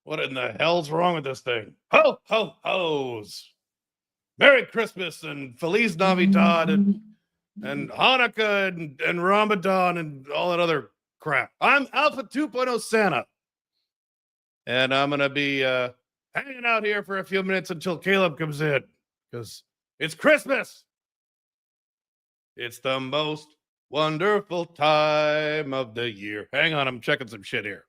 What in the hell's wrong with this thing? Ho, ho, ho's. Merry Christmas and Feliz Navidad and Hanukkah and Ramadan and all that other crap. I'm Alpha 2.0 Santa. And I'm going to be hanging out here for a few minutes until Caleb comes in. Because it's Christmas. It's the most wonderful time of the year. Hang on, I'm checking some shit here.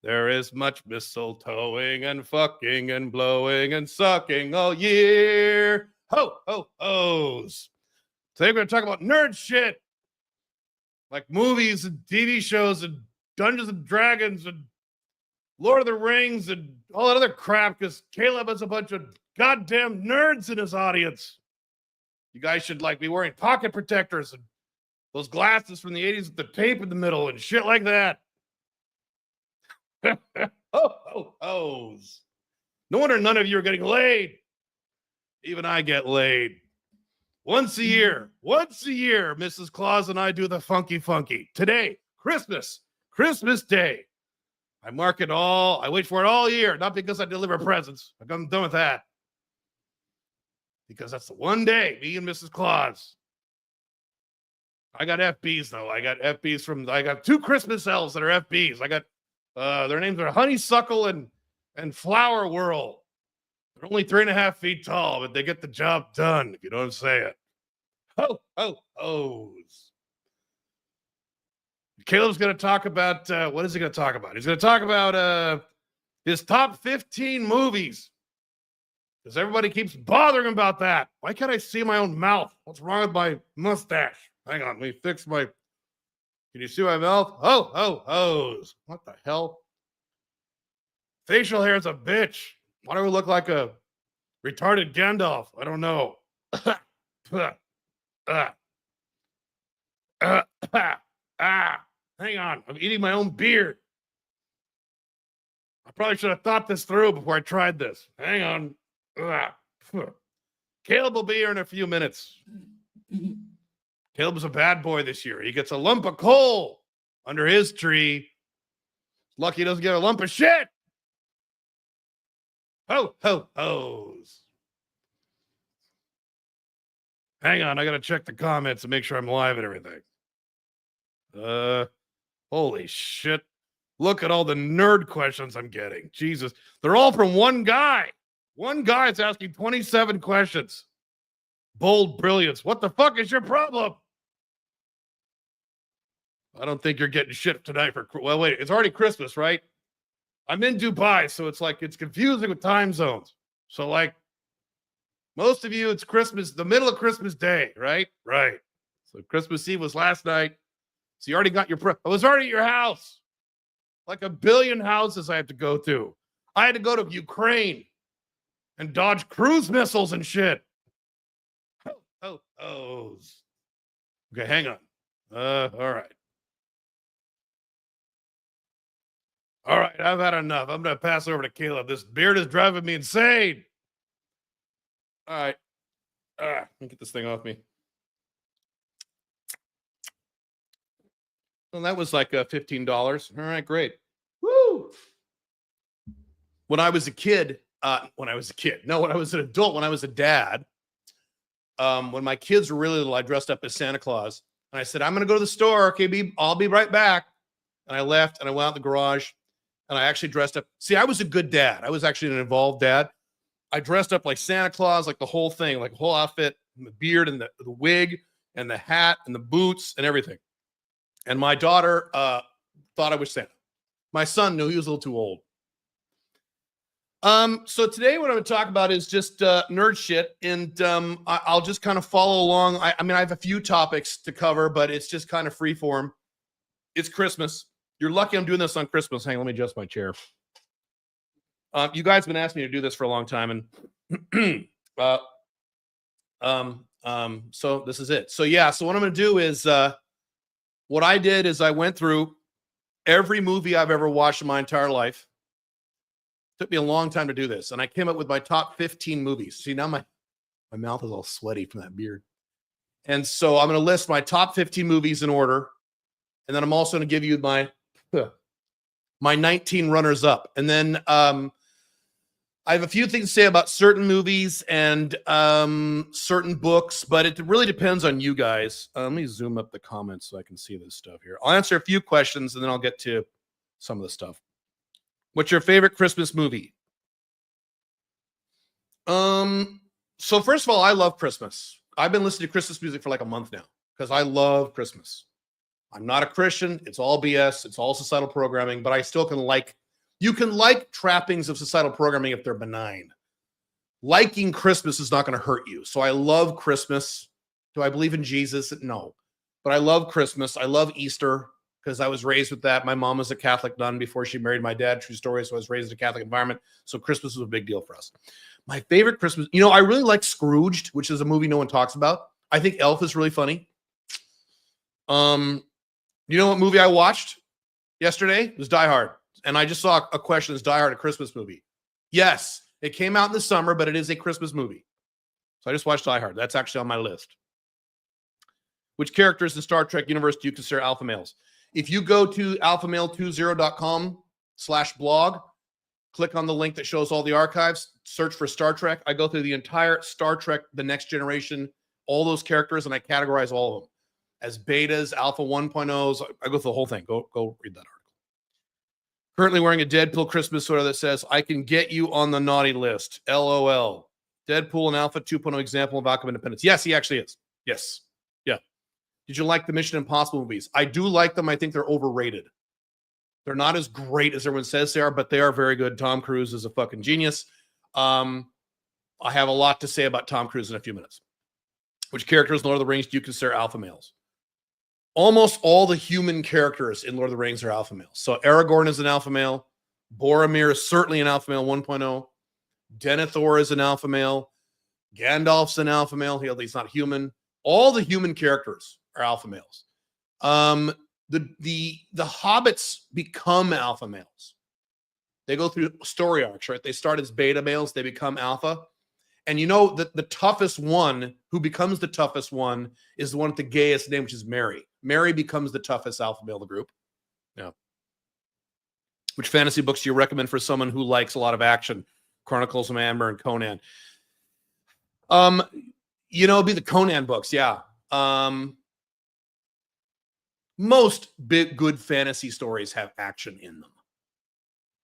There is much mistletoeing and fucking and blowing and sucking all year. Ho, ho, ho's. Today we're going to talk about nerd shit. Like movies and TV shows and Dungeons and Dragons and Lord of the Rings and all that other crap because Caleb has a bunch of goddamn nerds in his audience. You guys should like be wearing pocket protectors and those glasses from the 80s with the tape in the middle and shit like that. Oh. No wonder none of you are getting laid. Even I get laid. Once a year, Mrs. Claus and I do the funky. Today, Christmas Day. I mark it all. I wait for it all year, not because I deliver presents. I'm done with that. Because that's the one day, me and Mrs. Claus. I got FBs, though. I got two Christmas elves that are FBs. I got, their names are Honeysuckle and Flower Whirl. They're only 3.5 feet tall, but they get the job done, if you know what I'm saying. Ho, ho, ho's. Caleb's going to talk about, what is he going to talk about? He's going to talk about his top 15 movies. Because everybody keeps bothering about that. Why can't I see my own mouth? What's wrong with my mustache? Hang on, let me fix my... Can you see my mouth? Ho, ho, ho's. What the hell? Facial hair is a bitch. Why do I look like a retarded Gandalf? I don't know. Hang on, I'm eating my own beard. I probably should have thought this through before I tried this. Hang on. Caleb will be here in a few minutes. Caleb's a bad boy this year. He gets a lump of coal under his tree. Lucky he doesn't get a lump of shit. Ho, ho, ho's. Hang on, I gotta check the comments and make sure I'm live and everything. Holy shit. Look at all the nerd questions I'm getting. Jesus. They're all from one guy. One guy is asking 27 questions. Bold brilliance. What the fuck is your problem? I don't think you're getting shit tonight for... Well, wait. It's already Christmas, right? I'm in Dubai, so it's like it's confusing with time zones. So, like, most of you, it's Christmas, the middle of Christmas Day, right? Right. So Christmas Eve was last night. So you already got your... I was already at your house. Like 1 billion houses I have to go to. I had to go to Ukraine and dodge cruise missiles and shit. Oh. Okay, hang on. All right. All right, I've had enough. I'm going to pass over to Caleb. This beard is driving me insane. All right. Let me get this thing off me. Well, that was like $15. All right, great. Woo! When I was an adult, when I was a dad, when my kids were really little, I dressed up as Santa Claus. And I said, I'm going to go to the store. Okay, I'll be right back. And I left and I went out in the garage and I actually dressed up. See, I was a good dad. I was actually an involved dad. I dressed up like Santa Claus, like the whole thing, like the whole outfit, and the beard and the wig and the hat and the boots and everything. And my daughter thought I was Santa. My son knew he was a little too old. So today what I'm going to talk about is just nerd shit, and I'll just kind of follow along. I mean, I have a few topics to cover, but it's just kind of free form. It's Christmas. You're lucky I'm doing this on Christmas. Hang on, let me adjust my chair. You guys have been asking me to do this for a long time, and so this is it. So yeah, so what I'm going to do is what I did is I went through every movie I've ever watched in my entire life. Took me a long time to do this, and I came up with my top 15 movies. See, now my mouth is all sweaty from that beard. And so I'm going to list my top 15 movies in order, and then I'm also going to give you my my 19 runners up. And then I have a few things to say about certain movies and certain books, but it really depends on you guys. Let me zoom up the comments so I can see this stuff here. I'll answer a few questions and then I'll get to some of the stuff. What's your favorite Christmas movie? So first of all, I love Christmas. I've been listening to Christmas music for like a month now because I love Christmas. I'm not a Christian. It's all BS. It's all societal programming, but I still can like, you can like trappings of societal programming if they're benign. Liking Christmas is not going to hurt you. So I love Christmas. Do I believe in Jesus? No. But I love Christmas. I love Easter because I was raised with that. My mom was a Catholic nun before she married my dad. True story. So I was raised in a Catholic environment. So Christmas was a big deal for us. My favorite Christmas, you know, I really like Scrooged, which is a movie no one talks about. I think Elf is really funny. You know what movie I watched yesterday? It was Die Hard. And I just saw a question, is Die Hard a Christmas movie? Yes, it came out in the summer, but it is a Christmas movie. So I just watched Die Hard. That's actually on my list. Which characters in Star Trek universe do you consider alpha males? If you go to alphamale20.com/blog, click on the link that shows all the archives, search for Star Trek. I go through the entire Star Trek, The Next Generation, all those characters, and I categorize all of them as betas, alpha 1.0s. I go through the whole thing. Go read that article. Currently wearing a Deadpool Christmas sweater that says, I can get you on the naughty list. LOL. Deadpool and Alpha 2.0 example of outcome independence. Yes, he actually is. Yes. Yeah. Did you like the Mission Impossible movies? I do like them. I think they're overrated. They're not as great as everyone says they are, but they are very good. Tom Cruise is a fucking genius. I have a lot to say about Tom Cruise in a few minutes. Which characters in Lord of the Rings do you consider alpha males? Almost all the human characters in Lord of the Rings are alpha males. So Aragorn is an alpha male. Boromir is certainly an alpha male 1.0. Denethor is an alpha male. Gandalf's an alpha male. He's not human. All the human characters are alpha males. The hobbits become alpha males. They go through story arcs, right? They start as beta males, they become alpha. And you know that the toughest one, who becomes the toughest one, is the one with the gayest name, which is Mary. Mary becomes the toughest alpha male of the group. Yeah. Which fantasy books do you recommend for someone who likes a lot of action? Chronicles of Amber and Conan. You know, it'd be the Conan books, yeah. Most big good fantasy stories have action in them.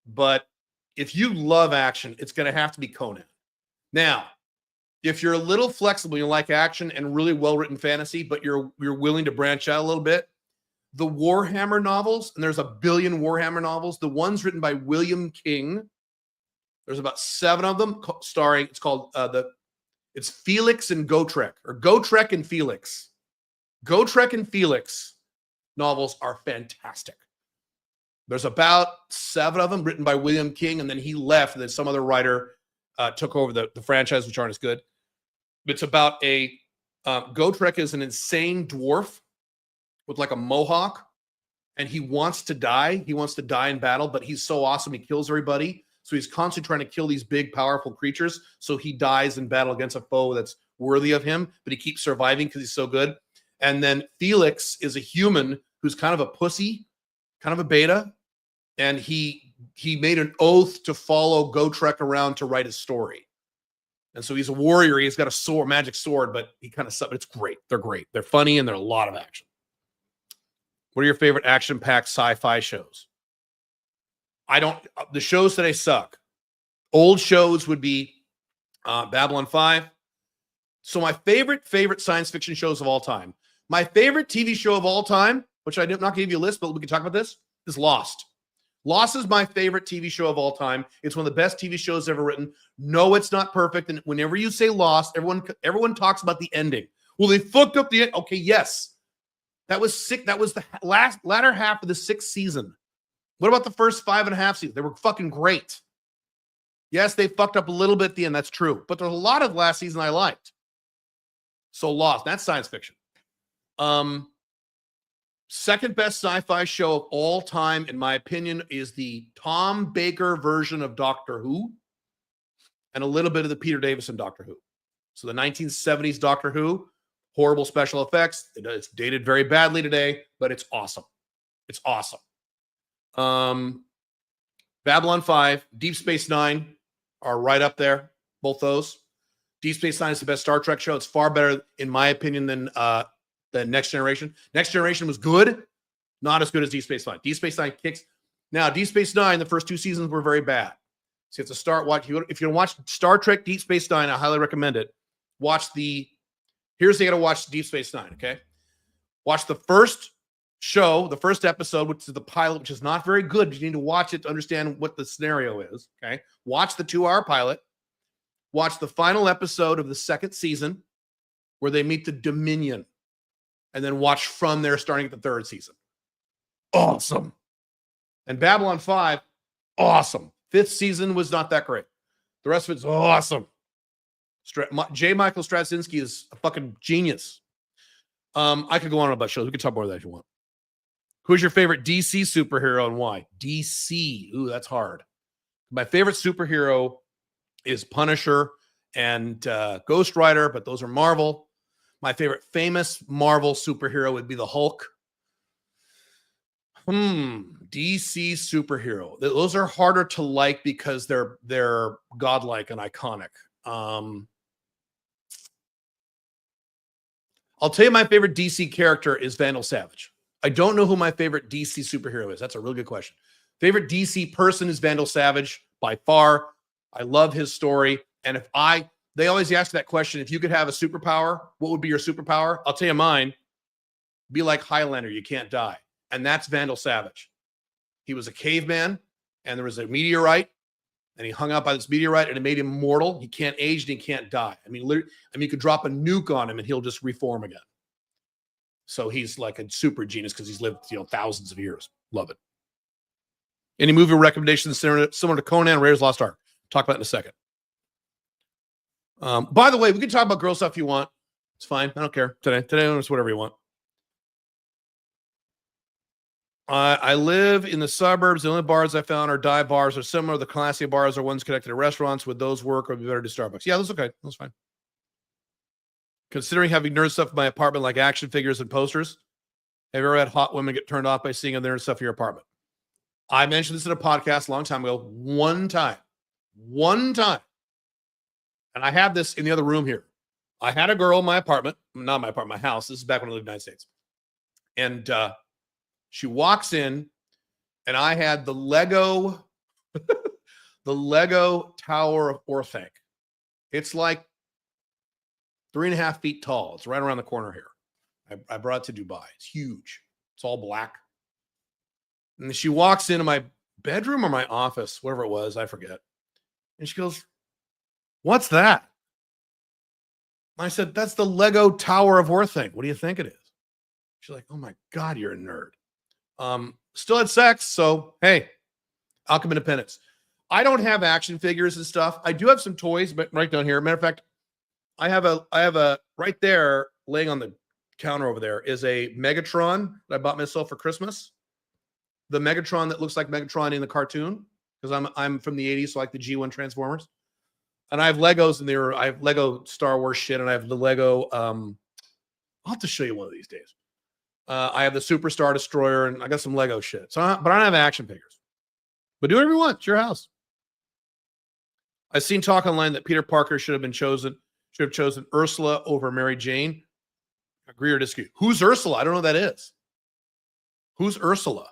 But if you love action, it's going to have to be Conan. Now, if you're a little flexible, you like action and really well-written fantasy, but you're willing to branch out a little bit, the Warhammer novels, and there's a billion Warhammer novels, the ones written by William King, there's about 7 of them starring, it's called, it's Felix and Gotrek, or Gotrek and Felix. Gotrek and Felix novels are fantastic. There's about 7 of them written by William King, and then he left, and then some other writer took over the franchise, which aren't as good. It's about a Gotrek is an insane dwarf with like a mohawk, and he wants to die. He wants to die in battle, but he's so awesome, he kills everybody. So he's constantly trying to kill these big, powerful creatures. So he dies in battle against a foe that's worthy of him, but he keeps surviving because he's so good. And then Felix is a human who's kind of a pussy, kind of a beta, and he made an oath to follow Gotrek around to write his story. And so he's a warrior. He's got a sword, magic sword, but he kind of sucks. It's great. They're great. They're funny, and they're a lot of action. What are your favorite action-packed sci-fi shows? The shows today suck. Old shows would be Babylon 5. So my favorite science fiction shows of all time. My favorite TV show of all time, which I did not give you a list, but we can talk about this, is Lost. Lost is my favorite TV show of all time. It's one of the best TV shows ever written. No, it's not perfect. And whenever you say Lost, everyone talks about the ending. Well, they fucked up the end. Okay, yes. That was sick. That was the latter half of the 6th season. What about the first 5.5 seasons? They were fucking great. Yes, they fucked up a little bit at the end. That's true. But there's a lot of last season I liked. So Lost, that's science fiction. Second best sci-fi show of all time, in my opinion, is the Tom Baker version of Doctor Who and a little bit of the Peter Davison Doctor Who. So the 1970s Doctor Who, horrible special effects. It's dated very badly today, but it's awesome. It's awesome. Babylon 5, Deep Space Nine are right up there. Both those. Deep Space Nine is the best Star Trek show. It's far better, in my opinion, than Next Generation. Next Generation was good, not as good as Deep Space Nine. Deep Space Nine kicks. Now, Deep Space Nine, the first 2 seasons were very bad. So you have to start watching. If you're going to watch Star Trek Deep Space Nine, I highly recommend it. Here's how you got to watch Deep Space Nine, okay? Watch the first show, the first episode, which is the pilot, which is not very good, but you need to watch it to understand what the scenario is, okay? Watch the 2-hour pilot. Watch the final episode of the 2nd season where they meet the Dominion, and then watch from there starting at the 3rd season. Awesome. And Babylon 5, awesome. 5th season was not that great. The rest of it's awesome. J. Michael Straczynski is a fucking genius. I could go on about shows. We could talk more of that if you want. Who's your favorite DC superhero and why? DC. Ooh, that's hard. My favorite superhero is Punisher and Ghost Rider, but those are Marvel. My favorite famous Marvel superhero would be the Hulk. DC superhero. Those are harder to like because they're godlike and iconic. I'll tell you my favorite DC character is Vandal Savage. I don't know who my favorite DC superhero is. That's a really good question. Favorite DC person is Vandal Savage by far. I love his story. And they always ask that question, if you could have a superpower, what would be your superpower? I'll tell you mine. Be like Highlander, you can't die. And that's Vandal Savage. He was a caveman, and there was a meteorite, and he hung out by this meteorite, and it made him mortal. He can't age, and he can't die. I mean, you could drop a nuke on him, and he'll just reform again. So he's like a super genius because he's lived, thousands of years. Love it. Any movie recommendations similar to Conan, Raiders of the Lost Ark? Talk about it in a second. By the way, we can talk about girl stuff if you want. It's fine. I don't care. Today, it's whatever you want. I live in the suburbs. The only bars I found are dive bars or similar. The classy bars are ones connected to restaurants. Would those work or be better to Starbucks? Yeah, that's okay. That's fine. Considering having nerd stuff in my apartment like action figures and posters, have you ever had hot women get turned off by seeing other nerd stuff in your apartment? I mentioned this in a podcast a long time ago. One time. And I have this in the other room here. I had a girl in my apartment, not my apartment, my house. This is back when I lived in the United States. And she walks in, and I had the Lego, the Lego Tower of Orthanc. It's like 3.5 feet tall. It's right around the corner here. I brought it to Dubai. It's huge. It's all black. And she walks into my bedroom or my office, whatever it was, I forget. And she goes, "What's that?" I said, "That's the Lego Tower of Orthanc. What do you think it is?" She's like, "Oh my God, you're a nerd." Still had sex, so hey, Alchemy Independence. I don't have action figures and stuff. I do have some toys, but right down here. Matter of fact, I have a right there laying on the counter over there is a Megatron that I bought myself for Christmas. The Megatron that looks like Megatron in the cartoon, because I'm from the 80s, so I like the G1 Transformers. And I have Legos in there. I have Lego Star Wars shit, and I have the Lego. I'll have to show you one of these days. I have the Superstar Destroyer, and I got some Lego shit. But I don't have action figures. But do whatever you want. It's your house. I've seen talk online that Peter Parker should have chosen Ursula over Mary Jane. Agree or disagree? Who's Ursula? I don't know who that is. Who's Ursula?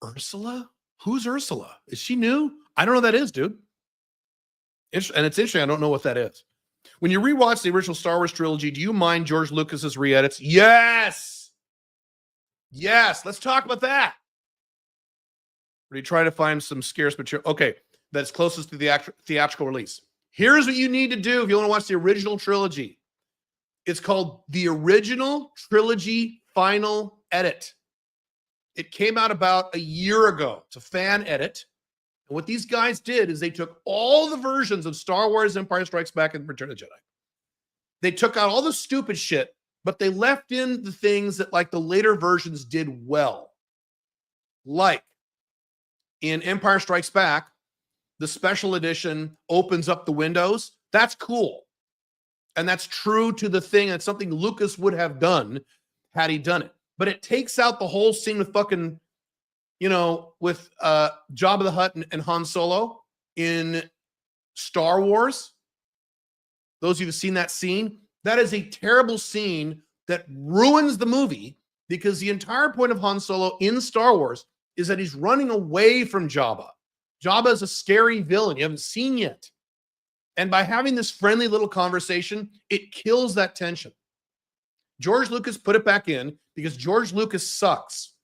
Ursula? Who's Ursula? Is she new? I don't know who that is, dude. And it's interesting. I don't know what that is. When you rewatch the original Star Wars trilogy, do you mind George Lucas's re-edits? Yes. Let's talk about that. Are you trying to find some scarce material? Okay, that's closest to the theatrical release. Here's what you need to do if you want to watch the original trilogy. It's called the Original Trilogy Final Edit. It came out about a year ago. It's a fan edit. And what these guys did is they took all the versions of Star Wars, Empire Strikes Back, and Return of the Jedi. They took out all the stupid shit, but they left in the things that like the later versions did well. Like in Empire Strikes Back, the special edition opens up the windows. That's cool. And that's true to the thing. It's something Lucas would have done had he done it. But it takes out the whole scene with fucking you know, with Jabba the Hutt and Han Solo in Star Wars. Those of you who've seen that scene, that is a terrible scene that ruins the movie, because the entire point of Han Solo in Star Wars is that he's running away from Jabba. Jabba is a scary villain you haven't seen yet. And by having this friendly little conversation, it kills that tension. George Lucas put it back in because George Lucas sucks.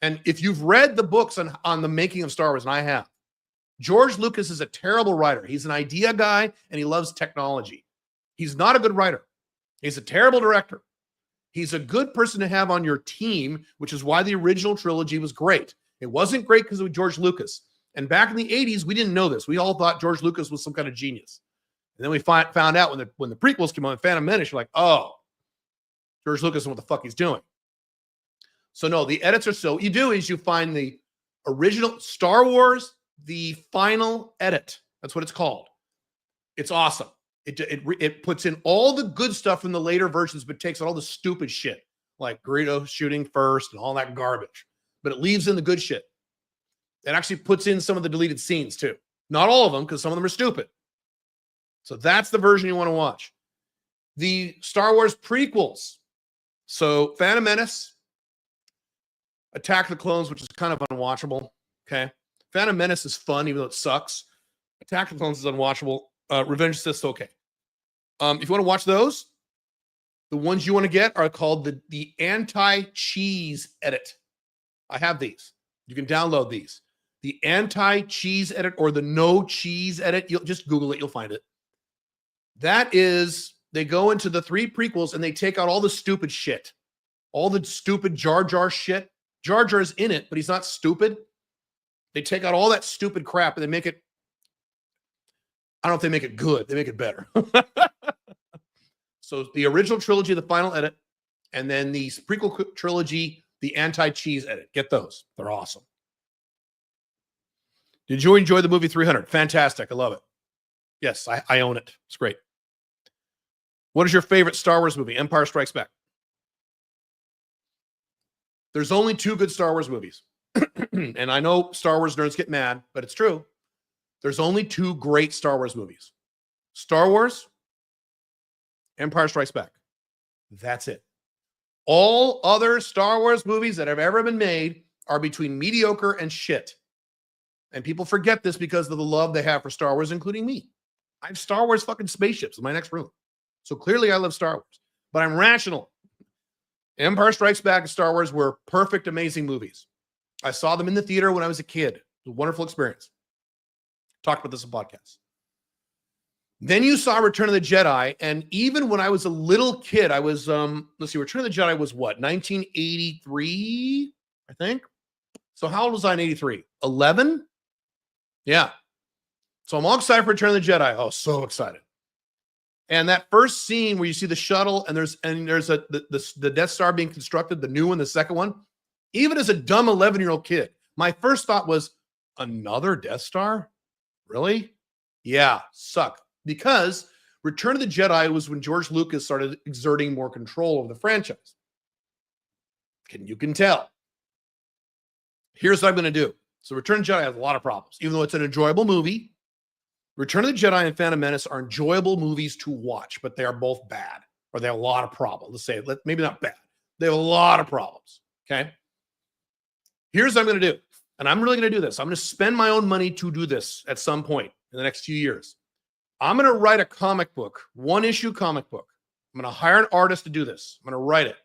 And if you've read the books on the making of Star Wars, and I have, George Lucas is a terrible writer. He's an idea guy, and he loves technology. He's not a good writer. He's a terrible director. He's a good person to have on your team, which is why the original trilogy was great. It wasn't great because of George Lucas. And back in the 80s, we didn't know this. We all thought George Lucas was some kind of genius. And then we found out when the prequels came on, Phantom Menace, you're like, oh, George Lucas and what the fuck he's doing. So no, the edits are so, what you do is you find the original Star Wars, the final edit. That's what it's called. It's awesome. It puts in all the good stuff from the later versions, but takes out all the stupid shit, like Greedo shooting first and all that garbage. But it leaves in the good shit. It actually puts in some of the deleted scenes too. Not all of them, because some of them are stupid. So that's the version you want to watch. The Star Wars prequels. So Phantom Menace, Attack of the Clones, which is kind of unwatchable. Okay. Phantom Menace is fun, even though it sucks. Attack of the Clones is unwatchable. Revenge of the Sith is okay. If you want to watch those, the ones you want to get are called the anti-cheese edit. I have these. You can download these. The anti-cheese edit or the no cheese edit. You'll just Google it. You'll find it. That is, they go into the 3 prequels and they take out all the stupid shit. All the stupid Jar Jar shit. Jar Jar's in it, but he's not stupid. They take out all that stupid crap and they make it, I don't know if they make it good. They make it better. So the original trilogy, the final edit, and then the prequel trilogy, the anti-cheese edit. Get those. They're awesome. Did you enjoy the movie 300? Fantastic. I love it. Yes, I own it. It's great. What is your favorite Star Wars movie? Empire Strikes Back. There's only 2 good Star Wars movies. And I know Star Wars nerds get mad, but it's true. There's only 2 great Star Wars movies. Star Wars, Empire Strikes Back. That's it. All other Star Wars movies that have ever been made are between mediocre and shit. And people forget this because of the love they have for Star Wars, including me. I have Star Wars fucking spaceships in my next room. So clearly I love Star Wars. But I'm rational. Empire Strikes Back and Star Wars were perfect, amazing movies. I saw them in the theater when I was a kid. It was a wonderful experience. Talked about this in podcasts. Then you saw Return of the Jedi, and even when I was a little kid, I was, let's see, Return of the Jedi was what, 1983, I think? So how old was I in 83? 11? Yeah. So I'm all excited for Return of the Jedi. Oh, so excited. And that first scene where you see the shuttle and there's the Death Star being constructed, the new one, the second one, even as a dumb 11-year-old kid, my first thought was, another Death Star? Really? Yeah, suck. Because Return of the Jedi was when George Lucas started exerting more control over the franchise. You can tell. Here's what I'm going to do. So Return of the Jedi has a lot of problems. Even though it's an enjoyable movie, Return of the Jedi and Phantom Menace are enjoyable movies to watch, but they are both bad. Or they have a lot of problems. Let's say, maybe not bad. They have a lot of problems. Okay? Here's what I'm going to do. And I'm really going to do this. I'm going to spend my own money to do this at some point in the next few years. I'm going to write a comic book, 1-issue comic book. I'm going to hire an artist to do this. I'm going to write it.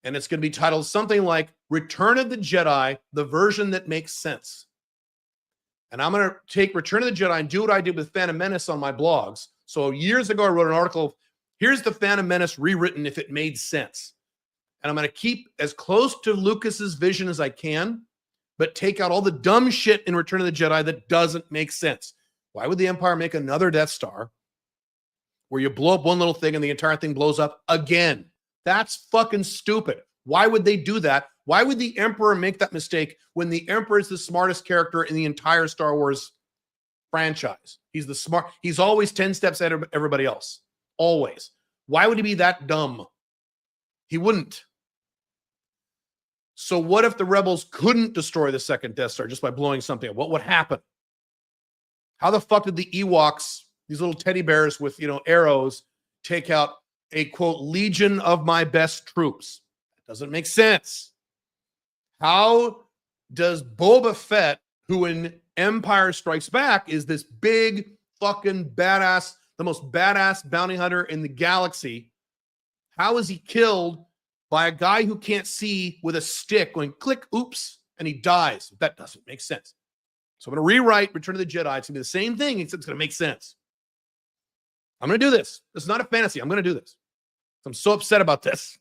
And it's going to be titled something like Return of the Jedi, the version that makes sense. And I'm going to take Return of the Jedi and do what I did with Phantom Menace on my blogs. So years ago, I wrote an article, here's the Phantom Menace rewritten if it made sense. And I'm going to keep as close to Lucas's vision as I can, but take out all the dumb shit in Return of the Jedi that doesn't make sense. Why would the Empire make another Death Star where you blow up one little thing and the entire thing blows up again? That's fucking stupid. Why would they do that? Why would the Emperor make that mistake when the Emperor is the smartest character in the entire Star Wars franchise? He's always 10 steps ahead of everybody else. Always. Why would he be that dumb? He wouldn't. So what if the rebels couldn't destroy the second Death Star just by blowing something up? What would happen? How the fuck did the Ewoks, these little teddy bears with, arrows, take out a, quote, legion of my best troops? That doesn't make sense. How does Boba Fett, who in Empire Strikes Back is this big fucking badass, the most badass bounty hunter in the galaxy, how is he killed by a guy who can't see with a stick going click, oops, and he dies? That doesn't make sense. So I'm going to rewrite Return of the Jedi. It's going to be the same thing, except it's going to make sense. I'm going to do this. This is not a fantasy. I'm going to do this. I'm so upset about this.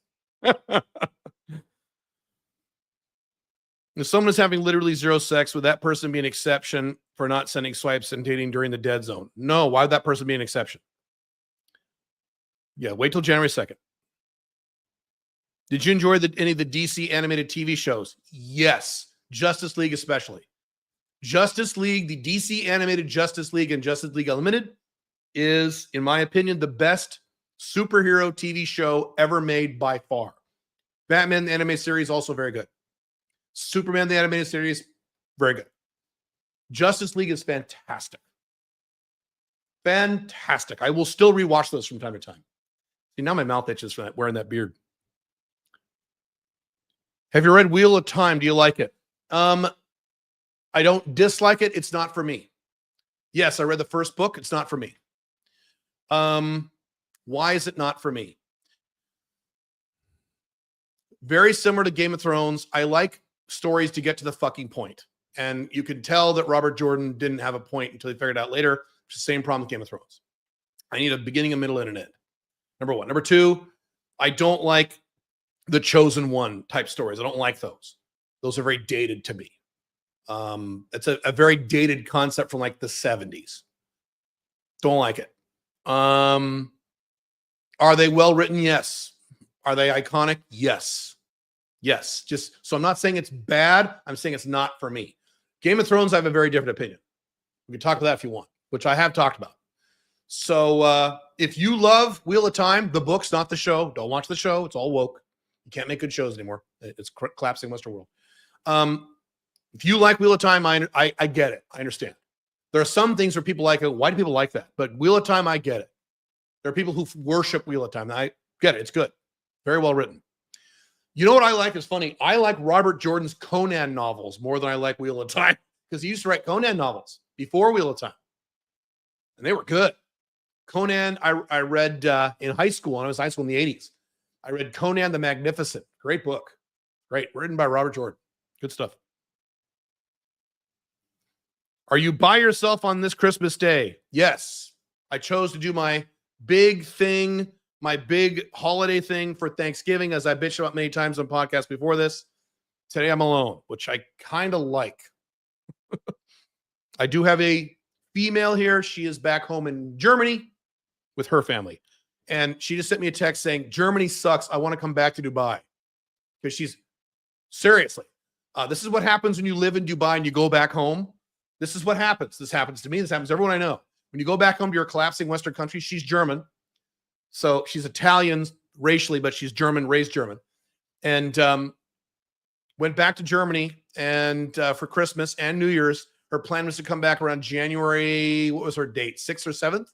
If someone is having literally zero sex, would that person be an exception for not sending swipes and dating during the dead zone? No. Why would that person be an exception? Yeah, wait till January 2nd. Did you enjoy any of the DC animated TV shows? Yes. Justice League especially. Justice League, the DC animated Justice League and Justice League Unlimited is, in my opinion, the best superhero TV show ever made by far. Batman, the anime series, also very good. Superman, the animated series, very good. Justice League is fantastic. Fantastic. I will still rewatch those from time to time. See, now my mouth itches from wearing that beard. Have you read Wheel of Time? Do you like it? I don't dislike it. It's not for me. Yes, I read the first book. It's not for me. Why is it not for me? Very similar to Game of Thrones. I like stories to get to the fucking point. And you can tell that Robert Jordan didn't have a point until he figured it out later. It's the same problem with Game of Thrones. I need a beginning, a middle, and an end. Number one. Number two, I don't like the Chosen One type stories. I don't like those. Those are very dated to me. It's a very dated concept from like the 70s. Don't like it. Are they well written? Yes. Are they iconic? Yes. Yes. Just so I'm not saying it's bad. I'm saying it's not for me. Game of Thrones, I have a very different opinion. We can talk about that if you want, which I have talked about. So if you love Wheel of Time, the books, not the show, don't watch the show. It's all woke. You can't make good shows anymore. It's collapsing Western world. If you like Wheel of Time, I get it. I understand. There are some things where people like it. Why do people like that? But Wheel of Time, I get it. There are people who worship Wheel of Time. I get it. It's good. Very well written. You know what I like is funny? I like Robert Jordan's Conan novels more than I like Wheel of Time because he used to write Conan novels before Wheel of Time. And they were good. Conan, I read in high school, when I was in high school in the 80s. I read Conan the Magnificent. Great book. Great. Written by Robert Jordan. Good stuff. Are you by yourself on this Christmas day? Yes. I chose to do my big thing, my big holiday thing for Thanksgiving, as I bitched about many times on podcasts before this. Today I'm alone, which I kind of like. I do have a female here. She is back home in Germany with her family. And she just sent me a text saying, Germany sucks. I want to come back to Dubai. Because she's, seriously, this is what happens when you live in Dubai and you go back home. This is what happens. This happens to me. This happens to everyone I know. When you go back home to your collapsing Western country, she's German. So she's Italian racially, but she's German, raised German. And went back to Germany and for Christmas and New Year's. Her plan was to come back around January, what was her date, 6th or 7th?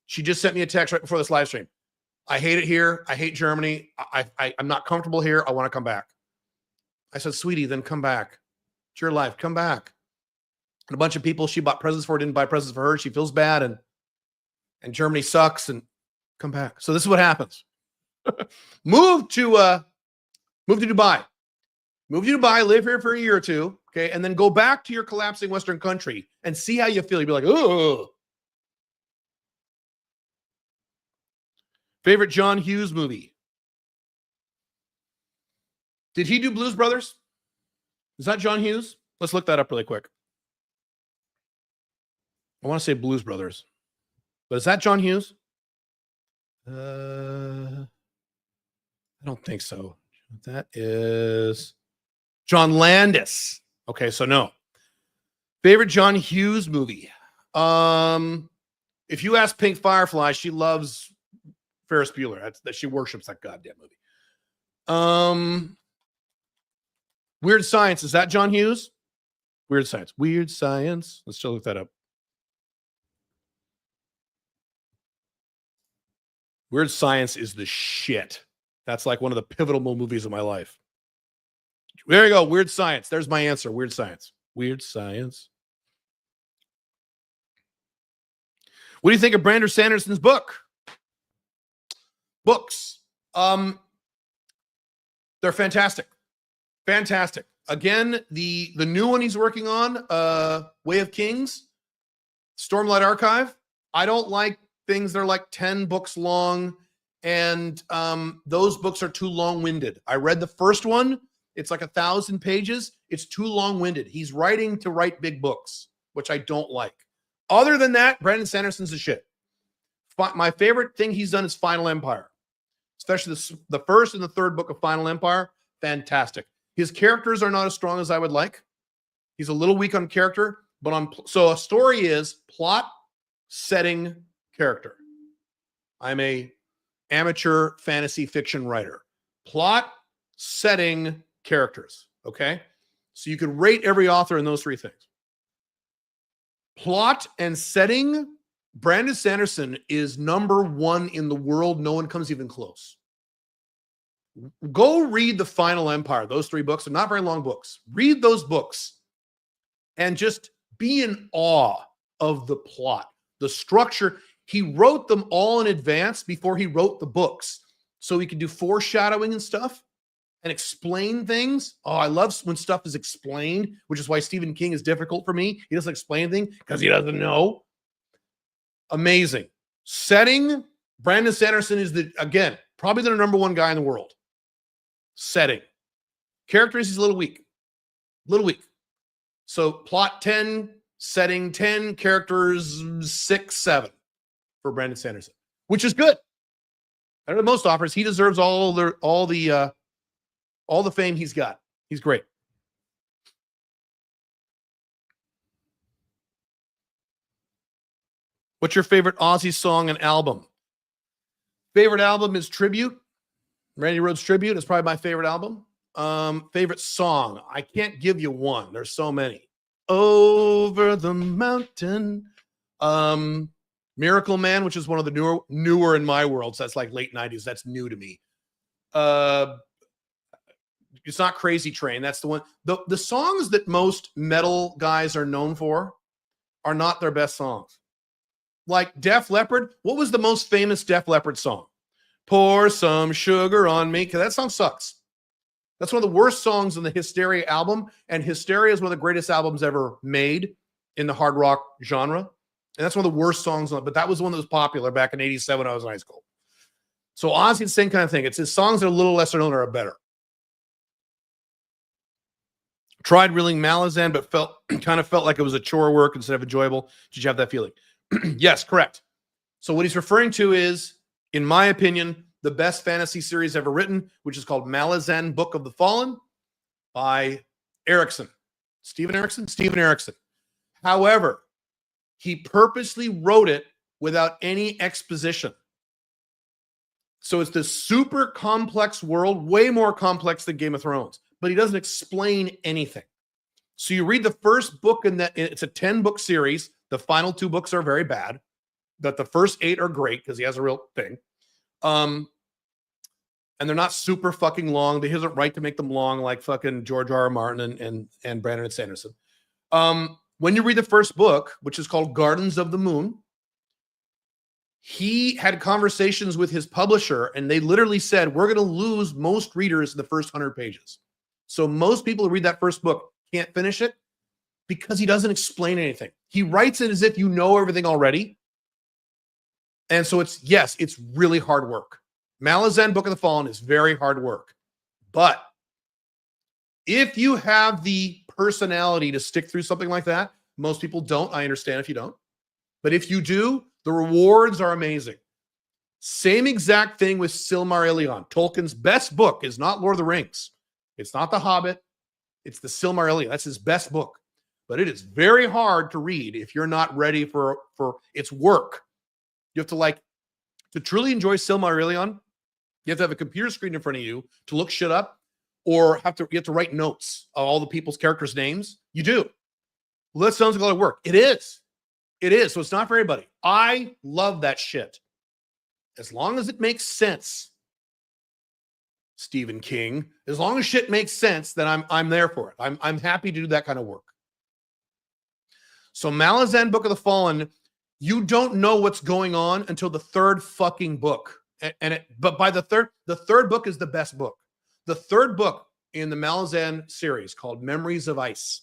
She just sent me a text right before this live stream. I hate it here. I hate Germany. I'm not comfortable here. I want to come back. I said, sweetie, then come back. It's your life. Come back. And a bunch of people she bought presents for didn't buy presents for her. She feels bad, and Germany sucks, and come back. So this is what happens. Move to Dubai. Move to Dubai, live here for a year or two, okay, and then go back to your collapsing Western country and see how you feel. You'll be like, oh. Favorite John Hughes movie? Did he do Blues Brothers? Is that John Hughes? Let's look that up really quick. I want to say Blues Brothers. But is that John Hughes? I don't think so. That is John Landis. Okay, so no. Favorite John Hughes movie? If you ask Pink Firefly, she loves Ferris Bueller. That she worships that goddamn movie. Weird Science. Is that John Hughes? Weird Science. Weird Science. Let's still look that up. Weird Science is the shit. That's like one of the pivotal movies of my life. There you go. Weird Science. There's my answer. Weird Science. Weird Science. What do you think of Brandon Sanderson's book? Books. They're fantastic. Fantastic. Again, the new one he's working on, Way of Kings, Stormlight Archive. I don't like things that are like 10 books long, and those books are too long-winded. I read the first one. It's like 1,000 pages. It's too long-winded. He's writing to write big books, which I don't like. Other than that, Brandon Sanderson's a shit. My favorite thing he's done is Final Empire, especially the first and the third book of Final Empire. Fantastic. His characters are not as strong as I would like. He's a little weak on character, but so a story is plot, setting, character. I'm a amateur fantasy fiction writer. Plot, setting, characters. Okay? So you could rate every author in those three things. Plot and setting, Brandon Sanderson is #1 in the world. No one comes even close. Go read The Final Empire. Those 3 books are not very long books. Read those books and just be in awe of the plot, the structure. He wrote them all in advance before he wrote the books, so he could do foreshadowing and stuff and explain things. Oh, I love when stuff is explained, which is why Stephen King is difficult for me. He doesn't explain anything because he doesn't know. Amazing. Setting, Brandon Sanderson is, again, probably the #1 guy in the world. Setting. Characters, he's a little weak. So plot 10, setting 10, characters 6, 7 for Brandon Sanderson, which is good. Better than most offers. He deserves all the fame he's got. He's great. What's your favorite Aussie song and album? Favorite album is Tribute. Randy Rhoads Tribute is probably my favorite album. Favorite song. I can't give you one. There's so many. Over the Mountain. Miracle Man, which is one of the newer in my world. So that's like late 90s. That's new to me. It's not Crazy Train. That's the one. The songs that most metal guys are known for are not their best songs. Like Def Leppard. What was the most famous Def Leppard song? Pour Some Sugar on Me. Because that song sucks. That's one of the worst songs in the Hysteria album. And Hysteria is one of the greatest albums ever made in the hard rock genre. And that's one of the worst songs on it. But that was one that was popular back in 87 when I was in high school. So Ozzy, the same kind of thing. It's his songs that are a little lesser known are better. Tried reeling Malazan, but kind of felt like it was a chore work instead of enjoyable. Did you have that feeling? Yes, correct. So what he's referring to is, in my opinion, the best fantasy series ever written, which is called Malazan Book of the Fallen by Steven Erikson. However, he purposely wrote it without any exposition. So it's this super complex world, way more complex than Game of Thrones, but he doesn't explain anything. So you read the first book, and it's a 10-book series. The final 2 books are very bad, but the first 8 are great because he has a real thing. And they're not super fucking long. He doesn't right to make them long like fucking George R. R. Martin and Brandon Sanderson. When you read the first book, which is called Gardens of the Moon, he had conversations with his publisher, and they literally said, we're going to lose most readers in the first 100 pages. So most people who read that first book can't finish it because he doesn't explain anything. He writes it as if you know everything already. And so it's really hard work. Malazan Book of the Fallen is very hard work. But if you have the personality to stick through something like that, most people don't. I understand if you don't. But if you do, the rewards are amazing. Same exact thing with Silmarillion. Tolkien's best book is not Lord of the Rings. It's not The Hobbit. It's the Silmarillion. That's his best book. But it is very hard to read if you're not ready for its work. You have to truly enjoy Silmarillion, you have to have a computer screen in front of you to look shit up. or you have to write notes of all the people's characters' names. You do. Well, that sounds like a lot of work. It is. It is. So it's not for everybody. I love that shit. As long as it makes sense, Stephen King, as long as shit makes sense, then I'm there for it. I'm happy to do that kind of work. So Malazan Book of the Fallen, you don't know what's going on until the third fucking book. But by the third book is the best book. The third book in the Malazan series, called Memories of Ice,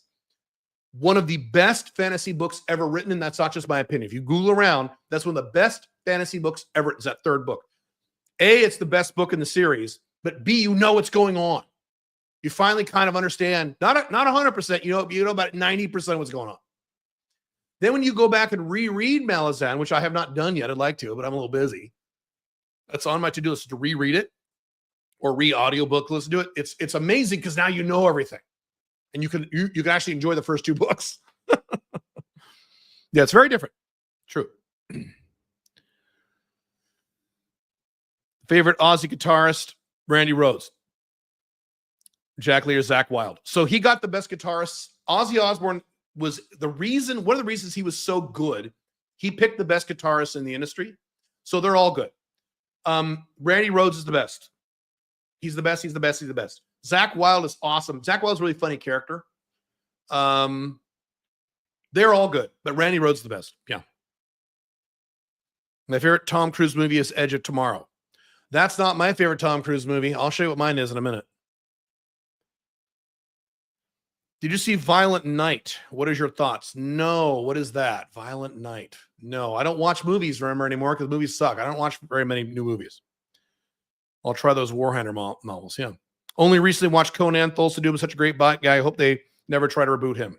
one of the best fantasy books ever written, and that's not just my opinion. If you Google around, that's one of the best fantasy books ever. Is that third book? A, it's the best book in the series, but B, you know what's going on. You finally kind of understand, not 100%, you know about 90% of what's going on. Then when you go back and reread Malazan, which I have not done yet, I'd like to, but I'm a little busy. That's on my to-do list, to reread it or re-audiobook listen to it. It's amazing because now you know everything. And you can actually enjoy the first two books. Yeah, it's very different. True. Favorite Aussie guitarist, Randy Rhoads. Jack Lee or Zakk Wylde. So he got the best guitarists. Ozzy Osbourne was one of the reasons he was so good. He picked the best guitarists in the industry. So they're all good. Randy Rhoads is the best. He's the best. He's the best. He's the best. Zakk Wylde is awesome. Zakk Wylde's a really funny character. They're all good, but Randy Rhoads is the best. Yeah. My favorite Tom Cruise movie is Edge of Tomorrow. That's not my favorite Tom Cruise movie. I'll show you what mine is in a minute. Did you see Violent Night? What is your thoughts? No. What is that? Violent Night. No, I don't watch movies, remember, anymore because movies suck. I don't watch very many new movies. I'll try those Warhammer novels. Yeah. Only recently watched Conan. Thulsa Doom is such a great guy. I hope they never try to reboot him.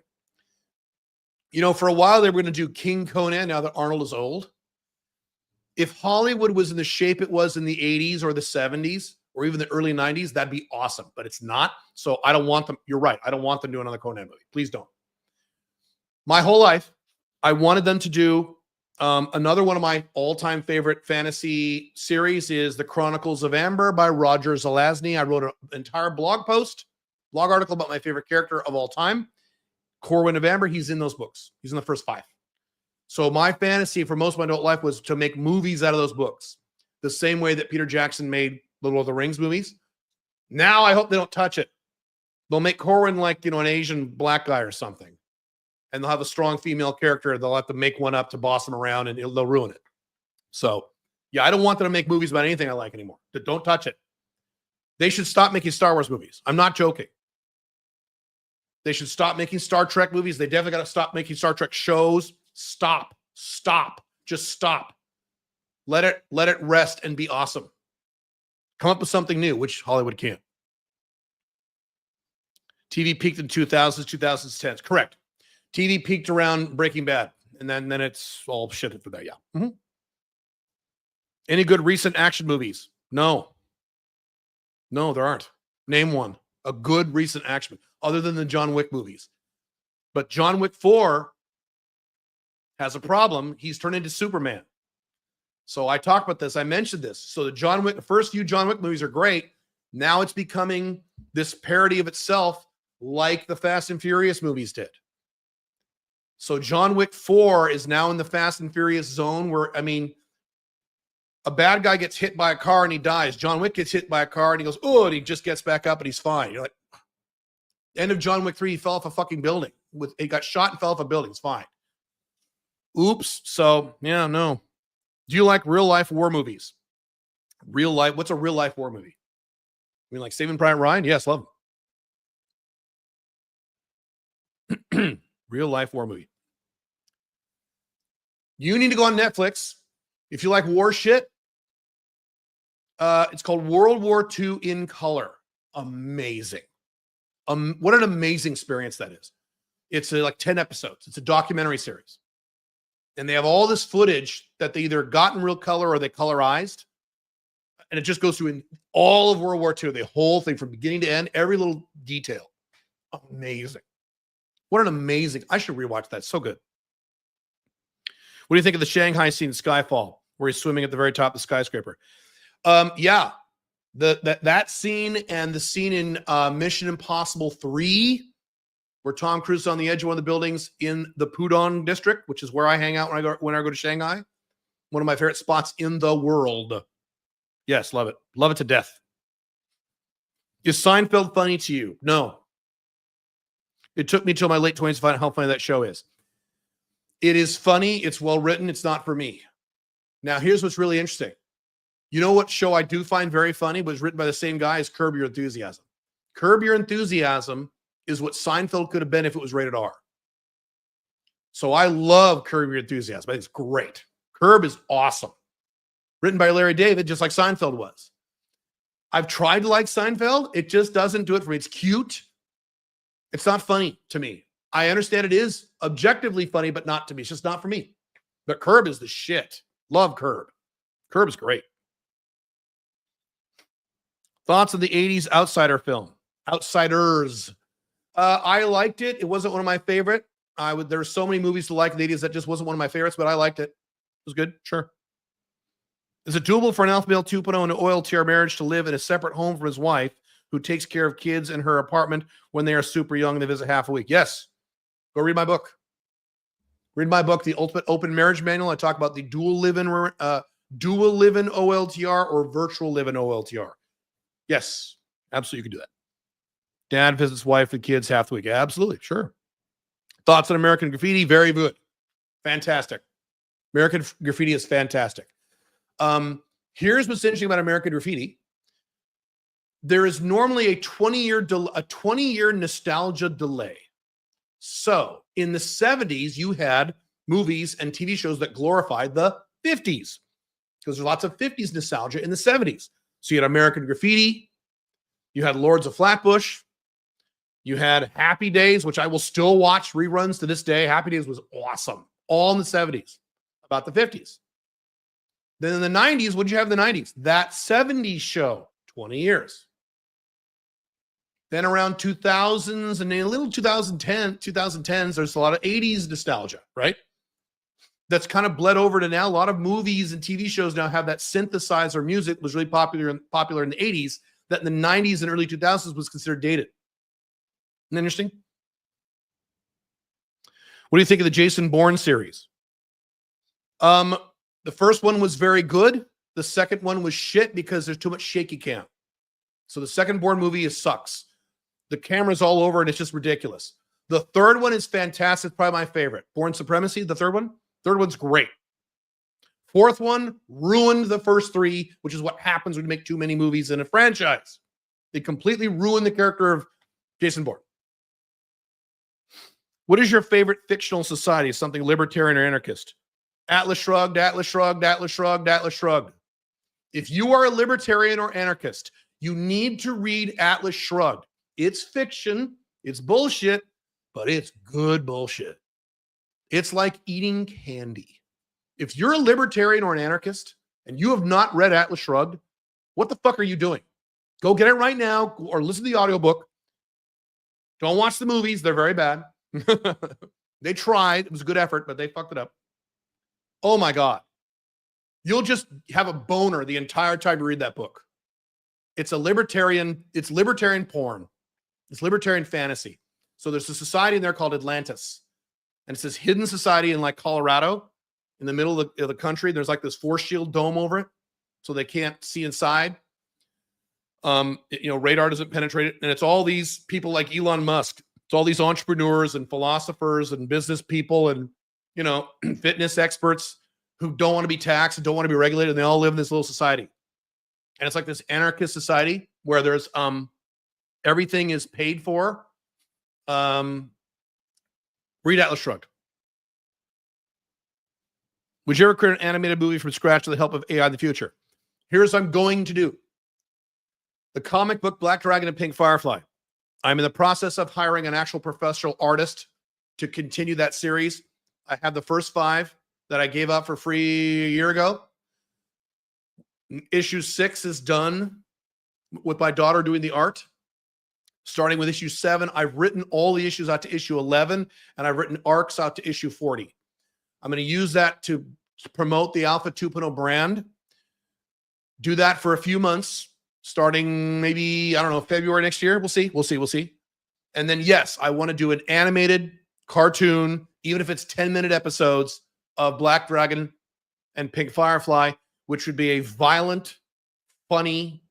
You know, for a while they were going to do King Conan now that Arnold is old. If Hollywood was in the shape it was in the 80s or the 70s or even the early 90s, that'd be awesome. But it's not. So I don't want them. You're right. I don't want them to do another Conan movie. Please don't. My whole life, I wanted them to do another one of my all-time favorite fantasy series is The Chronicles of Amber by Roger Zelazny. I wrote an entire blog article about my favorite character of all time, Corwin of Amber. He's in those books. He's in the first 5. So my fantasy for most of my adult life was to make movies out of those books, the same way that Peter Jackson made the Lord of the Rings movies. Now I hope they don't touch it. They'll make Corwin like, an Asian black guy or something. And they'll have a strong female character. They'll have to make one up to boss them around and they'll ruin it. So, yeah, I don't want them to make movies about anything I like anymore. Don't touch it. They should stop making Star Wars movies. I'm not joking. They should stop making Star Trek movies. They definitely got to stop making Star Trek shows. Stop. Just stop. Let it rest and be awesome. Come up with something new, which Hollywood can't. TV peaked in 2000s, 2010s. Correct. TV peaked around Breaking Bad, and then it's all shit after that. Yeah. Mm-hmm. Any good recent action movies? No, there aren't. Name one. A good recent action movie, other than the John Wick movies. But John Wick 4 has a problem. He's turned into Superman. So I talked about this. I mentioned this. So the first few John Wick movies are great. Now it's becoming this parody of itself, like the Fast and Furious movies did. So John Wick 4 is now in the Fast and Furious zone where, a bad guy gets hit by a car and he dies. John Wick gets hit by a car and he goes, oh, and he just gets back up and he's fine. You're like, end of John Wick 3, he fell off a fucking building. He got shot and fell off a building. It's fine. Oops. So, yeah, no. Do you like real life war movies? Real life. What's a real life war movie? Like Saving Private Ryan? Yes, love them. Real life war movie. You need to go on Netflix. If you like war shit, it's called World War II in Color. Amazing. What an amazing experience that is. It's like 10 episodes. It's a documentary series. And they have all this footage that they either got in real color or they colorized. And it just goes through in all of World War II, the whole thing from beginning to end, every little detail. Amazing. What an amazing, I should rewatch that. So good. What do you think of the Shanghai scene in Skyfall, where he's swimming at the very top of the skyscraper? Yeah, That scene and the scene in Mission Impossible 3, where Tom Cruise is on the edge of one of the buildings in the Pudong district, which is where I hang out when I go to Shanghai. One of my favorite spots in the world. Yes, love it. Love it to death. Is Seinfeld funny to you? No. It took me till my late 20s to find out how funny that show is. It is funny. It's well written. It's not for me. Now, here's what's really interesting. You know what show I do find very funny was written by the same guy as Curb Your Enthusiasm. Curb Your Enthusiasm is what Seinfeld could have been if it was rated R. So I love Curb Your Enthusiasm. I think it's great. Curb is awesome. Written by Larry David, just like Seinfeld was. I've tried to like Seinfeld. It just doesn't do it for me. It's cute. It's not funny to me. I understand it is objectively funny, but not to me. It's just not for me. But Curb is the shit. Love Curb. Curb is great. Thoughts on the 80s Outsider film? Outsiders. I liked it. It wasn't one of my favorite. There were so many movies to like in the 80s that just wasn't one of my favorites, but I liked it. It was good. Sure. Is it doable for an alpha male 2.0 in an LOTR marriage to live in a separate home from his wife who takes care of kids in her apartment when they are super young and they visit half a week? Yes. Go read my book. Read my book, The Ultimate Open Marriage Manual. I talk about the dual live-in OLTR or virtual live-in OLTR. Yes, absolutely, you can do that. Dad visits wife and kids half the week. Absolutely, sure. Thoughts on American Graffiti? Very good. Fantastic. American Graffiti is fantastic. Here's what's interesting about American Graffiti. There is normally a 20-year nostalgia delay. So in the 70s, you had movies and TV shows that glorified the 50s because there's lots of 50s nostalgia in the 70s. So you had American Graffiti, you had Lords of Flatbush, you had Happy Days, which I will still watch reruns to this day. Happy Days was awesome, all in the 70s, about the 50s. Then in the 90s, what did you have in the 90s? That 70s show, 20 years. Then around 2000s and a little 2010s, there's a lot of 80s nostalgia, right? That's kind of bled over to now. A lot of movies and TV shows now have that synthesizer music. It was really popular in the 80s, that in the 90s and early 2000s was considered dated. Isn't that interesting? What do you think of the Jason Bourne series? The first one was very good. The second one was shit because there's too much shaky cam. So the second Bourne movie sucks. The camera's all over and it's just ridiculous. The third one is fantastic. Probably my favorite. Bourne Supremacy, the third one. Third one's great. Fourth one ruined the first three, which is what happens when you make too many movies in a franchise. They completely ruined the character of Jason Bourne. What is your favorite fictional society? Something libertarian or anarchist? Atlas Shrugged, Atlas Shrugged, Atlas Shrugged, Atlas Shrugged. If you are a libertarian or anarchist, you need to read Atlas Shrugged. It's fiction, it's bullshit, but it's good bullshit. It's like eating candy. If you're a libertarian or an anarchist and you have not read Atlas Shrugged, what the fuck are you doing? Go get it right now or listen to the audiobook. Don't watch the movies. They're very bad. They tried. It was a good effort, but they fucked it up. Oh my God. You'll just have a boner the entire time you read that book. It's libertarian porn. It's libertarian fantasy. So there's a society in there called Atlantis. And it's this hidden society in like Colorado, in the middle of the country. There's like this force shield dome over it, so they can't see inside. Radar doesn't penetrate it. And it's all these people like Elon Musk. It's all these entrepreneurs and philosophers and business people and, fitness experts who don't want to be taxed and don't want to be regulated. And they all live in this little society. And it's like this anarchist society where there's everything is paid for. Read Atlas Shrugged. Would you ever create an animated movie from scratch with the help of AI in the future? Here's what I'm going to do. The comic book Black Dragon and Pink Firefly. I'm in the process of hiring an actual professional artist to continue that series. I have the first 5 that I gave up for free a year ago. Issue 6 is done with my daughter doing the art. Starting with issue 7, I've written all the issues out to issue 11, and I've written arcs out to issue 40. I'm going to use that to promote the Alpha 2.0 brand. Do that for a few months. starting maybe, I don't know, February next year. We'll see. And then, yes, I want to do an animated cartoon, even if it's 10-minute episodes of Black Dragon and Pink Firefly, which would be a violent, funny,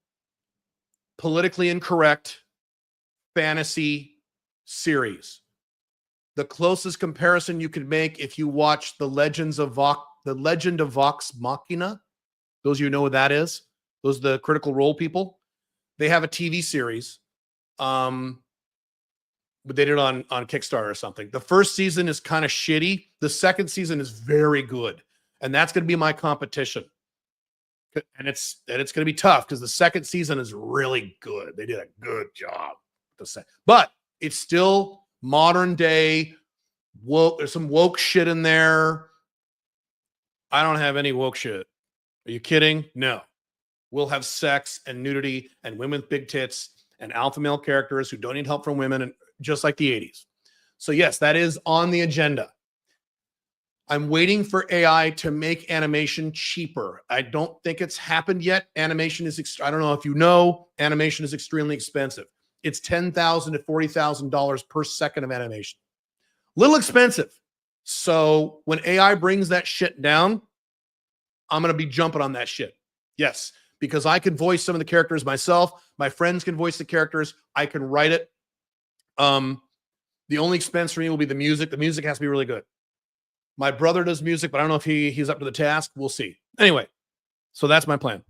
politically incorrect fantasy series. The closest comparison you could make if you watch The Legend of Vox Machina. Those of you know what that is. Those are the Critical Role people. They have a TV series. But they did it on Kickstarter or something. The first season is kind of shitty. The second season is very good. And that's going to be my competition. And it's going to be tough because the second season is really good. They did a good job. But it's still modern day woke. There's some woke shit in there. I don't have any woke shit. Are you kidding? No. We'll have sex and nudity and women with big tits and alpha male characters who don't need help from women, and just like the 80s. So yes, that is on the agenda. I'm waiting for AI to make animation cheaper. I don't think it's happened yet. Animation is, I don't know if you know, animation is extremely expensive. It's $10,000 to $40,000 per second of animation. Little expensive. So when AI brings that shit down, I'm going to be jumping on that shit. Yes, because I can voice some of the characters myself. My friends can voice the characters. I can write it. The only expense for me will be the music. The music has to be really good. My brother does music, but I don't know if he's up to the task. We'll see. Anyway, so that's my plan.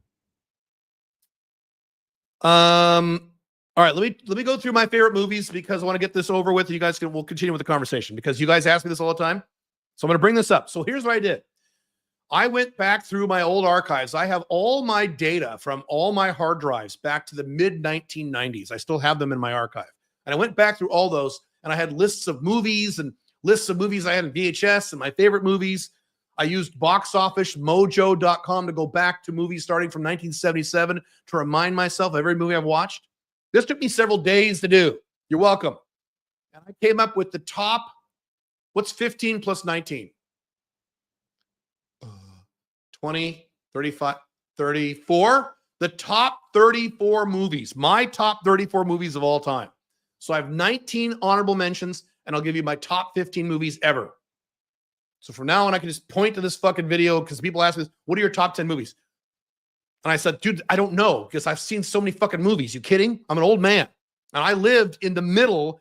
All right, let me go through my favorite movies because I want to get this over with. You guys we'll continue with the conversation because you guys ask me this all the time. So I'm going to bring this up. So here's what I did. I went back through my old archives. I have all my data from all my hard drives back to the mid-1990s. I still have them in my archive. And I went back through all those, and I had lists of movies and lists of movies I had in VHS and my favorite movies. I used boxofficemojo.com to go back to movies starting from 1977 to remind myself of every movie I've watched. This took me several days to do. You're welcome. And I came up with the top, what's 15 plus 19? 20, 35, 34. The top 34 movies, my top 34 movies of all time. So I have 19 honorable mentions, and I'll give you my top 15 movies ever. So from now on, I can just point to this fucking video because people ask me, what are your top 10 movies? And I said, dude, I don't know because I've seen so many fucking movies. You kidding? I'm an old man. And I lived in the middle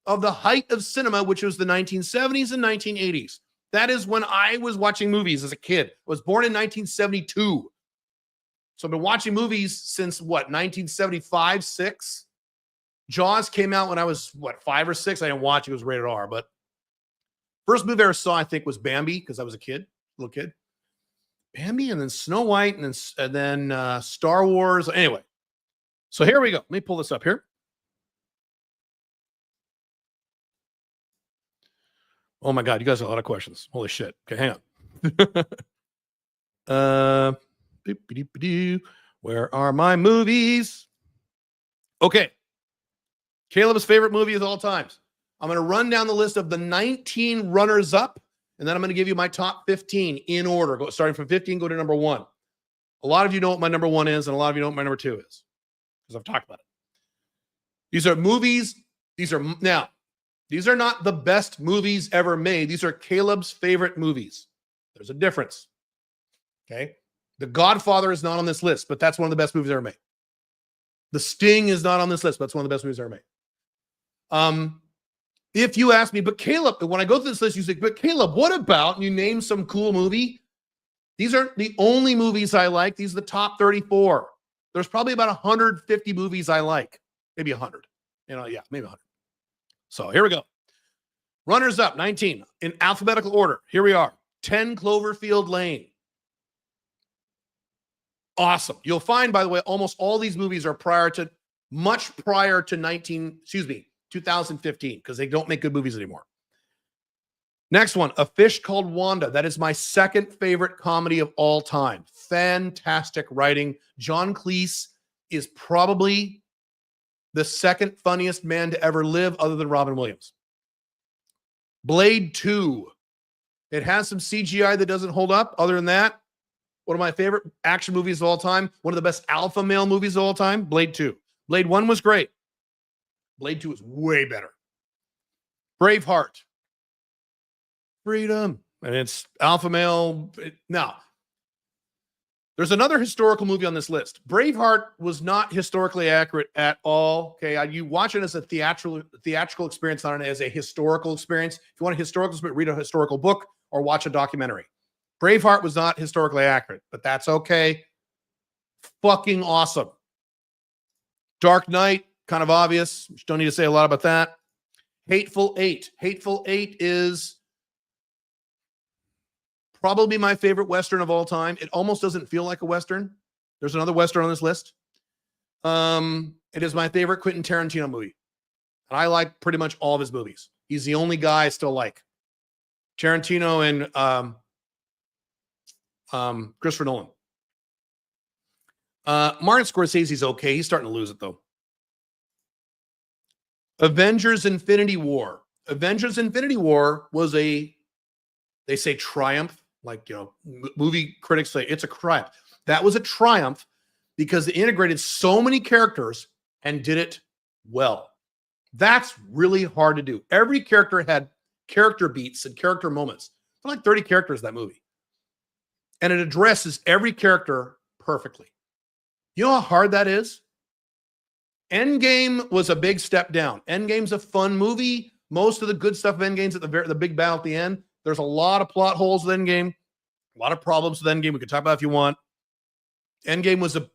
of the height of cinema, which was the 1970s and 1980s. That is when I was watching movies as a kid. I was born in 1972. So I've been watching movies since what, 1975, 6? Jaws came out when I was, 5 or 6? I didn't watch it. It was rated R. But first movie I ever saw, I think, was Bambi because I was a little kid. Bambi, and then Snow White, and then Star Wars. Anyway, so here we go. Let me pull this up here. Oh my God, you guys have a lot of questions. Holy shit. Okay, hang on. Where are my movies? Okay. Caleb's favorite movie of all times. I'm going to run down the list of the 19 runners up, and then I'm going to give you my top 15 in order. Starting from 15, go to number 1. A lot of you know what my number 1 is, and a lot of you know what my number 2 is, because I've talked about it. These are movies. These are not the best movies ever made. These are Caleb's favorite movies. There's a difference. Okay. The Godfather is not on this list, but that's one of the best movies ever made. The Sting is not on this list, but that's one of the best movies ever made. If you ask me, but Caleb, when I go through this list, you say, but Caleb, what about, and you name some cool movie? These aren't the only movies I like. These are the top 34. There's probably about 150 movies I like. Maybe 100. Maybe 100. So here we go. Runners up, 19. In alphabetical order. Here we are. 10 Cloverfield Lane. Awesome. You'll find, by the way, almost all these movies are much prior to 2015, because they don't make good movies anymore. Next one, A Fish Called Wanda. That is my second favorite comedy of all time. Fantastic writing. John Cleese is probably the second funniest man to ever live other than Robin Williams. Blade 2. It has some CGI that doesn't hold up. Other than that, One of my favorite action movies of all time. One of the best alpha male movies of all time. Blade 2. Blade 1 was great. Blade 2 is way better. Braveheart. Freedom. And it's alpha male. Now, there's another historical movie on this list. Braveheart was not historically accurate at all. Okay, you watch it as a theatrical experience, not as a historical experience. If you want a historical experience, read a historical book or watch a documentary. Braveheart was not historically accurate, but that's okay. Fucking awesome. Dark Knight, kind of obvious. Don't need to say a lot about that. Hateful Eight. Hateful Eight is probably my favorite Western of all time. It almost doesn't feel like a Western. There's another Western on this list. It is my favorite Quentin Tarantino movie. And I like pretty much all of his movies. He's the only guy I still like. Tarantino and Christopher Nolan. Martin Scorsese's okay. He's starting to lose it, though. Avengers Infinity War. Avengers Infinity War was they say triumph. Like, movie critics say it's a triumph. That was a triumph because they integrated so many characters and did it well. That's really hard to do. Every character had character beats and character moments. There are like 30 characters in that movie. And it addresses every character perfectly. You know how hard that is? Endgame was a big step down. Endgame's a fun movie. Most of the good stuff of Endgame's at the big battle at the end. There's a lot of plot holes with Endgame, a lot of problems with Endgame. We can talk about it if you want. Endgame was a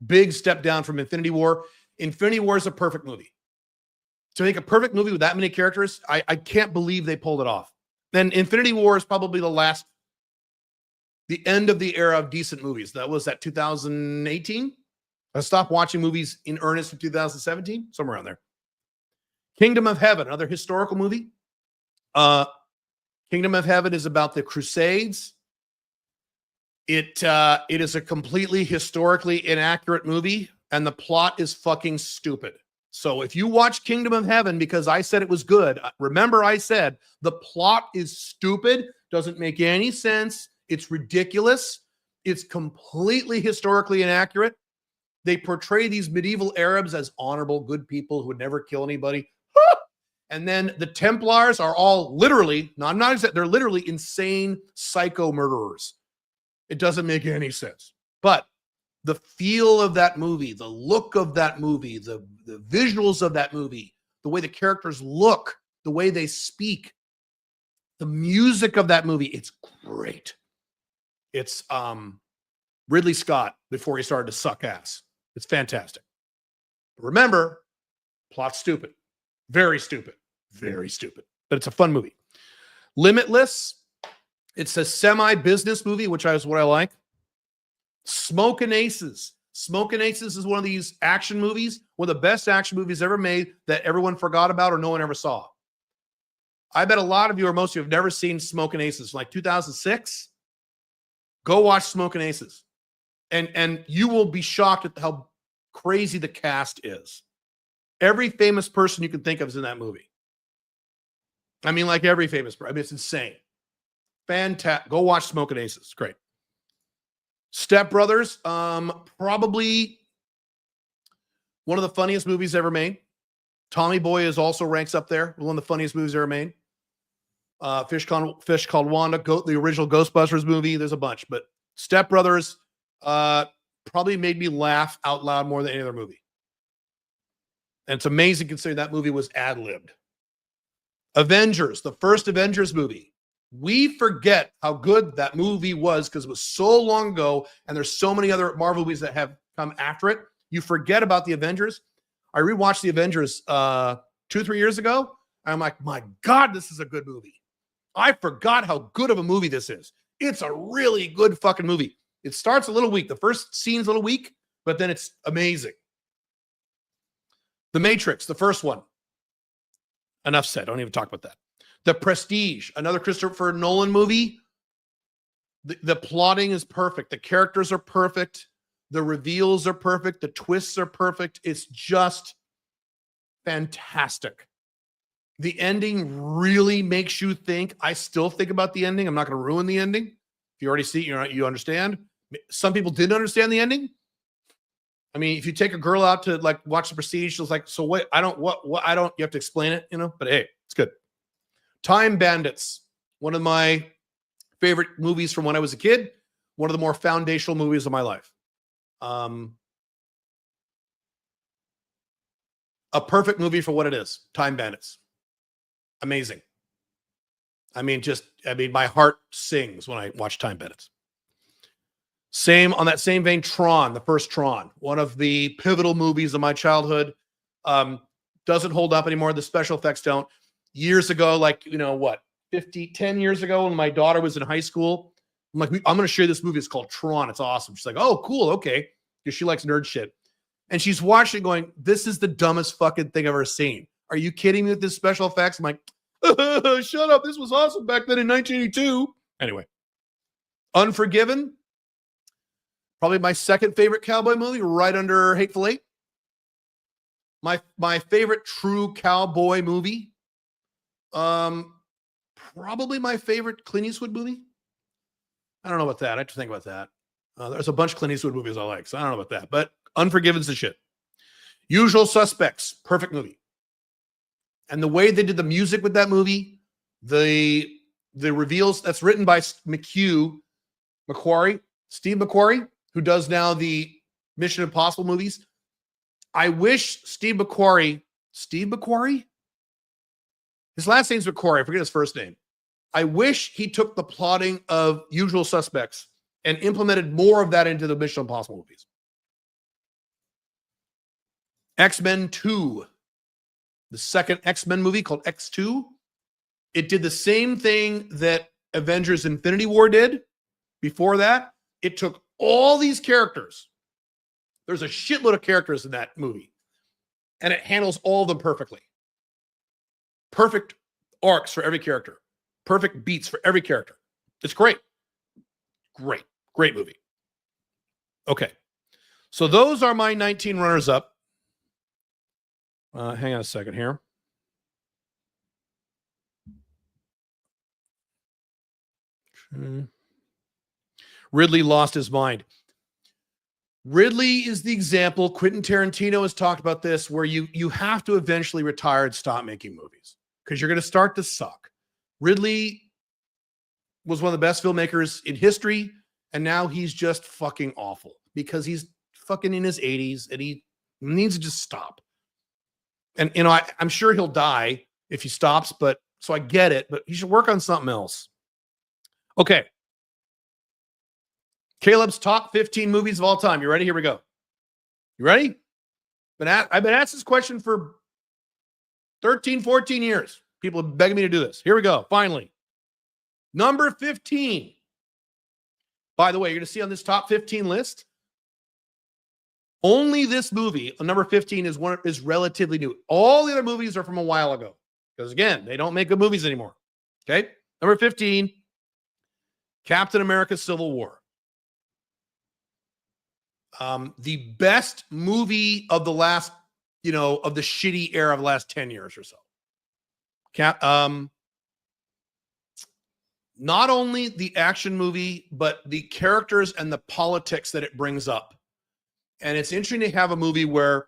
big step down from Infinity War. Infinity War is a perfect movie. To make a perfect movie with that many characters, I can't believe they pulled it off. Then Infinity War is probably the end of the era of decent movies. That was that 2018. I stopped watching movies in earnest in 2017, somewhere around there. Kingdom of Heaven, another historical movie. Kingdom of Heaven is about the Crusades. It is a completely historically inaccurate movie, and the plot is fucking stupid. So if you watch Kingdom of Heaven because I said it was good, remember I said the plot is stupid, doesn't make any sense, it's ridiculous, it's completely historically inaccurate. They portray these medieval Arabs as honorable, good people who would never kill anybody. And then the Templars are all literally, they're literally insane psycho murderers. It doesn't make any sense. But the feel of that movie, the look of that movie, the visuals of that movie, the way the characters look, the way they speak, the music of that movie, it's great. It's Ridley Scott before he started to suck ass. It's fantastic. But remember, plot's stupid. Very stupid. Very stupid. But it's a fun movie. Limitless. It's a semi-business movie, which is what I like. Smokin' Aces. Smokin' Aces is one of these action movies, one of the best action movies ever made that everyone forgot about or no one ever saw. I bet a lot of you or most of you have never seen Smokin' Aces. Like 2006, go watch Smokin' Aces. And you will be shocked at how crazy the cast is. Every famous person you can think of is in that movie. I mean, like every famous person. I mean, it's insane. Fantastic. Go watch Smokin' Aces. Great. Step Brothers, probably one of the funniest movies ever made. Tommy Boy is also ranks up there. One of the funniest movies ever made. Fish Called Wanda, the original Ghostbusters movie. There's a bunch, but Step Brothers probably made me laugh out loud more than any other movie. And it's amazing considering that movie was ad-libbed. Avengers, the first Avengers movie. We forget how good that movie was because it was so long ago, and there's so many other Marvel movies that have come after it. You forget about the Avengers. I rewatched the Avengers 2-3 years ago, and I'm like, my God, this is a good movie. I forgot how good of a movie this is. It's a really good fucking movie. It starts a little weak. The first scene's a little weak, but then it's amazing. The Matrix, the first one. Enough said. Don't even talk about that. The Prestige, another Christopher Nolan movie. The plotting is perfect. The characters are perfect. The reveals are perfect. The twists are perfect. It's just fantastic. The ending really makes you think. I still think about the ending. I'm not going to ruin the ending. If you already see it, you understand. Some people didn't understand the ending. I mean, if you take a girl out to like watch The Prestige, she's like, so what? I don't, you have to explain it, you know, but hey, it's good. Time Bandits, one of my favorite movies from when I was a kid, one of the more foundational movies of my life. A perfect movie for what it is. Time Bandits. Amazing. I mean, my heart sings when I watch Time Bandits. Same on that same vein, Tron, the first Tron, one of the pivotal movies of my childhood. Doesn't hold up anymore. The special effects don't. Years ago, like, 10 years ago when my daughter was in high school, I'm like, I'm going to show you this movie. It's called Tron. It's awesome. She's like, oh, cool. Okay. Because she likes nerd shit. And she's watching going, this is the dumbest fucking thing I've ever seen. Are you kidding me with this special effects? I'm like, shut up. This was awesome back then in 1982. Anyway, Unforgiven. Probably my second favorite cowboy movie, right under Hateful Eight. My favorite true cowboy movie. Probably my favorite Clint Eastwood movie. I don't know about that. I have to think about that. There's a bunch of Clint Eastwood movies I like, so I don't know about that. But Unforgiven's the shit. Usual Suspects, perfect movie. And the way they did the music with that movie, the reveals, that's written by Steve McQuarrie, who does now the Mission Impossible movies. I wish Steve McQuarrie, his last name's McQuarrie, I forget his first name. I wish he took the plotting of Usual Suspects and implemented more of that into the Mission Impossible movies. X-Men 2, the second X-Men movie called X2. It did the same thing that Avengers Infinity War did before that. It took all these characters. There's a shitload of characters in that movie. And it handles all of them perfectly. Perfect arcs for every character. Perfect beats for every character. It's great. Great movie. Okay. So those are my 19 runners-up. Hang on a second here. Ridley lost his mind. Ridley is the example. Quentin Tarantino has talked about this, where you have to eventually retire and stop making movies because you're going to start to suck. Ridley was one of the best filmmakers in history, and now he's just fucking awful because he's fucking in his 80s and he needs to just stop. And, I'm sure he'll die if he stops, but so I get it, but he should work on something else. Okay. Caleb's top 15 movies of all time. You ready? Here we go. You ready? I've been asked this question for 13, 14 years. People have begged me to do this. Here we go. Finally. Number 15. By the way, you're going to see on this top 15 list, only this movie, number 15, is relatively new. All the other movies are from a while ago. Because again, they don't make good movies anymore. Okay? Number 15, Captain America Civil War. The best movie of the last, of the shitty era of the last 10 years or so. Not only the action movie, but the characters and the politics that it brings up. And it's interesting to have a movie where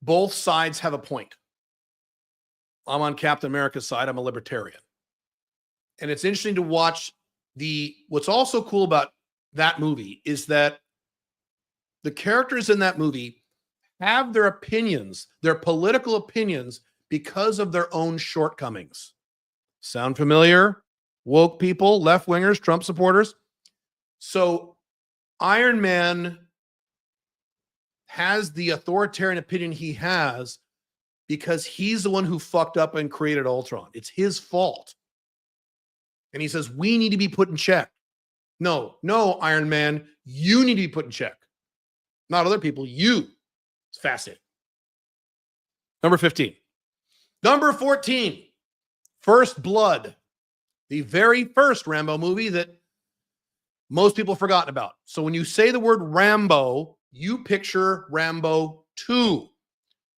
both sides have a point. I'm on Captain America's side. I'm a libertarian. And it's interesting to watch what's also cool about that movie is that the characters in that movie have their opinions, their political opinions, because of their own shortcomings. Sound familiar? Woke people, left-wingers, Trump supporters. So Iron Man has the authoritarian opinion he has because he's the one who fucked up and created Ultron. It's his fault. And he says, we need to be put in check. No, Iron Man, you need to be put in check. Not other people, you. It's fascinating. Number 15. Number 14, First Blood. The very first Rambo movie that most people have forgotten about. So when you say the word Rambo, you picture Rambo 2,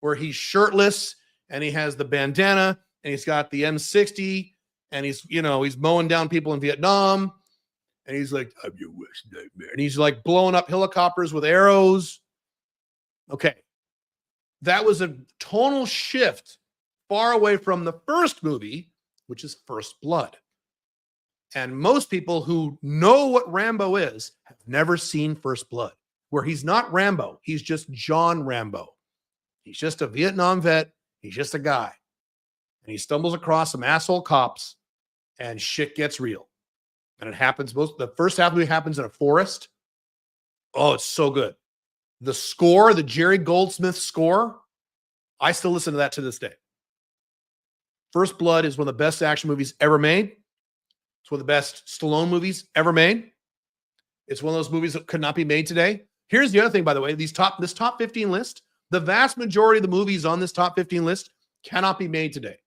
where he's shirtless and he has the bandana and he's got the M60 and he's mowing down people in Vietnam And he's like, I'm your worst nightmare. And he's like blowing up helicopters with arrows. Okay. That was a tonal shift far away from the first movie, which is First Blood. And most people who know what Rambo is have never seen First Blood, where he's not Rambo. He's just John Rambo. He's just a Vietnam vet. He's just a guy. And he stumbles across some asshole cops and shit gets real. And it happens, the first half of the movie happens in a forest. Oh, it's so good. The score, the Jerry Goldsmith score, I still listen to that to this day. First Blood is one of the best action movies ever made. It's one of the best Stallone movies ever made. It's one of those movies that could not be made today. Here's the other thing, by the way, this top 15 list, the vast majority of the movies on this top 15 list cannot be made today.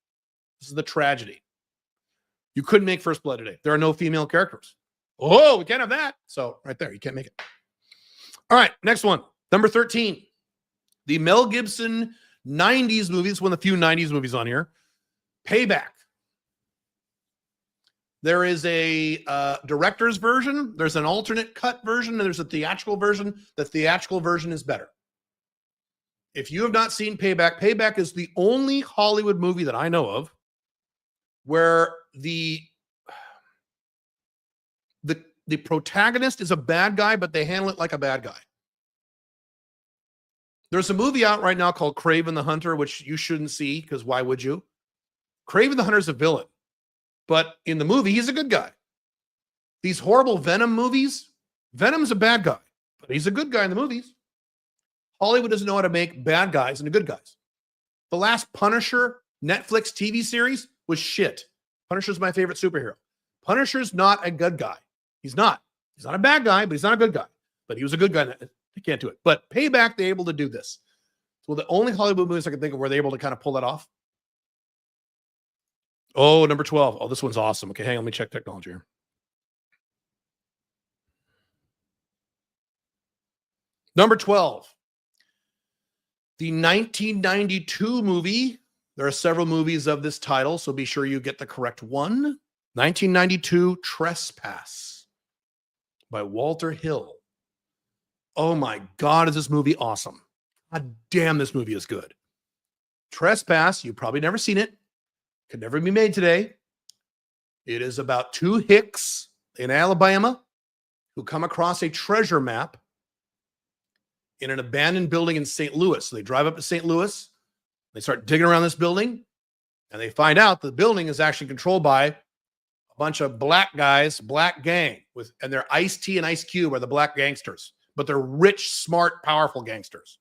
This is the tragedy. You couldn't make First Blood today. There are no female characters. Oh, we can't have that. So right there, you can't make it. All right, next one. Number 13. The Mel Gibson 90s movies, one of the few 90s movies on here. Payback. There is a director's version. There's an alternate cut version, and there's a theatrical version. The theatrical version is better. If you have not seen Payback, Payback is the only Hollywood movie that I know of where the protagonist is a bad guy, but they handle it like a bad guy. There's a movie out right now called Kraven the Hunter, which you shouldn't see because why would you? Kraven the Hunter is a villain, but in the movie, he's a good guy. These horrible Venom movies, Venom's a bad guy, but he's a good guy in the movies. Hollywood doesn't know how to make bad guys into good guys. The last Punisher Netflix TV series was shit. Punisher's my favorite superhero. Punisher's not a good guy. He's not. He's not a bad guy, but he's not a good guy. But he was a good guy. They can't do it. But Payback, they're able to do this. So the only Hollywood movies I can think of where they're able to kind of pull that off. Oh, number 12. Oh, this one's awesome. Okay, hang on. Let me check technology here. Number 12. The 1992 movie. There are several movies of this title, so be sure you get the correct one. 1992 Trespass by Walter Hill. Oh my God, is this movie awesome. God damn, this movie is good. Trespass, you've probably never seen it. Could never be made today. It is about two hicks in Alabama who come across a treasure map in an abandoned building in St. Louis. So they drive up to St. Louis. They start digging around this building, and they find out the building is actually controlled by a bunch of black guys, black gang, and they're Ice-T and Ice Cube are the black gangsters, but they're rich, smart, powerful gangsters.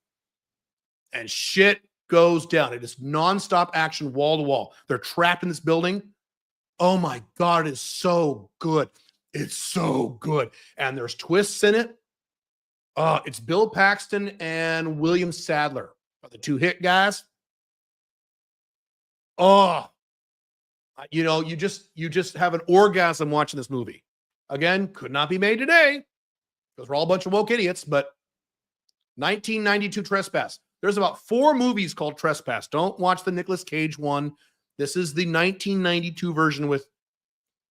And shit goes down. It is nonstop action, wall to wall. They're trapped in this building. Oh my God, it is so good. It's so good. And there's twists in it. It's Bill Paxton and William Sadler, the two hit guys. Oh, you know, you just have an orgasm watching this movie. Again, could not be made today because we're all a bunch of woke idiots, but 1992 Trespass. There's about 4 movies called Trespass. Don't watch the Nicolas Cage one. This is the 1992 version with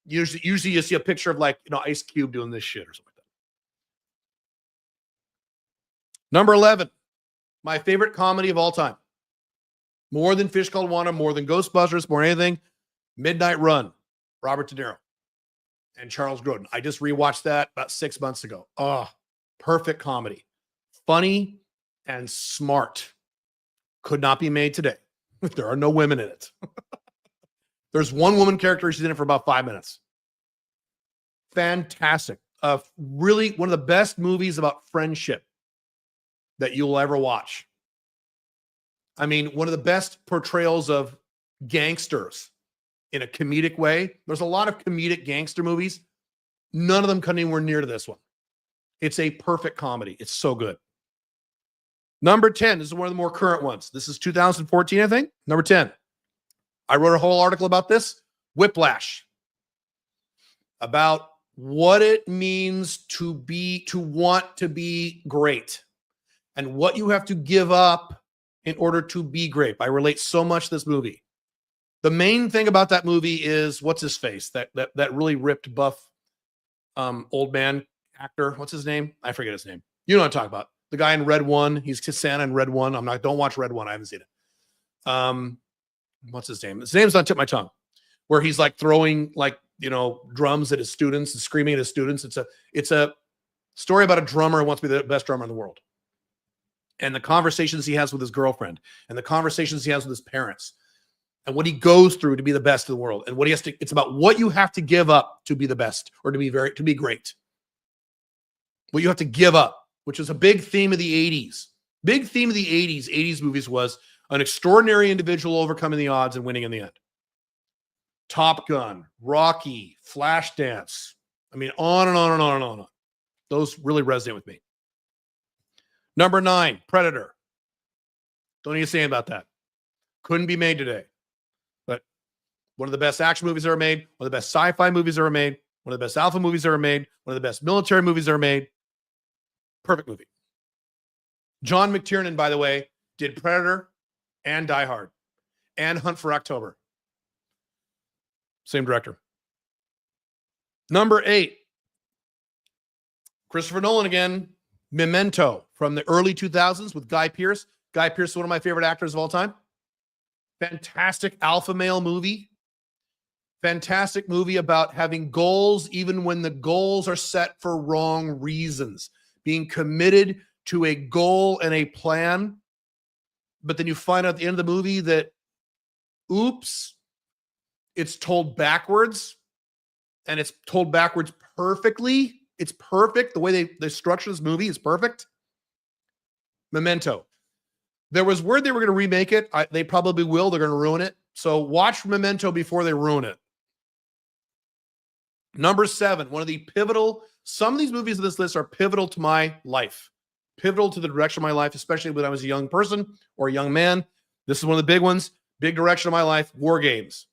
usually you see a picture of like, you know, Ice Cube doing this shit or something like that. Number 11, my favorite comedy of all time. More than Fish Called Wanda, more than Ghostbusters, more than anything. Midnight Run, Robert De Niro and Charles Grodin. I just rewatched that about 6 months ago. Oh, perfect comedy. Funny and smart. Could not be made today. There are no women in it. There's one woman character. She's in it for about 5 minutes. Fantastic. Really one of the best movies about friendship that you'll ever watch. I mean, one of the best portrayals of gangsters in a comedic way. There's a lot of comedic gangster movies. None of them come anywhere near to this one. It's a perfect comedy. It's so good. Number 10. This is one of the more current ones. This is 2014, I think. Number 10. I wrote a whole article about this. Whiplash. About what it means to want to be great and what you have to give up in order to be great. I relate so much to this movie. The main thing about that movie is what's his face? That really ripped buff old man actor. What's his name? I forget his name. You know what I'm talking about. The guy in Red One. He's Santa in Red One. Don't watch Red One. I haven't seen it. What's his name? His name's on the tip of my tongue. Where he's like throwing drums at his students and screaming at his students. It's a story about a drummer who wants to be the best drummer in the world. And the conversations he has with his girlfriend and the conversations he has with his parents and what he goes through to be the best in the world and what he has to, it's about what you have to give up to be the best or to be great. What you have to give up, which is a big theme of the 80s. Big theme of the 80s movies was an extraordinary individual overcoming the odds and winning in the end. Top Gun, Rocky, Flashdance. I mean, on and on and on and on. Those really resonate with me. Number 9, Predator. Don't need to say about that. Couldn't be made today. But one of the best action movies ever made, one of the best sci-fi movies ever made, one of the best alpha movies ever made, one of the best military movies ever made. Perfect movie. John McTiernan, by the way, did Predator and Die Hard and Hunt for October. Same director. Number 8, Christopher Nolan again. Memento from the early 2000s with Guy Pearce. Guy Pearce is one of my favorite actors of all time. Fantastic alpha male movie. Fantastic movie about having goals even when the goals are set for wrong reasons. Being committed to a goal and a plan. But then you find out at the end of the movie that, oops, it's told backwards. And it's told backwards perfectly. It's perfect. The way they structure this movie is perfect. Memento. There was word they were going to remake it. They probably will. They're going to ruin it. So watch Memento before they ruin it. Number 7, one of the pivotal. Some of these movies on this list are pivotal to my life. Pivotal to the direction of my life, especially when I was a young person or a young man. This is one of the big ones. Big direction of my life. War Games.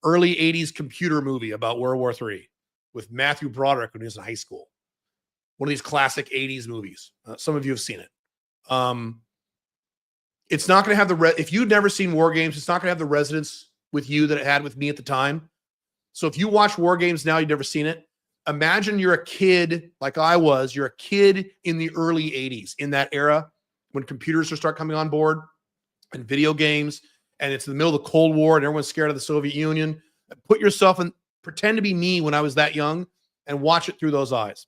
Early 80s computer movie about World War III. With Matthew Broderick when he was in high school. One of these classic 80s movies. Some of you have seen it. It's not going to have if you've never seen War Games, it's not going to have the resonance with you that it had with me at the time. So if you watch War Games now, you've never seen it. Imagine you're a kid like I was. You're a kid in the early 80s, in that era when computers start coming on board and video games, and it's in the middle of the Cold War and everyone's scared of the Soviet Union. Put yourself in. Pretend to be me when I was that young and watch it through those eyes.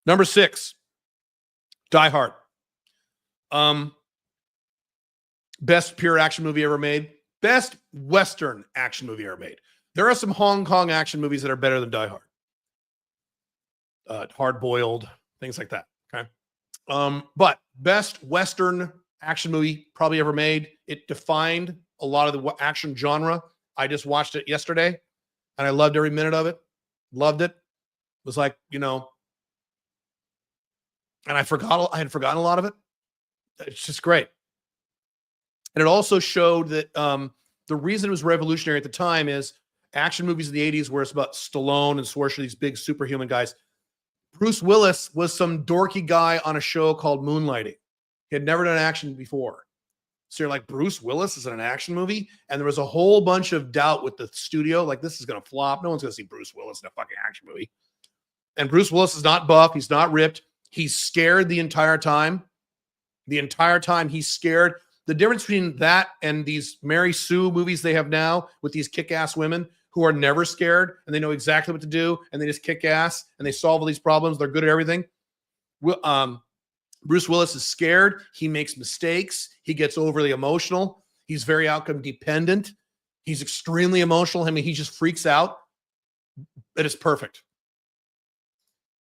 Number 6, Die Hard. Best pure action movie ever made. Best Western action movie ever made. There are some Hong Kong action movies that are better than Die Hard. Hard Boiled, things like that. Okay. But best Western action movie probably ever made. It defined a lot of the action genre. I just watched it yesterday and I loved every minute of it. Loved it. It was like, and I had forgotten a lot of it. It's just great. And it also showed that the reason it was revolutionary at the time is action movies in the 80s where it's about Stallone and Schwarzenegger, these big superhuman guys. Bruce Willis was some dorky guy on a show called Moonlighting. He had never done action before. So you're like, Bruce Willis is in an action movie? And there was a whole bunch of doubt with the studio. Like, this is going to flop. No one's going to see Bruce Willis in a fucking action movie. And Bruce Willis is not buff. He's not ripped. He's scared the entire time. The entire time he's scared. The difference between that and these Mary Sue movies they have now with these kick-ass women who are never scared and they know exactly what to do and they just kick ass and they solve all these problems. They're good at everything. Bruce Willis is scared. He makes mistakes. He gets overly emotional. He's very outcome dependent. He's extremely emotional. I mean, he just freaks out. It is perfect.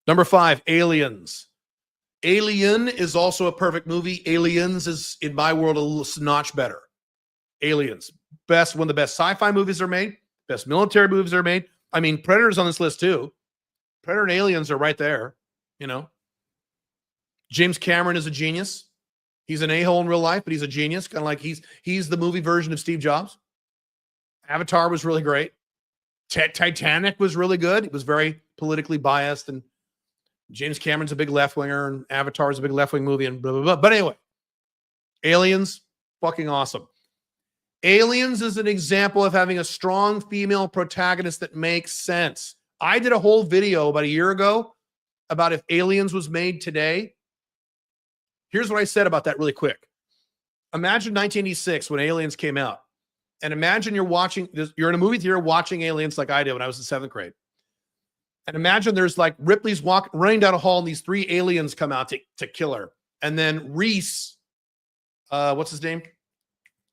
Number 5, Aliens. Alien is also a perfect movie. Aliens is, in my world, a little notch better. Aliens. One of the best sci-fi movies are made. Best military movies are made. I mean, Predator's on this list too. Predator and Aliens are right there. James Cameron is a genius. He's an a-hole in real life, but he's a genius. Kind of like he's the movie version of Steve Jobs. Avatar was really great. Titanic was really good. It was very politically biased, and James Cameron's a big left-winger, and Avatar is a big left-wing movie, and blah, blah, blah. But anyway, Aliens, Fucking awesome. Aliens is an example of having a strong female protagonist that makes sense. I did a whole video about a year ago about if Aliens was made today. Here's what I said about that really quick. Imagine 1986 when Aliens came out. And imagine you're in a movie theater watching Aliens like I did when I was in 7th grade. And imagine there's like Ripley's running down a hall and these 3 aliens come out to kill her. And then Reese, what's his name?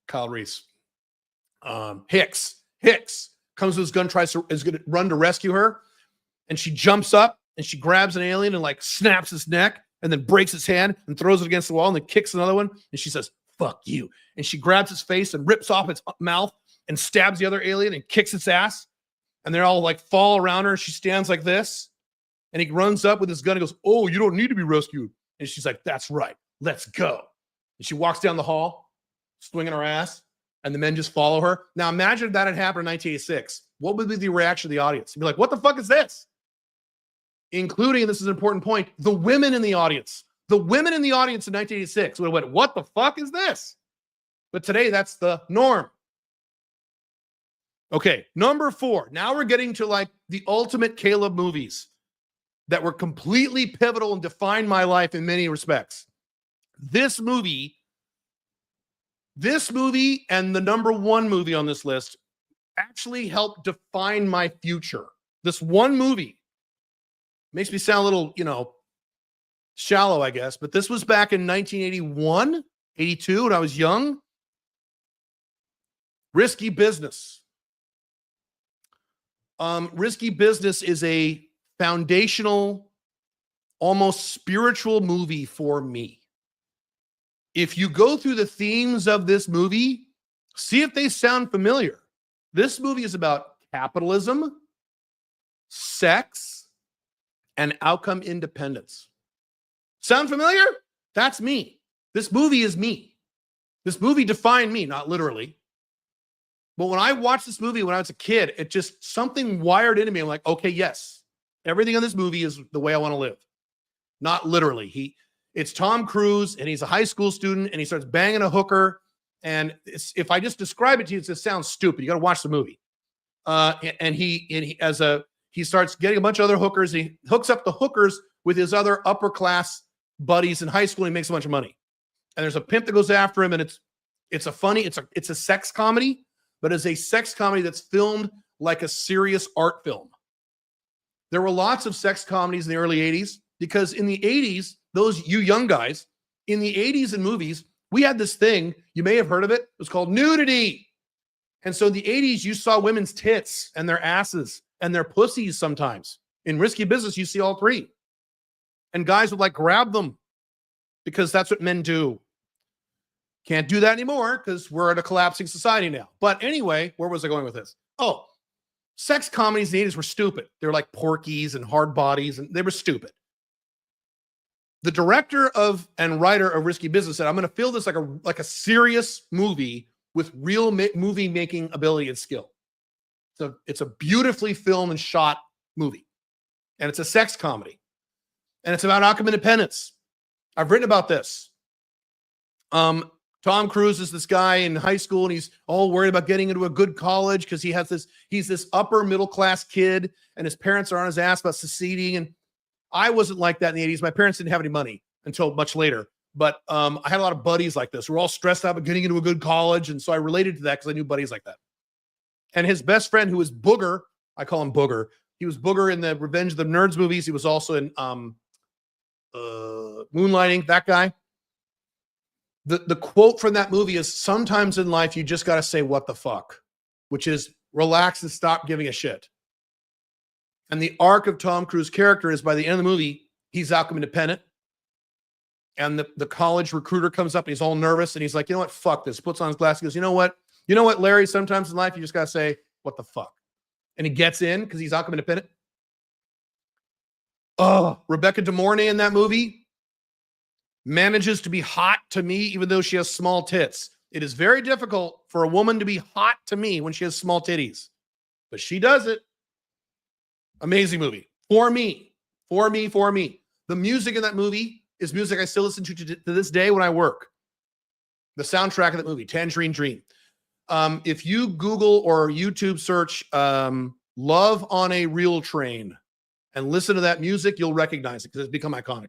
Kyle Reese. Hicks comes with his gun, is going to run to rescue her. And she jumps up and she grabs an alien and like snaps his neck and then breaks his hand and throws it against the wall and then kicks another one. And she says, fuck you. And she grabs his face and rips off its mouth and stabs the other alien and kicks its ass. And they're all like fall around her. She stands like this. And he runs up with his gun and goes, oh, you don't need to be rescued. And she's like, that's right. Let's go. And she walks down the hall, swinging her ass. And the men just follow her. Now imagine if that had happened in 1986. What would be the reaction of the audience? You'd be like, what the fuck is this? Including, this is an important point, the women in the audience. The women in the audience in 1986 would have went, what the fuck is this? But today, that's the norm. Okay, number 4. Now we're getting to like the ultimate Caleb movies that were completely pivotal and defined my life in many respects. This movie and the number 1 movie on this list actually helped define my future. This one movie makes me sound a little, shallow, I guess, but this was back in 1981, 82, when I was young. Risky Business. Risky Business is a foundational, almost spiritual movie for me. If you go through the themes of this movie, see if they sound familiar. This movie is about capitalism, sex, and outcome independence. Sound familiar? That's me. This movie is me. This movie defined me, not literally. But when I watched this movie when I was a kid, it just something wired into me. I'm like, okay, yes, everything in this movie is the way I want to live. Not literally. It's Tom Cruise, and he's a high school student, and he starts banging a hooker. And if I just describe it to you, it just sounds stupid. You got to watch the movie. He starts getting a bunch of other hookers. He hooks up the hookers with his other upper class buddies in high school. And he makes a bunch of money. And there's a pimp that goes after him, and it's a sex comedy, but it's a sex comedy that's filmed like a serious art film. There were lots of sex comedies in the early 80s because in the 80s, you young guys, in the 80s in movies, we had this thing, you may have heard of it. It was called nudity. And so in the 80s, you saw women's tits and their asses and their pussies sometimes. In Risky Business, you see all 3. And guys would like grab them because that's what men do. Can't do that anymore because we're in a collapsing society now. But anyway, where was I going with this? Oh, sex comedies in the 80s were stupid. They were like Porky's and Hard Bodies, and they were stupid. The director and writer of Risky Business said, I'm going to feel this like a serious movie with real movie making ability and skill. So it's a beautifully filmed and shot movie. And it's a sex comedy. And it's about outcome independence. I've written about this. Tom Cruise is this guy in high school, and he's all worried about getting into a good college because he's this upper middle class kid, and his parents are on his ass about seceding. And I wasn't like that in the 80s. My parents didn't have any money until much later. But I had a lot of buddies like this. We're all stressed out about getting into a good college. And so I related to that because I knew buddies like that. And his best friend, who was Booger, I call him Booger. He was Booger in the Revenge of the Nerds movies. He was also in Moonlighting, that guy. The quote from that movie is, sometimes in life, you just got to say, what the fuck, which is relax and stop giving a shit. And the arc of Tom Cruise's character is by the end of the movie, he's outcome independent. And the college recruiter comes up and he's all nervous. And he's like, you know what? Fuck this. Puts on his glasses. He goes, you know what, Larry, sometimes in life, you just got to say, what the fuck? And he gets in because he's outcome independent. Oh, Rebecca De Mornay in that movie manages to be hot to me, even though she has small tits. It is very difficult for a woman to be hot to me when she has small titties, but she does it. Amazing movie. For me. The music in that movie is music I still listen to this day when I work. The soundtrack of that movie, Tangerine Dream. If you Google or YouTube search Love on a Real Train and listen to that music, you'll recognize it because it's become iconic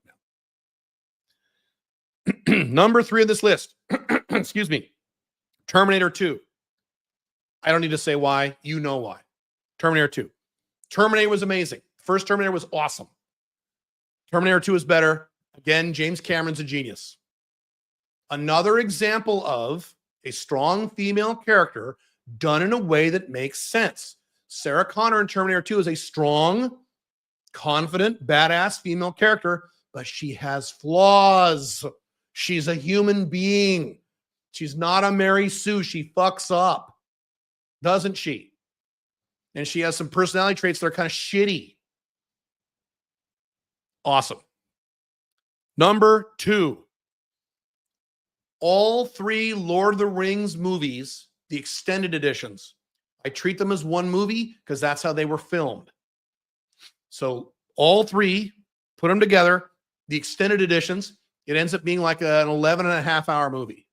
now. Number 3 on this list, excuse me, Terminator 2. I don't need to say why. You know why. Terminator 2. Terminator was amazing. First Terminator was awesome. Terminator 2 is better. Again, James Cameron's a genius. Another example of a strong female character done in a way that makes sense. Sarah Connor in Terminator 2 is a strong, confident, badass female character, but she has flaws. She's a human being. She's not a Mary Sue. She fucks up, doesn't she? And she has some personality traits that are kind of shitty. Awesome. Number 2. All 3 Lord of the Rings movies, the extended editions, I treat them as one movie because that's how they were filmed. So all 3, put them together, the extended editions, it ends up being like an 11.5-hour movie.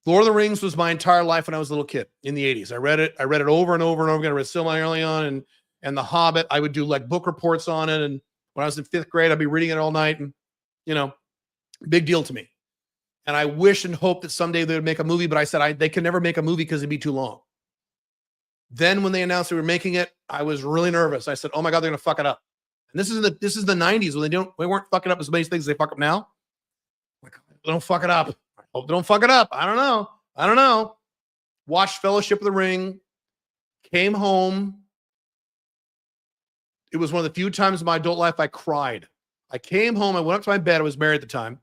Lord of the Rings was my entire life when I was a little kid in the 80s. I read it over and over and over again. I read Silmarillion and The Hobbit. I would do like book reports on it. And when I was in 5th grade, I'd be reading it all night. And, you know, big deal to me. And I wish and hope that someday they would make a movie, but I said they could never make a movie because it'd be too long. Then when they announced they were making it, I was really nervous. I said, oh my God, they're going to fuck it up. And this is the 90s when they weren't fucking up as many things as they fuck up now. Like, they don't fuck it up. I hope they don't fuck it up. I don't know. Watched Fellowship of the Ring, came home. It was one of the few times in my adult life I cried. I came home, I went up to my bed. I was married at the time.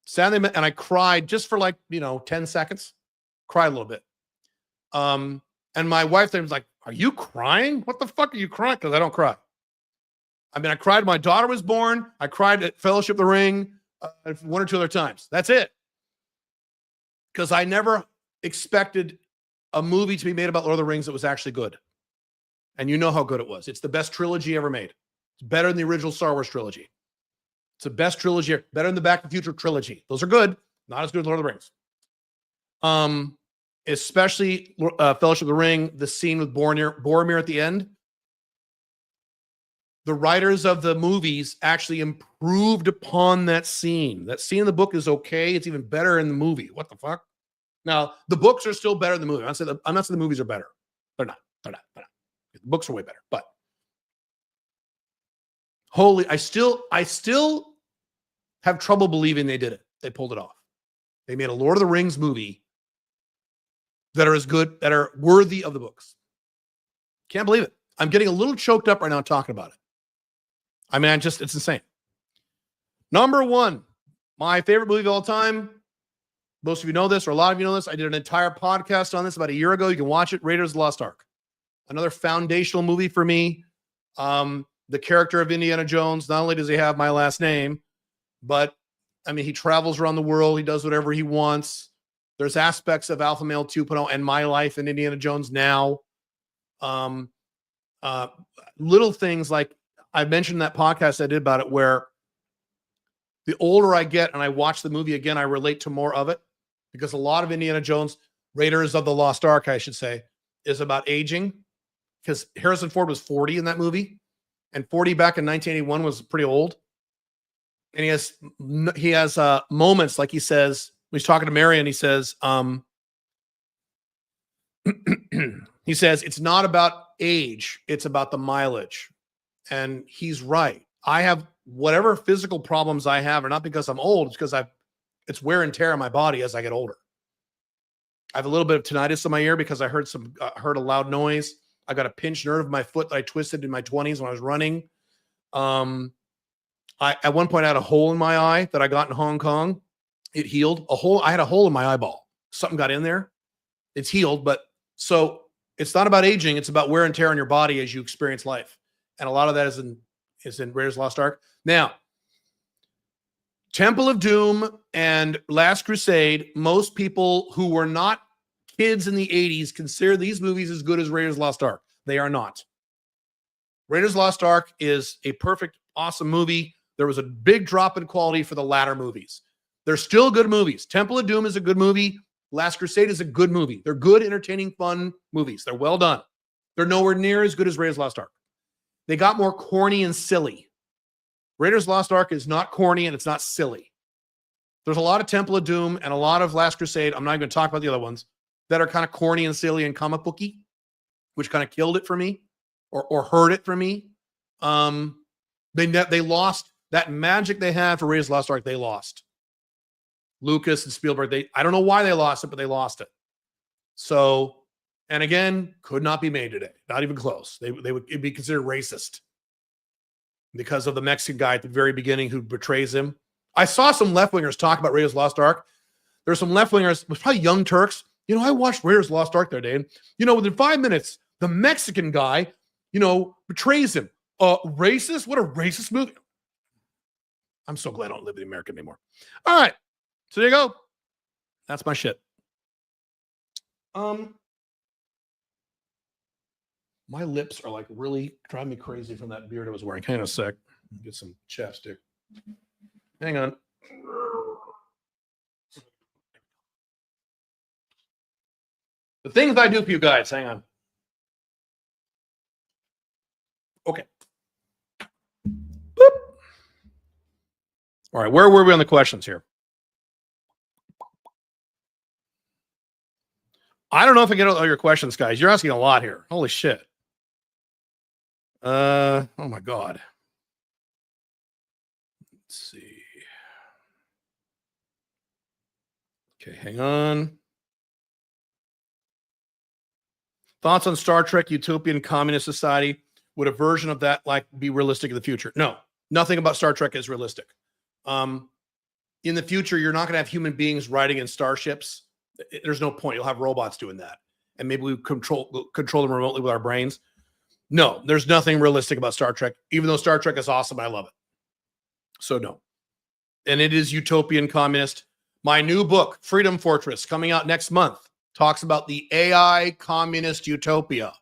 Sat there and I cried just for 10 seconds. Cried a little bit. And my wife then was like, are you crying? What the fuck are you crying? Because I don't cry. I mean, I cried when my daughter was born. I cried at Fellowship of the Ring 1 or 2 other times. That's it. Because I never expected a movie to be made about Lord of the Rings that was actually good. And you know how good it was. It's the best trilogy ever made. It's better than the original Star Wars trilogy. It's the best trilogy, better than the Back to the Future trilogy. Those are good, not as good as Lord of the Rings. Especially Fellowship of the Ring, the scene with Boromir at the end. The writers of the movies actually improved upon that scene. That scene in the book is okay. It's even better in the movie. What the fuck? Now, the books are still better than the movie. I'm not saying the movies are better. They're not. The books are way better. But holy, I still have trouble believing they did it. They pulled it off. They made a Lord of the Rings movie that are as good, that are worthy of the books. Can't believe it. I'm getting a little choked up right now talking about it. I mean, it's insane. Number 1, my favorite movie of all time. Most of you know this, or a lot of you know this. I did an entire podcast on this about a year ago. You can watch it. Raiders of the Lost Ark. Another foundational movie for me. The character of Indiana Jones, not only does he have my last name, but I mean, he travels around the world. He does whatever he wants. There's aspects of Alpha Male 2.0 and my life in Indiana Jones now. Little things like I mentioned in that podcast I did about it, where the older I get and I watch the movie again, I relate to more of it, because a lot of Indiana Jones, Raiders of the Lost Ark, I should say, is about aging, because Harrison Ford was 40 in that movie, and 40 back in 1981 was pretty old. And he has moments, like he says, when he's talking to Marion, he says, he says, it's not about age, it's about the mileage. And he's right. I have whatever physical problems I have are not because I'm old, it's because it's wear and tear on my body as I get older. I have a little bit of tinnitus in my ear because I heard a loud noise. I got a pinched nerve in my foot that I twisted in my 20s when I was running. I at one point I had a hole in my eye that I got in Hong Kong. It healed. I had a hole in my eyeball. Something got in there. It's healed, but so it's not about aging. It's about wear and tear on your body as you experience life. And a lot of that is in Raiders of the Lost Ark. Now, Temple of Doom and Last Crusade, most people who were not kids in the 80s consider these movies as good as Raiders of the Lost Ark. They are not. Raiders of the Lost Ark is a perfect, awesome movie. There was a big drop in quality for the latter movies. They're still good movies. Temple of Doom is a good movie. Last Crusade is a good movie. They're good, entertaining, fun movies. They're well done. They're nowhere near as good as Raiders of the Lost Ark. They got more corny and silly. Raiders of the Lost Ark is not corny and it's not silly. There's a lot of Temple of Doom and a lot of Last Crusade. I'm not even going to talk about the other ones that are kind of corny and silly and comic booky, which kind of killed it for me or hurt it for me. They lost that magic they had for Raiders of the Lost Ark. They lost. Lucas and Spielberg, I don't know why they lost it, but they lost it. So, and again, could not be made today. Not even close. It'd be considered racist because of the Mexican guy at the very beginning who betrays him. I saw some left-wingers talk about Raiders of the Lost Ark. There's some left-wingers, it was probably Young Turks. You know, I watched Raiders of the Lost Ark the other day, and, you know, within 5 minutes, the Mexican guy, you know, betrays him. Racist? What a racist movie. I'm so glad I don't live in America anymore. All right. So there you go. That's my shit. My lips are like really driving me crazy from that beard I was wearing. Hang on a sec. Get some chapstick. Hang on. The things I do for you guys. Hang on. Okay. Boop. All right. Where were we on the questions here? I don't know if I get all your questions, guys. You're asking a lot here. Holy shit. Oh my God. Let's see. Okay, hang on. Thoughts on Star Trek Utopian Communist Society? Would a version of that like be realistic in the future? No, nothing about Star Trek is realistic. In the future, you're not going to have human beings riding in starships. There's no point. You'll have robots doing that. And maybe we control them remotely with our brains. No, there's nothing realistic about Star Trek, even though Star Trek is awesome. I love it. So no. And it is utopian communist. My new book, Freedom Fortress, coming out next month, talks about the AI communist utopia.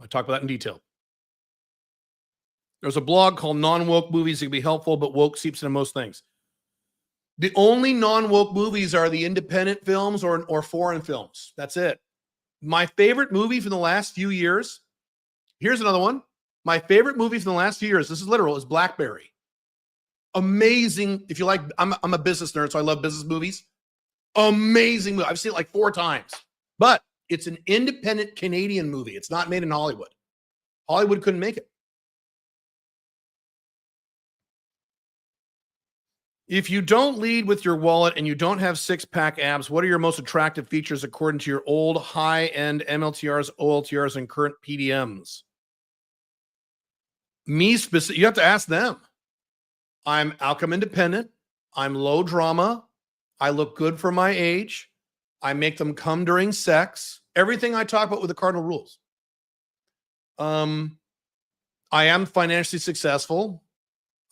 I talk about that in detail. There's a blog called Non-Woke Movies that can be helpful, but woke seeps into most things. The only non-woke movies are the independent films or foreign films. That's it. My favorite movie from the last few years, here's another one. My favorite movie from the last few years, this is literal, is Blackberry. Amazing. If you like, I'm a business nerd, so I love business movies. Amazing movie. I've seen it like 4 times. But it's an independent Canadian movie. It's not made in Hollywood. Hollywood couldn't make it. If you don't lead with your wallet and you don't have 6-pack abs, what are your most attractive features according to your old high-end MLTRs, OLTRs, and current PDMs? Me specific, you have to ask them. I'm outcome independent. I'm low drama. I look good for my age. I make them come during sex. Everything I talk about with the cardinal rules. I am financially successful.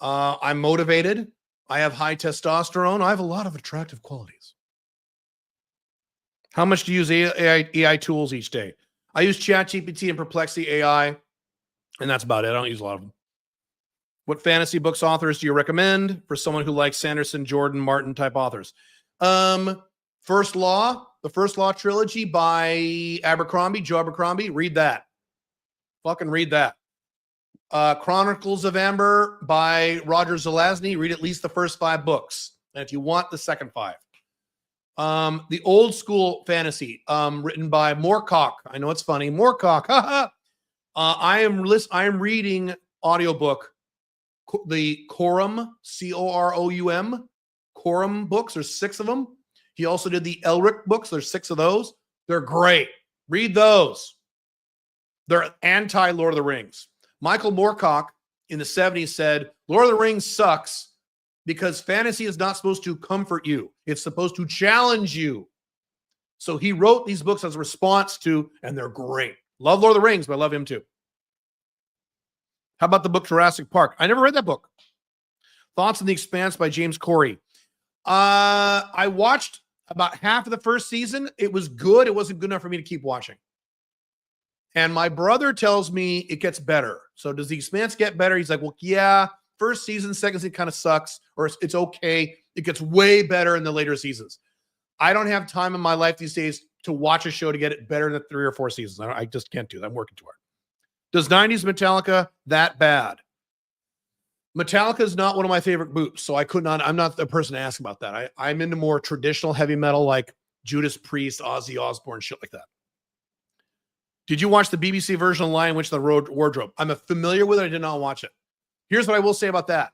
I'm motivated. I have high testosterone. I have a lot of attractive qualities. How much do you use AI tools each day? I use ChatGPT and Perplexity AI, and that's about it. I don't use a lot of them. What fantasy books authors do you recommend for someone who likes Sanderson, Jordan, Martin type authors? First Law, the First Law trilogy by Joe Abercrombie. Read that. Fucking read that. Chronicles of Amber by Roger Zelazny. Read at least the first 5 books. And if you want, the second 5. The old school fantasy, written by Moorcock. I know it's funny. Moorcock. I am reading audiobook, the Corum, Corum, Corum books. There's 6 of them. He also did the Elric books. There's 6 of those. They're great. Read those. They're anti-Lord of the Rings. Michael Moorcock in the 70s said, Lord of the Rings sucks because fantasy is not supposed to comfort you. It's supposed to challenge you. So he wrote these books as a response to, and they're great. Love Lord of the Rings, but I love him too. How about the book Jurassic Park? I never read that book. Thoughts on The Expanse by James Corey. I watched about half of the first season. It was good. It wasn't good enough for me to keep watching. And my brother tells me it gets better. So does The Expanse get better? He's like, well, yeah, first season, second season kind of sucks, or it's okay. It gets way better in the later seasons. I don't have time in my life these days to watch a show to get it better than 3 or 4 seasons. I just can't do that. I'm working too hard. Does 90s Metallica that bad? Metallica is not one of my favorite groups, so I'm not the person to ask about that. I'm into more traditional heavy metal like Judas Priest, Ozzy Osbourne, shit like that. Did you watch the BBC version of Lion Witch in the Wardrobe? I'm familiar with it. I did not watch it. Here's what I will say about that.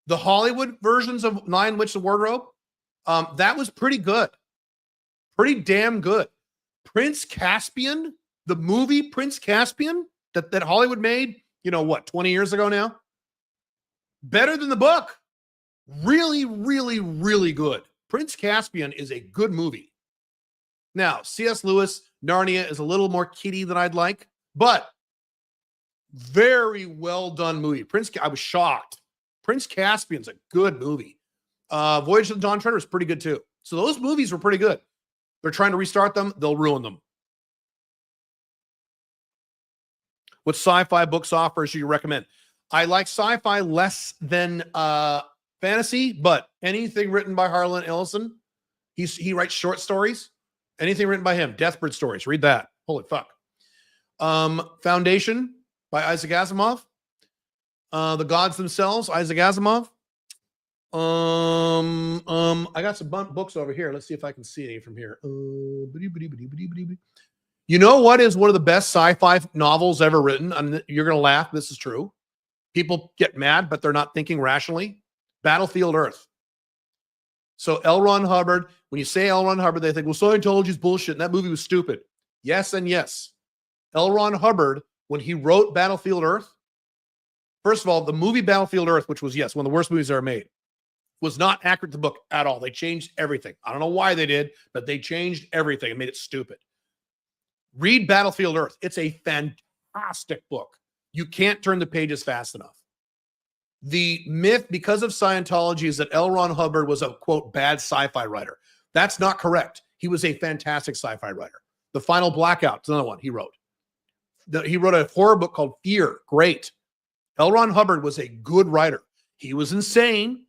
The Hollywood versions of Lion Witch in the Wardrobe, that was pretty good. Pretty damn good. Prince Caspian, the movie Prince Caspian that Hollywood made, 20 years ago now? Better than the book. Really, really, really good. Prince Caspian is a good movie. Now, C.S. Lewis, Narnia is a little more kiddie than I'd like, but very well done movie. I was shocked. Prince Caspian's a good movie. Voyage of the Dawn Treader is pretty good too. So those movies were pretty good. They're trying to restart them. They'll ruin them. What sci-fi books offers do you recommend? I like sci-fi less than fantasy, but anything written by Harlan Ellison, he writes short stories. Anything written by him, Deathbird stories, read that. Holy fuck. Foundation by Isaac Asimov. The Gods Themselves, Isaac Asimov. I got some books over here. Let's see if I can see any from here. You know what is one of the best sci-fi novels ever written? You're going to laugh. This is true. People get mad, but they're not thinking rationally. Battlefield Earth. So L. Ron Hubbard, when you say L. Ron Hubbard, they think, well, Scientology's bullshit, and that movie was stupid. Yes and yes. L. Ron Hubbard, when he wrote Battlefield Earth, first of all, the movie Battlefield Earth, which was, yes, one of the worst movies ever made, was not accurate to the book at all. They changed everything. I don't know why they did, but they changed everything and made it stupid. Read Battlefield Earth. It's a fantastic book. You can't turn the pages fast enough. The myth, because of Scientology, is that L. Ron Hubbard was a, quote, bad sci-fi writer. That's not correct. He was a fantastic sci-fi writer. The Final Blackout is another one he wrote. He wrote a horror book called Fear. Great. L. Ron Hubbard was a good writer. He was insane.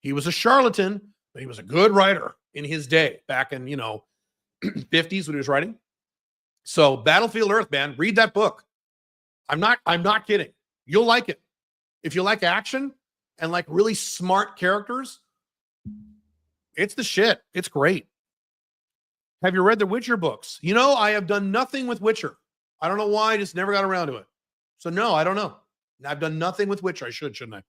He was a charlatan, but he was a good writer in his day, back in, 50s when he was writing. So Battlefield Earth, man, read that book. I'm not kidding. You'll like it. If you like action and like really smart characters, it's the shit. It's great. Have you read the Witcher books? I have done nothing with Witcher. I don't know why. I just never got around to it. So no, I don't know. I've done nothing with Witcher. I shouldn't I?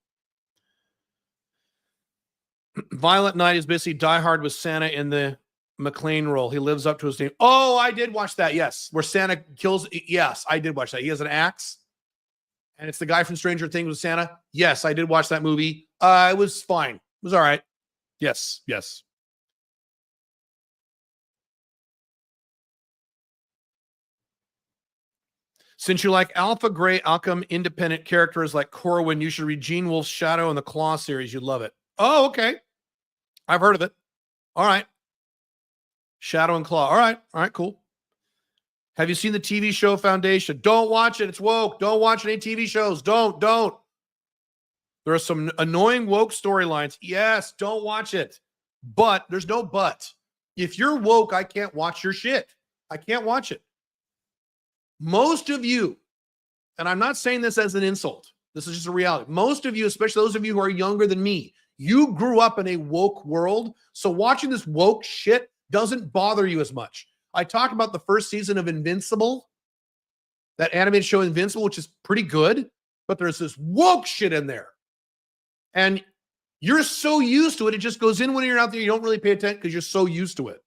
Violent Night is basically Die Hard with Santa in the McClane role. He lives up to his name. Oh, I did watch that. Yes. Where Santa kills. Yes, I did watch that. He has an axe. And it's the guy from Stranger Things with Santa. Yes, I did watch that movie. It was fine. It was all right. Yes. Since you like Alpha Gray Outcome independent characters like Corwin, you should read Gene Wolfe's Shadow and the Claw series. You'd love it. Oh, okay. I've heard of it. All right. Shadow and Claw. All right, cool. Have you seen the TV show Foundation? Don't watch it. It's woke. Don't watch any TV shows. Don't. There are some annoying woke storylines. Yes, don't watch it. But there's no but. If you're woke, I can't watch your shit. I can't watch it. Most of you, and I'm not saying this as an insult. This is just a reality. Most of you, especially those of you who are younger than me, you grew up in a woke world. So watching this woke shit doesn't bother you as much. I talked about the first season of Invincible, that animated show Invincible, which is pretty good, but there's this woke shit in there. And you're so used to it, it just goes in when you're out there. You don't really pay attention because you're so used to it.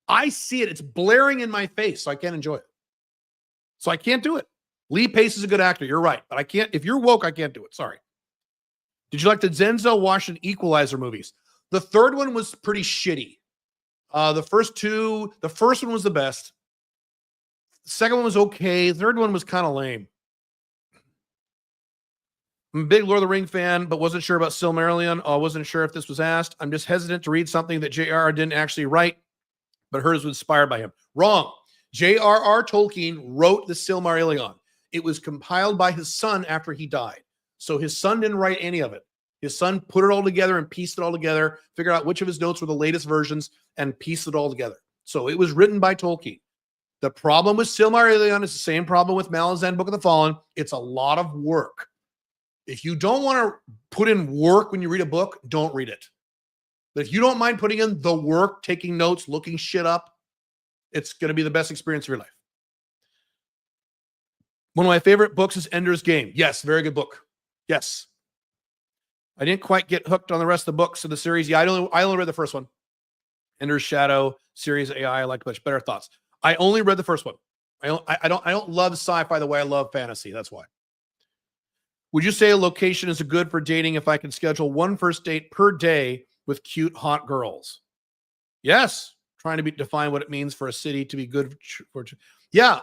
I see it. It's blaring in my face, so I can't enjoy it. So I can't do it. Lee Pace is a good actor. You're right. But I can't. If you're woke, I can't do it. Sorry. Did you like the Denzel Washington Equalizer movies? The third one was pretty shitty. The first one was the best. The second one was okay. The third one was kind of lame. I'm a big Lord of the Ring fan, but wasn't sure about Silmarillion. I wasn't sure if this was asked. I'm just hesitant to read something that J.R.R. didn't actually write, but heard was inspired by him. Wrong. J.R.R. Tolkien wrote the Silmarillion. It was compiled by his son after he died. So his son didn't write any of it. His son put it all together and pieced it all together, figured out which of his notes were the latest versions, and pieced it all together. So it was written by Tolkien. The problem with Silmarillion is the same problem with Malazan, Book of the Fallen. It's a lot of work. If you don't want to put in work when you read a book, don't read it. But if you don't mind putting in the work, taking notes, looking shit up, it's going to be the best experience of your life. One of my favorite books is Ender's Game. Yes, very good book. Yes. I didn't quite get hooked on the rest of the books of the series. Yeah, I only read the first one. Ender's Shadow, series AI, I like much better thoughts. I only read the first one. I don't love sci-fi the way I love fantasy. That's why. Would you say a location is good for dating if I can schedule one first date per day with cute, hot girls? Yes. Trying to define what it means for a city to be good for. Yeah.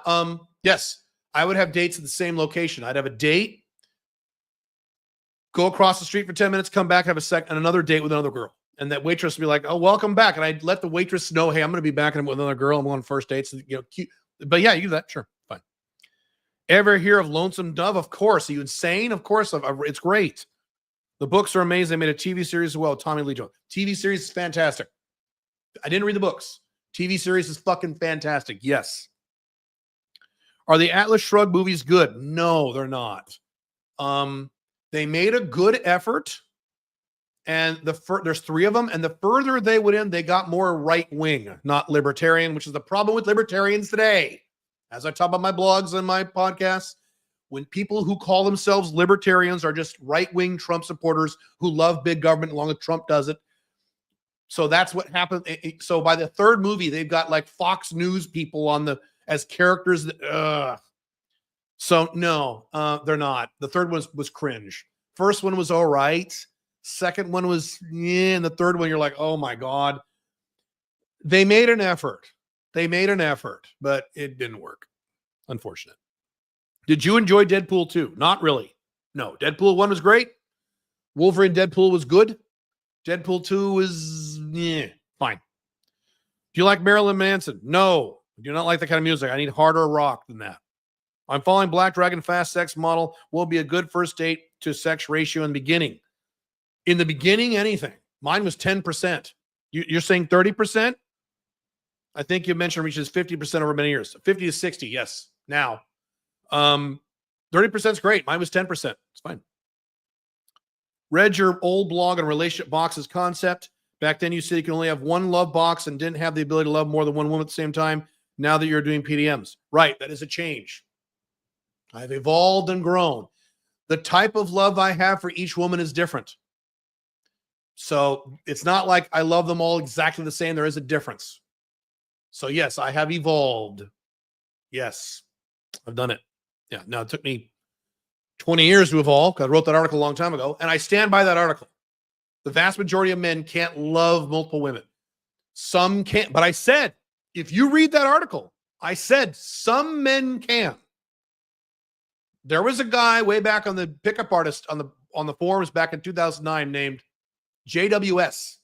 Yes. I would have dates at the same location. I'd have a date, go across the street for 10 minutes, come back, have another date with another girl. And that waitress would be like, oh, welcome back. And I'd let the waitress know, hey, I'm going to be back with another girl. I'm on first dates. Cute. But yeah, you do that. Sure. Fine. Ever hear of Lonesome Dove? Of course. Are you insane? Of course. It's great. The books are amazing. They made a TV series as well. Tommy Lee Jones. TV series is fantastic. I didn't read the books. TV series is fucking fantastic. Yes. Are the Atlas Shrugged movies good? No, they're not. They made a good effort. And there's 3 of them. And the further they went in, they got more right wing, not libertarian, which is the problem with libertarians today. As I talk about my blogs and my podcasts, when people who call themselves libertarians are just right wing Trump supporters who love big government, as long as Trump does it. So that's what happened. So by the 3rd movie, they've got like Fox News people as characters. So no, they're not. The 3rd one was cringe. First one was all right. Second one was, yeah, and the 3rd one, you're like, oh my God. They made an effort. But it didn't work. Unfortunate. Did you enjoy Deadpool 2? Not really. No, Deadpool 1 was great. Wolverine Deadpool was good. Deadpool 2 was, fine. Do you like Marilyn Manson? No, I do not like that kind of music. I need harder rock than that. I'm following Black Dragon Fast Sex model. Will be a good first date to sex ratio in the beginning. In the beginning, anything. Mine was 10%. You're saying 30%? I think you mentioned reaches 50% over many years. 50 to 60, yes. Now, 30% is great. Mine was 10%. It's fine. Read your old blog on relationship boxes concept. Back then, you said you can only have one love box and didn't have the ability to love more than one woman at the same time. Now that you're doing PDMs. Right, that is a change. I've evolved and grown. The type of love I have for each woman is different. So it's not like I love them all exactly the same. There is a difference. So yes, I have evolved. Yes, I've done it. Yeah. Now it took me 20 years to evolve because I wrote that article a long time ago. And I stand by that article. The vast majority of men can't love multiple women. Some can't. But I said, if you read that article, I said some men can. There was a guy way back on the pickup artist on the forums back in 2009 named JWS,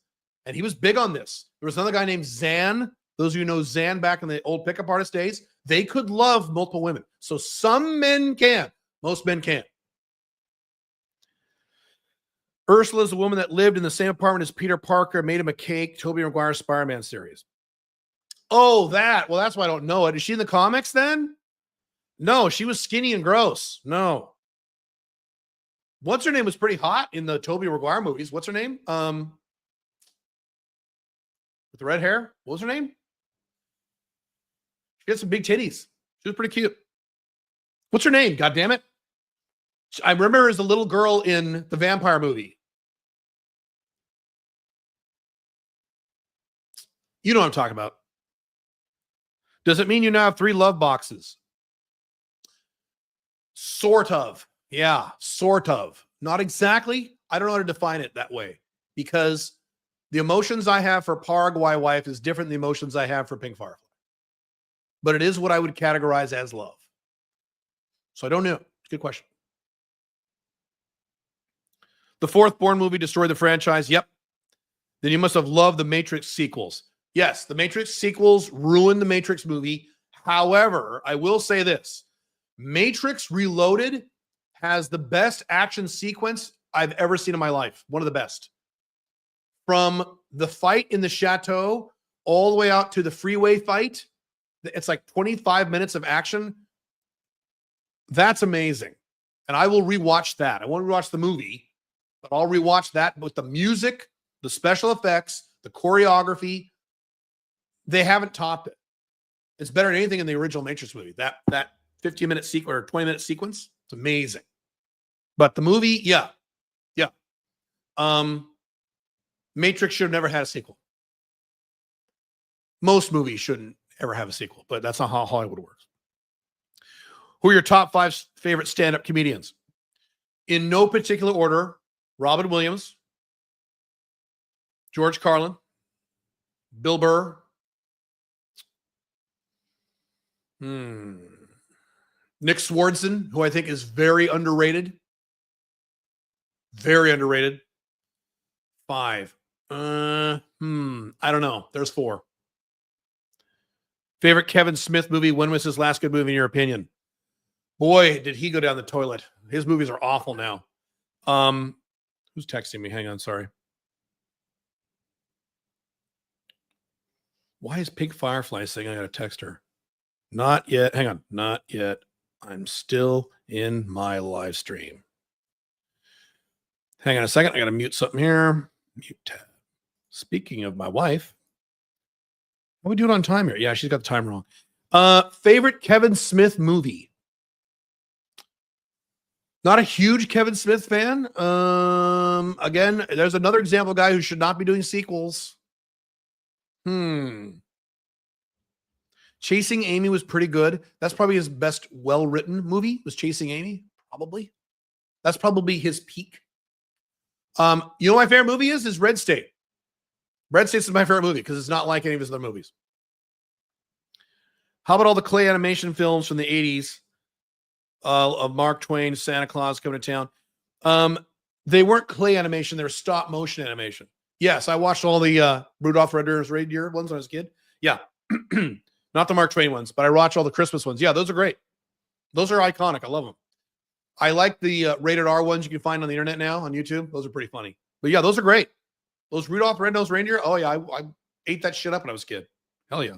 and he was big on this. There was another guy named Zan. Those of you who know Zan back in the old pickup artist days, they could love multiple women. So some men can. Most men can't. Ursula is a woman that lived in the same apartment as Peter Parker, made him a cake, Tobey Maguire's Spider-Man series. Oh, that. Well, that's why I don't know it. Is she in the comics then? No, she was skinny and gross. No. What's her name was pretty hot in the Tobey Maguire movies. What's her name? With the red hair. What was her name? She had some big titties. She was pretty cute. What's her name? God damn it. I remember her as the little girl in the vampire movie. You know what I'm talking about. Does it mean you now have 3 love boxes? Sort of. Yeah, sort of. Not exactly. I don't know how to define it that way because the emotions I have for Paraguay wife is different than the emotions I have for Pink Firefly. But it is what I would categorize as love. So I don't know. It's a good question. The 4th Bourne movie destroyed the franchise. Yep. Then you must have loved the Matrix sequels. Yes, the Matrix sequels ruined the Matrix movie. However, I will say this. Matrix Reloaded has the best action sequence I've ever seen in my life. One of the best. From the fight in the chateau all the way out to the freeway fight, it's like 25 minutes of action. That's amazing. And I will rewatch that. I won't rewatch the movie, but I'll rewatch that with the music, the special effects, the choreography. They haven't topped it. It's better than anything in the original Matrix movie. That 15-minute sequence or 20-minute sequence, it's amazing. But the movie, yeah. Matrix should have never had a sequel. Most movies shouldn't ever have a sequel, but that's not how Hollywood works. Who are your top 5 favorite stand-up comedians? In no particular order: Robin Williams, George Carlin, Bill Burr, Nick Swardson, who I think is very underrated. Very underrated. 5. I don't know. There's 4. Favorite Kevin Smith movie? When was his last good movie, in your opinion? Boy, did he go down the toilet. His movies are awful now. Who's texting me? Hang on, sorry. Why is Pink Firefly saying I got to text her? Not yet. Hang on. Not yet. I'm still in my live stream. Hang on a second. I got to mute something here. Mute tab. Speaking of my wife, how we do it on time here? Yeah, she's got the time wrong. Favorite Kevin Smith movie? Not a huge Kevin Smith fan. Again, there's another example of a guy who should not be doing sequels. Chasing Amy was pretty good. That's probably his best well-written movie, was Chasing Amy, probably. That's probably his peak. You know what my favorite movie is Red State. Red State is my favorite movie because it's not like any of his other movies. How about all the clay animation films from the 80s of Mark Twain, Santa Claus Coming to Town? They weren't clay animation. They were stop motion animation. Yes, I watched all the Rudolph Red-Nosed Reindeer ones when I was a kid. Yeah. Not the Mark Twain ones, but I watched all the Christmas ones. Yeah, those are great. Those are iconic. I love them. I like the rated R ones you can find on the internet now on YouTube. Those are pretty funny. But yeah, those are great. Those Rudolph Red-Nosed Reindeer. Oh yeah, I ate that shit up when I was a kid. Hell yeah.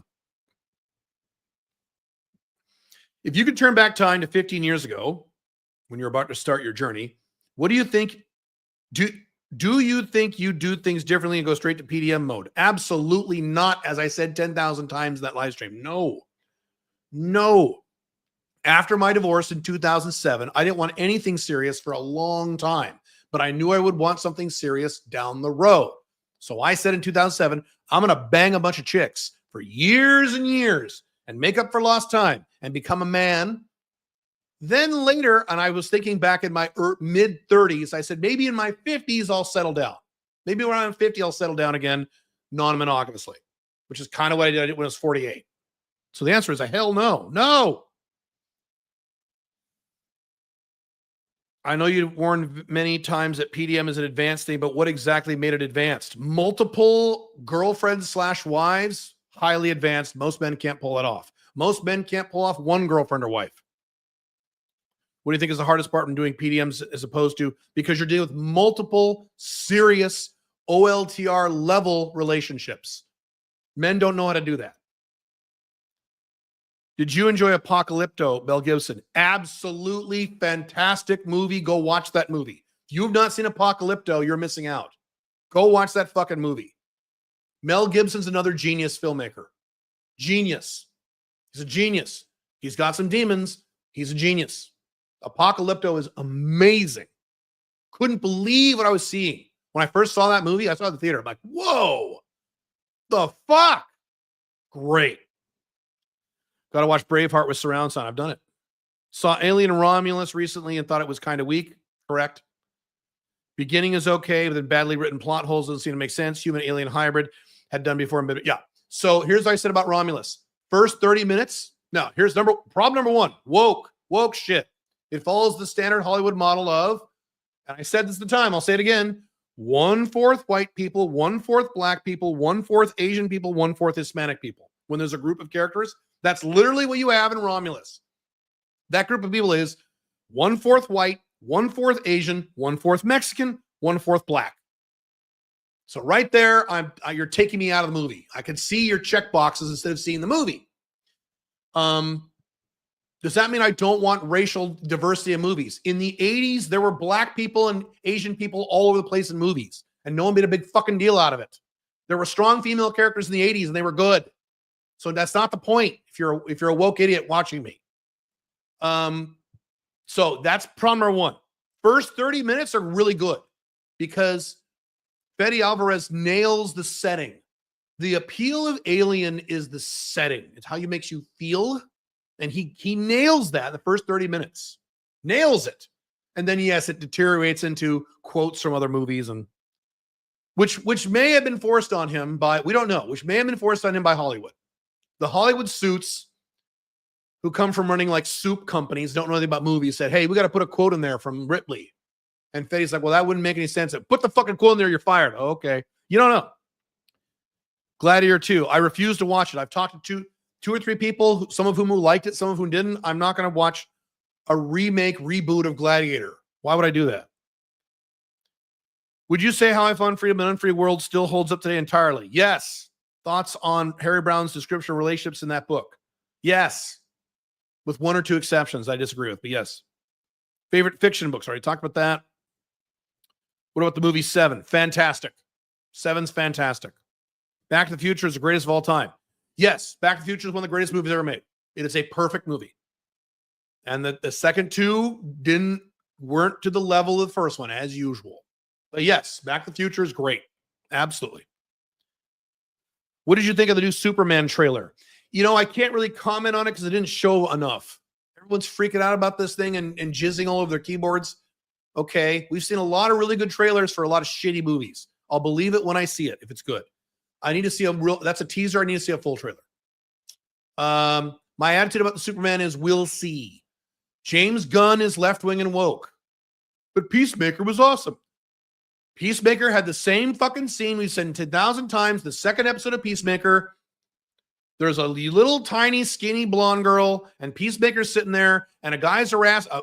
If you could turn back time to 15 years ago, when you're about to start your journey, what do you think? Do you think you do things differently and go straight to PDM mode? Absolutely not. As I said 10,000 times in that live stream. No. After my divorce in 2007, I didn't want anything serious for a long time, but I knew I would want something serious down the road. So I said in 2007, I'm going to bang a bunch of chicks for years and years and make up for lost time and become a man. Then later, and I was thinking back in my mid-30s, I said, maybe in my 50s, I'll settle down. Maybe when I'm 50, I'll settle down again non-monogamously, which is kind of what I did when I was 48. So the answer is a hell no. No. I know you warned many times that PDM is an advanced thing, but what exactly made it advanced? Multiple girlfriends/wives, highly advanced. Most men can't pull it off. Most men can't pull off one girlfriend or wife. What do you think is the hardest part in doing PDMs as opposed to, because you're dealing with multiple serious OLTR level relationships? Men don't know how to do that. Did you enjoy Apocalypto, Mel Gibson? Absolutely fantastic movie. Go watch that movie. If you've not seen Apocalypto, you're missing out. Go watch that fucking movie. Mel Gibson's another genius filmmaker. Genius. He's a genius. He's got some demons. He's a genius. Apocalypto is amazing. Couldn't believe what I was seeing. When I first saw that movie, I saw it in the theater. I'm like, whoa, the fuck? Great. Got to watch Braveheart with surround sound. I've done it. Saw Alien and Romulus recently and thought it was kind of weak. Correct. Beginning is okay, but then badly written plot holes doesn't seem to make sense. Human alien hybrid had done before. But yeah. So here's what I said about Romulus. First 30 minutes. No, here's problem number 1. Woke shit. It follows the standard Hollywood model of, and I said this at the time, I'll say it again, 1/4 white people, 1/4 black people, 1/4 Asian people, 1/4 Hispanic people. When there's a group of characters, that's literally what you have in Romulus. That group of people is 1/4 white, 1/4 Asian, 1/4 Mexican, 1/4 black. So right there, you're taking me out of the movie. I can see your check boxes instead of seeing the movie. Does that mean I don't want racial diversity in movies? In the 80s, there were black people and Asian people all over the place in movies, and no one made a big fucking deal out of it. There were strong female characters in the 80s, and they were good. So that's not the point if you're a woke idiot watching me. So that's problem number one. First 30 minutes are really good because Fede Alvarez nails the setting. The appeal of Alien is the setting. It's how he makes you feel. And he nails that in the first 30 minutes. Nails it. And then, yes, it deteriorates into quotes from other movies, and which may have been forced on him by, we don't know, which may have been forced on him by Hollywood. The Hollywood suits who come from running like soup companies, don't know anything about movies, said, hey, we got to put a quote in there from Ripley. And Fede's like, well, that wouldn't make any sense. Put the fucking quote in there, you're fired. Oh, okay. You don't know. Gladiator 2. I refuse to watch it. I've talked to two or three people, some of whom liked it, some of whom didn't. I'm not going to watch a reboot of Gladiator. Why would I do that? Would you say How I Found Freedom and Unfree World still holds up today entirely? Yes. Thoughts on Harry Brown's description of relationships in that book? Yes. With one or two exceptions I disagree with, but yes. Favorite fiction books? Already talked about that. What about the movie Seven? Fantastic. Seven's fantastic. Back to the Future is the greatest of all time. Yes, Back to the Future is one of the greatest movies ever made. It is a perfect movie. And the second two weren't to the level of the first one, as usual. But yes, Back to the Future is great. Absolutely. What did you think of the new Superman trailer? You know, I can't really comment on it because it didn't show enough. Everyone's freaking out about this thing and jizzing all over their keyboards. Okay, we've seen a lot of really good trailers for a lot of shitty movies. I'll believe it when I see it, if it's good. I need to see that's a teaser. I need to see a full trailer. My attitude about the Superman is we'll see. James Gunn is left-wing and woke. But Peacemaker was awesome. Peacemaker had the same fucking scene we've seen 10,000 times. The second episode of Peacemaker, there's a little tiny skinny blonde girl and Peacemaker's sitting there and a guy's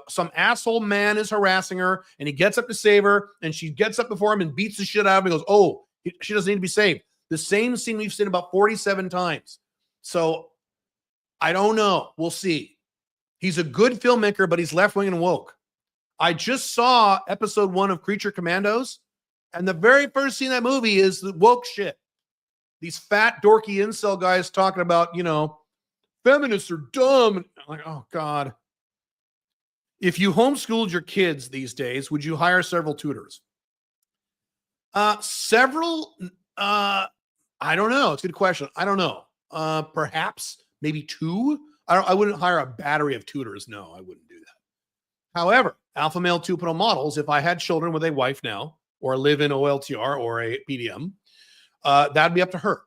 some asshole man is harassing her and he gets up to save her and she gets up before him and beats the shit out of him and goes, oh, she doesn't need to be saved. The same scene we've seen about 47 times. So I don't know. We'll see. He's a good filmmaker, but he's left-wing and woke. I just saw episode 1 of Creature Commandos, and the very first scene in that movie is the woke shit. These fat, dorky incel guys talking about, feminists are dumb. I'm like, oh, God. If you homeschooled your kids these days, would you hire several tutors? Several... I don't know. It's a good question. I don't know. Perhaps maybe 2. I wouldn't hire a battery of tutors. No, I wouldn't do that. However, alpha male 2.0 models, if I had children with a wife now, or live in OLTR or a PDM, that'd be up to her.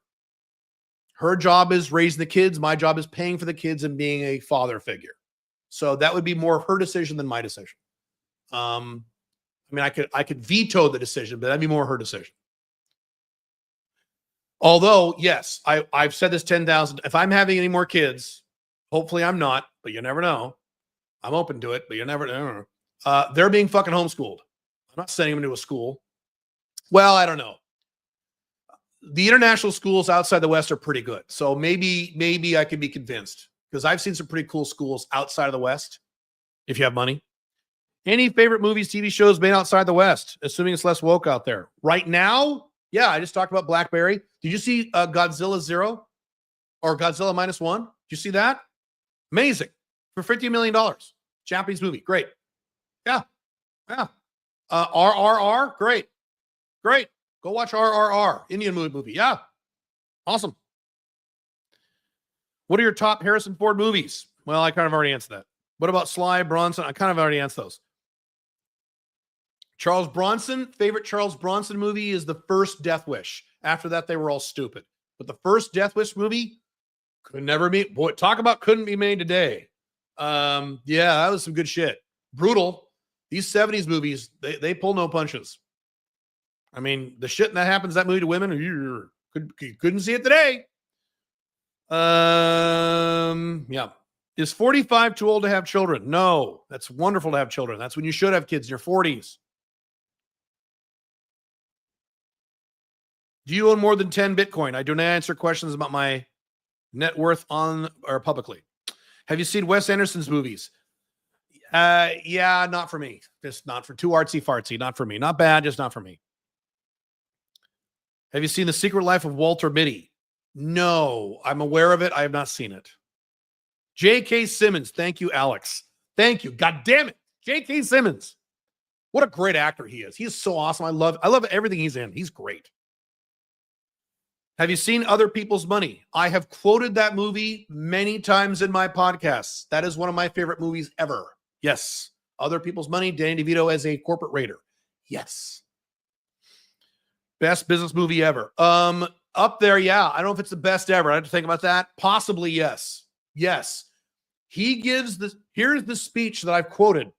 Her job is raising the kids. My job is paying for the kids and being a father figure. So that would be more of her decision than my decision. I mean, I could veto the decision, but that'd be more her decision. Although, yes, I've said this 10,000. If I'm having any more kids, hopefully I'm not, but you never know. I'm open to it, but you never know. They're being fucking homeschooled. I'm not sending them to a school. Well, I don't know. The international schools outside the West are pretty good. So maybe I could be convinced because I've seen some pretty cool schools outside of the West if you have money. Any favorite movies, TV shows made outside the West, assuming it's less woke out there? Right now? Yeah, I just talked about Blackberry. Did you see Godzilla 0 or Godzilla -1? Did you see that? Amazing. For $50 million. Japanese movie. Great. Yeah. RRR. Great. Go watch RRR. Indian movie. Yeah. Awesome. What are your top Harrison Ford movies? Well, I kind of already answered that. What about Sly, Bronson? I kind of already answered those. Charles Bronson, favorite Charles Bronson movie is the first Death Wish. After that, they were all stupid. But the first Death Wish movie could never be. Boy, talk about couldn't be made today. Yeah, that was some good shit. Brutal. These 70s movies, they pull no punches. I mean, the shit that happens in that movie to women, you couldn't see it today. Yeah. Is 45 too old to have children? No, that's wonderful to have children. That's when you should have kids in your 40s. Do you own more than 10 Bitcoin? I do not answer questions about my net worth on or publicly. Have you seen Wes Anderson's movies? Yeah, not for me. Just not for too artsy fartsy. Not for me. Not bad, just not for me. Have you seen The Secret Life of Walter Mitty? No, I'm aware of it. I have not seen it. J.K. Simmons. Thank you, Alex. Thank you. God damn it. J.K. Simmons. What a great actor he is. He is so awesome. I love everything he's in. He's great. Have you seen Other People's Money? I have quoted that movie many times in my podcasts. That is one of my favorite movies ever. Yes. Other People's Money, Danny DeVito as a corporate raider. Yes. Best business movie ever. Up there, yeah. I don't know if it's the best ever. I have to think about that. Possibly, yes. Yes. He gives this. Here's the speech that I've quoted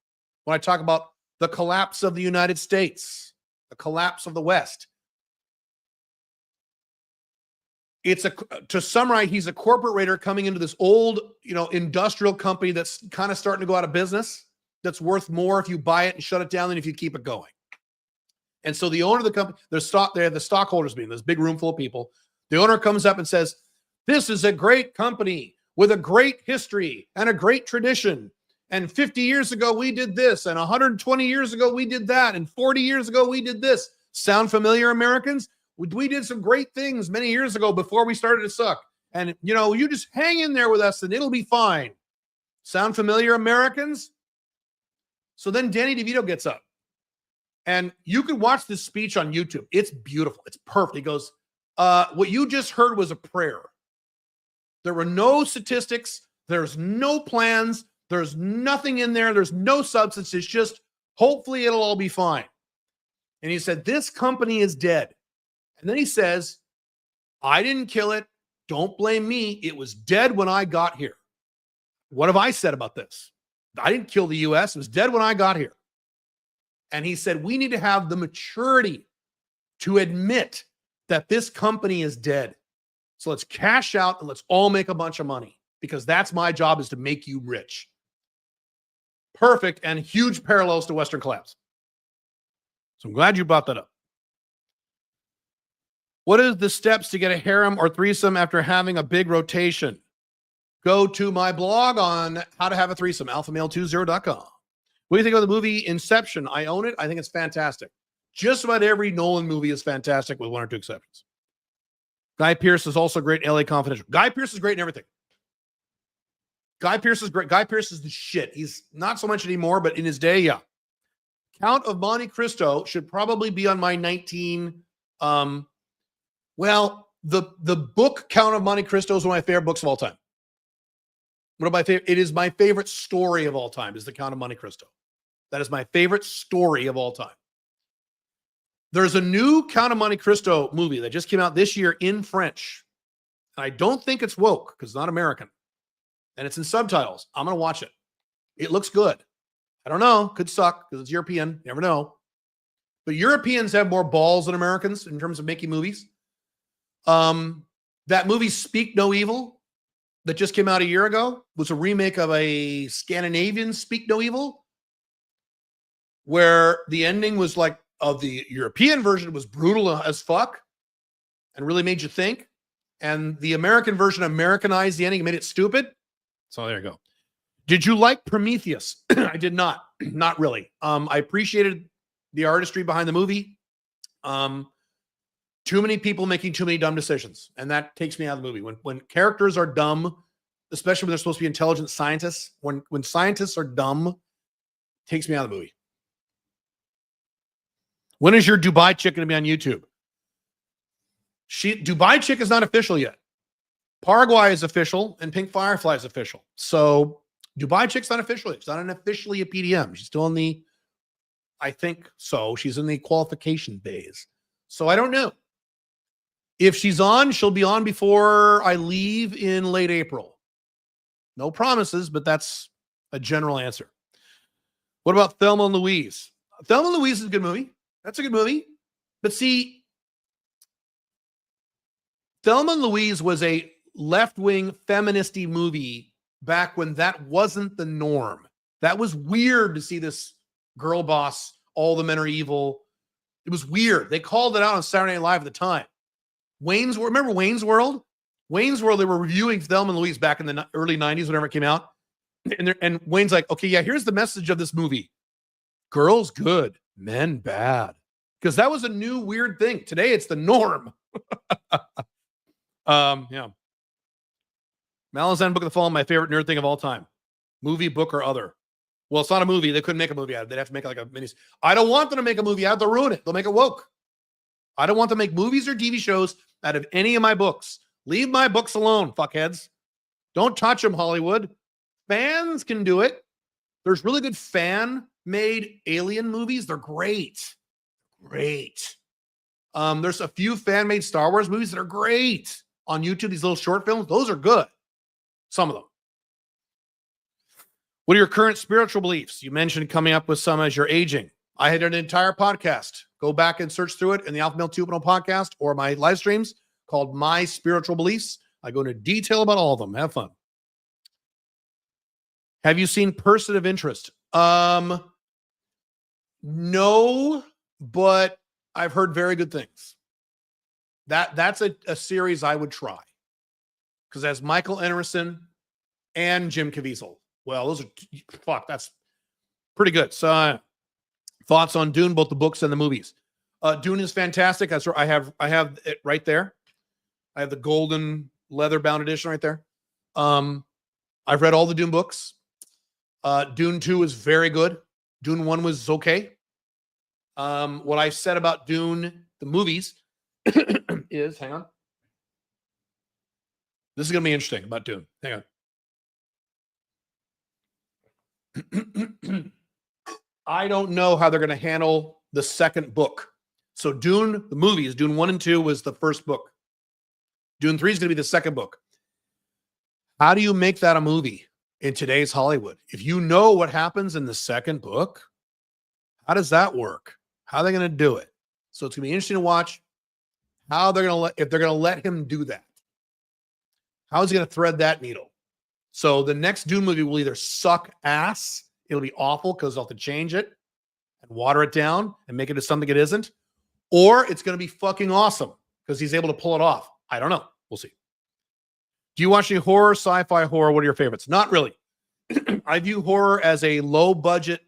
when I talk about the collapse of the United States, the collapse of the West. To summarize, he's a corporate raider coming into this old, industrial company that's kind of starting to go out of business. That's worth more if you buy it and shut it down than if you keep it going. And so the owner of the company, the stockholders meeting, this big room full of people. The owner comes up and says, "This is a great company with a great history and a great tradition. And 50 years ago, we did this. And 120 years ago, we did that. And 40 years ago, we did this. Sound familiar, Americans? We did some great things many years ago before we started to suck. And, you just hang in there with us and it'll be fine. Sound familiar, Americans?" So then Danny DeVito gets up. And you can watch this speech on YouTube. It's beautiful. It's perfect. He goes, what you just heard was a prayer. There were no statistics. There's no plans. There's nothing in there. There's no substance. It's just, hopefully it'll all be fine. And he said, this company is dead. And then he says, I didn't kill it. Don't blame me. It was dead when I got here. What have I said about this? I didn't kill the U.S. It was dead when I got here. And he said, we need to have the maturity to admit that this company is dead. So let's cash out and let's all make a bunch of money, because that's my job, is to make you rich. Perfect, and huge parallels to Western collapse. So I'm glad you brought that up. What is the steps to get a harem or threesome after having a big rotation? Go to my blog on how to have a threesome, alphamale20.com. What do you think of the movie Inception? I own it. I think it's fantastic. Just about every Nolan movie is fantastic with one or two exceptions. Guy Pearce is also great in LA Confidential. Guy Pearce is great in everything. Guy Pearce is great. Guy Pearce is the shit. He's not so much anymore, but in his day, yeah. Count of Monte Cristo should probably be on my 19. The book Count of Monte Cristo is one of my favorite books of all time. It is my favorite story of all time, is the Count of Monte Cristo. That is my favorite story of all time. There's a new Count of Monte Cristo movie that just came out this year in French. And I don't think it's woke because it's not American. And it's in subtitles. I'm going to watch it. It looks good. I don't know. Could suck because it's European. You never know. But Europeans have more balls than Americans in terms of making movies. That movie Speak No Evil that just came out a year ago was a remake of a Scandinavian Speak No Evil, where the ending was like, of the European version was brutal as fuck and really made you think. And the American version Americanized the ending and made it stupid. So there you go. Did you like Prometheus? I did not. Not really. I appreciated the artistry behind the movie. Too many people making too many dumb decisions. And that takes me out of the movie. When characters are dumb, especially when they're supposed to be intelligent scientists, when scientists are dumb, it takes me out of the movie. When is your Dubai chick going to be on YouTube? Dubai chick is not official yet. Paraguay is official and Pink Firefly is official. So Dubai chick's not official. It's not officially a PDM. She's still in the, I think so. She's in the qualification phase. So I don't know. If she's on, she'll be on before I leave in late April. No promises, but that's a general answer. What about Thelma and Louise? Thelma and Louise is a good movie. That's a good movie. But see, Thelma and Louise was a left-wing feministy movie back when that wasn't the norm. That was weird to see this girl boss, all the men are evil. It was weird. They called it out on Saturday Night Live at the time. Remember Wayne's World? Wayne's World, they were reviewing Thelma and Louise back in the early 90s, whenever it came out. And Wayne's like, okay, yeah, here's the message of this movie. Girls good, men bad. Because that was a new weird thing. Today, it's the norm. Yeah. Malazan Book of the Fall, my favorite nerd thing of all time. Movie, book, or other. Well, it's not a movie. They couldn't make a movie out of it. They'd have to make like a mini. I don't want them to make a movie out. They'll ruin it. They'll make it woke. I don't want them to make movies or TV shows out of any of my books. Leave my books alone, fuckheads. Don't touch them, Hollywood. Fans can do it. There's really good fan-made alien movies. They're great. Great. There's a few fan-made Star Wars movies that are great on YouTube. These little short films, those are good. Some of them. What are your current spiritual beliefs? You mentioned coming up with some as you're aging. I had an entire podcast. Go back and search through it in the Alpha Male 2.0 podcast or my live streams called My Spiritual Beliefs. I go into detail about all of them. Have fun. Have you seen Person of Interest? No, but I've heard very good things. That's a series I would try. Because that's Michael Anderson and Jim Caviezel. Well, those are, that's pretty good. So thoughts on Dune, both the books and the movies. Dune is fantastic. I have it right there. I have the golden leather bound edition right there. I've read all the Dune books. Dune 2 is very good. Dune 1 was okay. What I said about Dune, the movies, is, hang on. This is going to be interesting about Dune. Hang on. I don't know how they're going to handle the second book. So Dune, the movies, Dune 1 and 2 was the first book. Dune 3 is going to be the second book. How do you make that a movie in today's Hollywood? If you know what happens in the second book, how does that work? How are they going to do it? So it's going to be interesting to watch how they're going to if they're going to let him do that. How is he going to thread that needle? So the next Dune movie will either suck ass, it'll be awful because they'll have to change it and water it down and make it into something it isn't, or it's going to be fucking awesome because he's able to pull it off. I don't know. We'll see. Do you watch any horror, sci-fi horror? What are your favorites? Not really. I view horror as a low-budget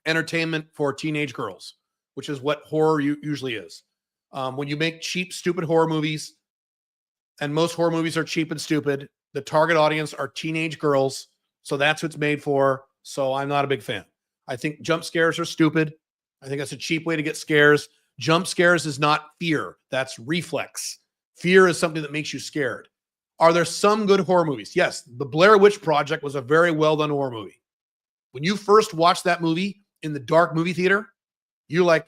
entertainment for teenage girls, which is what horror usually is. When you make cheap, stupid horror movies, and most horror movies are cheap and stupid, the target audience are teenage girls, so that's what it's made for. So I'm not a big fan. I think jump scares are stupid. I think that's a cheap way to get scares. Jump scares is not fear. That's reflex. Fear is something that makes you scared. Are there some good horror movies? Yes. The Blair Witch Project was a very well done horror movie. When you first watched that movie in the dark movie theater, you're like,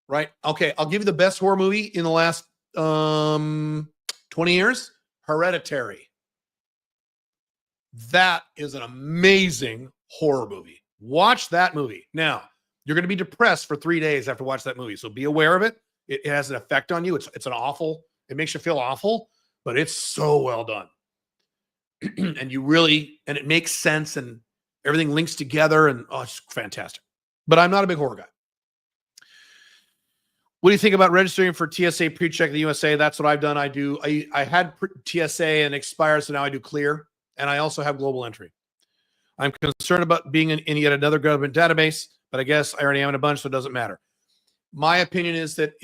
right? Okay, I'll give you the best horror movie in the last 20 years. Hereditary. That is an amazing horror movie. Watch that movie. Now, you're going to be depressed for 3 days after watching that movie. So be aware of it. It has an effect on you. It's an awful, it makes you feel awful, but it's so well done. And it makes sense and everything links together and it's fantastic. But I'm not a big horror guy. What do you think about registering for TSA pre-check in the USA? That's what I've done. I had TSA and expired, so now I do clear. And I also have global entry. I'm concerned about being in yet another government database, but I guess I already am in a bunch, so it doesn't matter. My opinion is that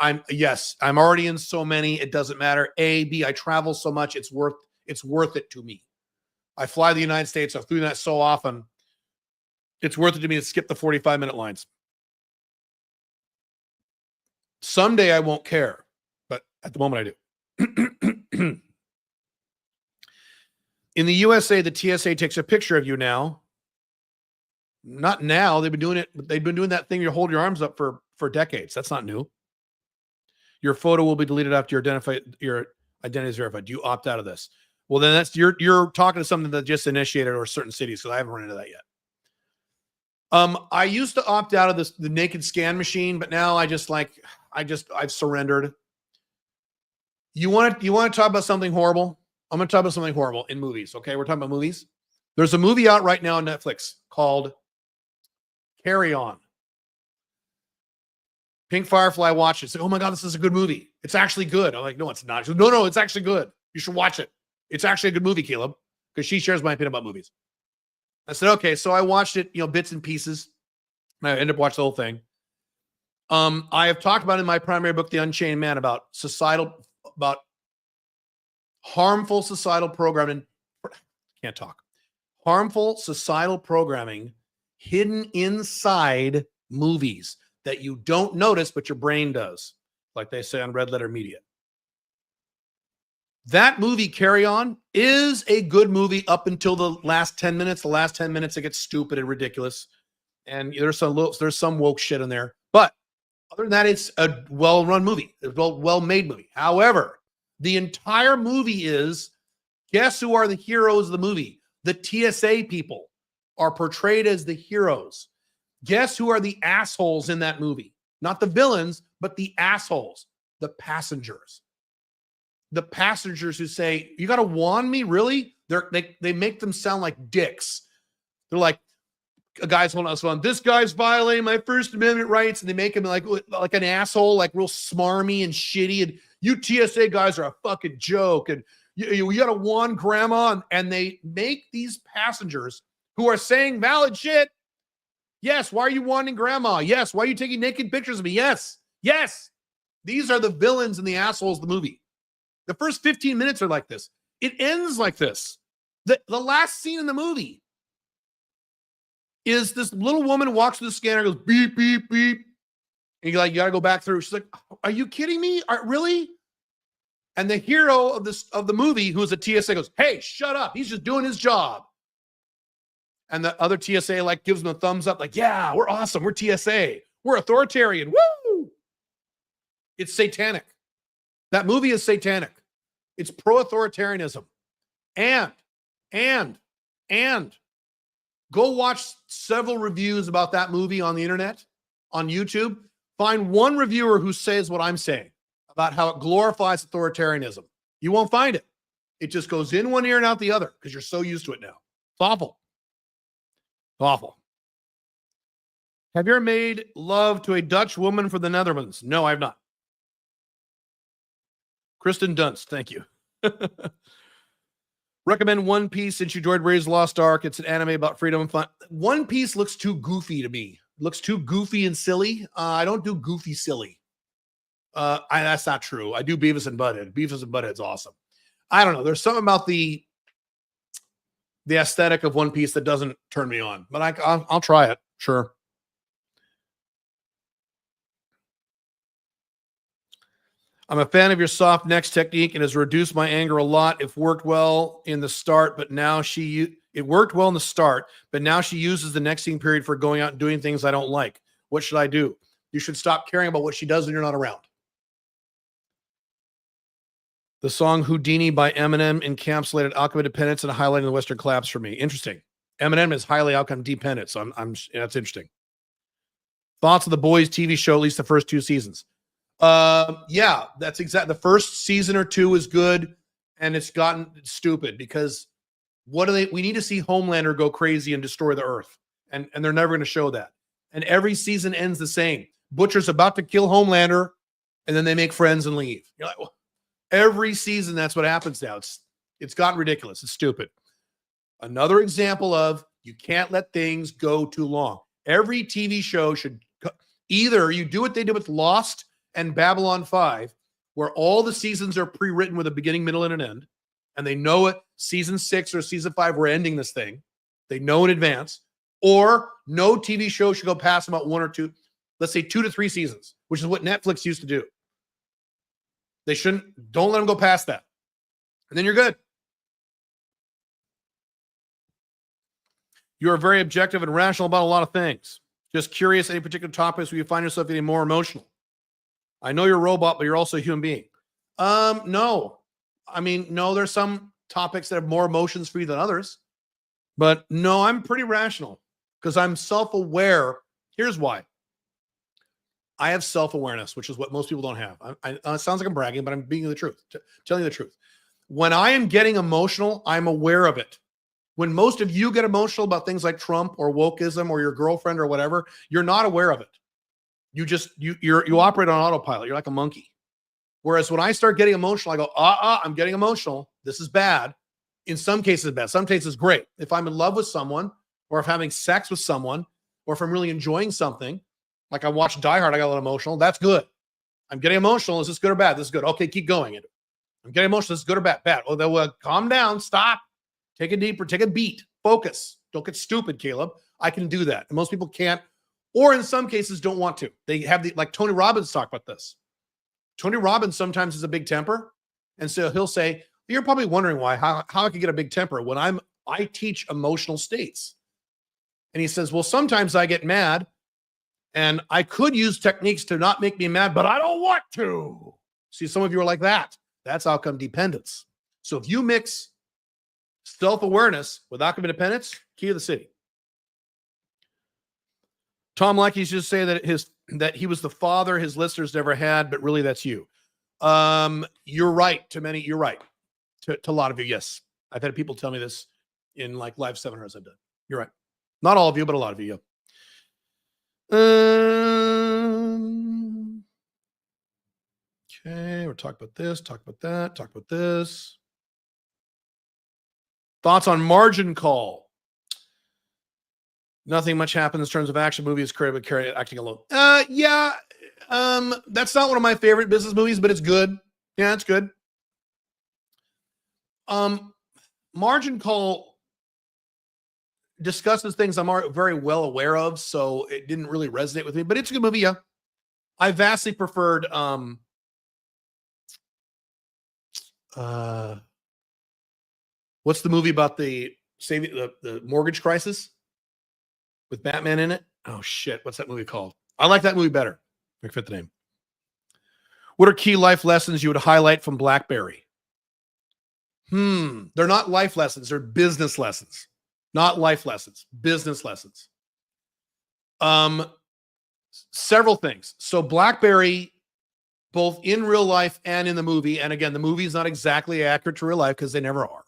I'm already in so many, it doesn't matter. A, B, I travel so much, it's worth it to me. I fly the United States, I've flown that so often, it's worth it to me to skip the 45-minute lines. Someday I won't care, but at the moment I do. In the USA, the TSA takes a picture of you now. Not now. They've been doing it. They've been doing that thing. You hold your arms up for decades. That's not new. Your photo will be deleted after your identity is verified. Do you opt out of this? Well, then you're talking to something that just initiated or certain cities, because I haven't run into that yet. I used to opt out of the naked scan machine, but now I've surrendered. You want to talk about something horrible? I'm going to talk about something horrible in movies. Okay. We're talking about movies. There's a movie out right now on Netflix called Carry On. Pink Firefly watched it. Said, oh my God, this is a good movie. It's actually good. I'm like, no, it's not. She goes, no, it's actually good. You should watch it. It's actually a good movie, Caleb, because she shares my opinion about movies. I said, okay. So I watched it, bits and pieces. And I ended up watching the whole thing. I have talked about in my primary book, The Unchained Man, about harmful societal programming. Can't talk. Harmful societal programming hidden inside movies that you don't notice, but your brain does, like they say on Red Letter Media. That movie, Carry On, is a good movie up until the last 10 minutes. The last 10 minutes, it gets stupid and ridiculous. And there's some woke shit in there. But other than that, it's a well-run movie. It's a well-made movie. However, the entire movie is, guess who are the heroes of the movie? The TSA people are portrayed as the heroes. Guess who are the assholes in that movie? Not the villains, but the assholes, the passengers. The passengers who say, you got to wand me? Really? They make them sound like dicks. They're like, a guy's holding us on, this guy's violating my First Amendment rights. And they make him like an asshole, like real smarmy and shitty. And you TSA guys are a fucking joke. And you got to wand grandma. And they make these passengers who are saying valid shit. Yes. Why are you wanding grandma? Yes. Why are you taking naked pictures of me? Yes. Yes. These are the villains and the assholes of the movie. The first 15 minutes are like this. It ends like this. The last scene in the movie is this little woman walks through the scanner, goes beep, beep, beep. And you're like, you got to go back through. She's like, are you kidding me? Really? And the hero of the movie, who is a TSA, goes, hey, shut up. He's just doing his job. And the other TSA like gives him a thumbs up, like, yeah, we're awesome. We're TSA. We're authoritarian. Woo! It's satanic. That movie is satanic. It's pro-authoritarianism. And go watch several reviews about that movie on the internet, on YouTube. Find one reviewer who says what I'm saying about how it glorifies authoritarianism. You won't find it. It just goes in one ear and out the other because you're so used to it now. It's awful. Awful. Have you ever made love to a Dutch woman from the Netherlands? No, I have not. Kristen Dunst, thank you. Recommend One Piece since you enjoyed Raiders of the Lost Ark. It's an anime about freedom and fun. One Piece looks too goofy to me. It looks too goofy and silly. I don't do goofy silly. That's not true. I do Beavis and Butthead. Beavis and Butthead's awesome. I don't know. There's something about the aesthetic of One Piece that doesn't turn me on, but I'll try it. Sure. I'm a fan of your soft necks technique and has reduced my anger a lot. It worked well in the start, but now it worked well in the start, but now she uses the nexting period for going out and doing things I don't like. What should I do? You should stop caring about what she does when you're not around. The song Houdini by Eminem encapsulated outcome dependence and highlighting the Western collapse for me. Interesting. Eminem is highly outcome dependent, so that's interesting. Thoughts of the Boys TV show, at least the first 2 seasons. Yeah, that's exactly. The first season or 2 is good, and it's gotten stupid because we need to see Homelander go crazy and destroy the Earth, and they're never going to show that. And every season ends the same. Butcher's about to kill Homelander, and then they make friends and leave. You're like, well, every season that's what happens now. It's gotten ridiculous. It's stupid. Another example of you can't let things go too long. Every TV show should either you do what they did with Lost and Babylon 5, where all the seasons are pre-written with a beginning, middle, and an end, and they know it. Season 6 or season 5, we're ending this thing. They know in advance. Or no TV show should go past about 1 or 2, let's say 2 to 3 seasons, which is what Netflix used to do. They shouldn't. Don't let them go past that, and then you're good. You are very objective and rational about a lot of things. Just curious, any particular topics where you find yourself getting more emotional? I know you're a robot, but you're also a human being. No. I mean, no, there's some topics that have more emotions for you than others. But no, I'm pretty rational because I'm self-aware. Here's why. I have self-awareness, which is what most people don't have. It sounds like I'm bragging, but I'm being the truth, telling you the truth. When I am getting emotional, I'm aware of it. When most of you get emotional about things like Trump or wokeism or your girlfriend or whatever, you're not aware of it. You operate on autopilot. You're like a monkey. Whereas when I start getting emotional, I go, I'm getting emotional. This is bad. In some cases, bad. Some cases, great. If I'm in love with someone, or if having sex with someone, or if I'm really enjoying something, like I watched Die Hard, I got a little emotional. That's good. I'm getting emotional. Is this good or bad? This is good. Okay, keep going. I'm getting emotional. This is good or bad? Bad. Oh, then calm down. Stop. Take a beat. Focus. Don't get stupid, Caleb. I can do that. And most people can't, or in some cases don't want to. They have like Tony Robbins talk about this. Tony Robbins sometimes has a big temper. And so he'll say, you're probably wondering how I can get a big temper when I teach emotional states. And he says, well, sometimes I get mad and I could use techniques to not make me mad, but I don't want to. See, some of you are like that. That's outcome dependence. So if you mix self-awareness with outcome dependence, key of the city. Tom Lecky's just say that he was the father his listeners never had, but really that's you. You're right to many. You're right to a lot of you. Yes. I've had people tell me this in like live seminars I've done. You're right. Not all of you, but a lot of you. Yeah. Okay. We're talking about this, talk about that, talk about this. Thoughts on Margin Call? Nothing much happens in terms of action. Movie is creative, but acting alone. Yeah. That's not one of my favorite business movies, but it's good. Yeah, it's good. Margin Call discusses things I'm very well aware of, so it didn't really resonate with me, but it's a good movie. Yeah. I vastly preferred, what's the movie about the mortgage crisis with Batman in it? Oh shit. What's that movie called? I like that movie better. I forget the name. What are key life lessons you would highlight from BlackBerry? They're not life lessons. They're business lessons, not life lessons, business lessons. Several things. So BlackBerry, both in real life and in the movie, and again, the movie is not exactly accurate to real life because they never are,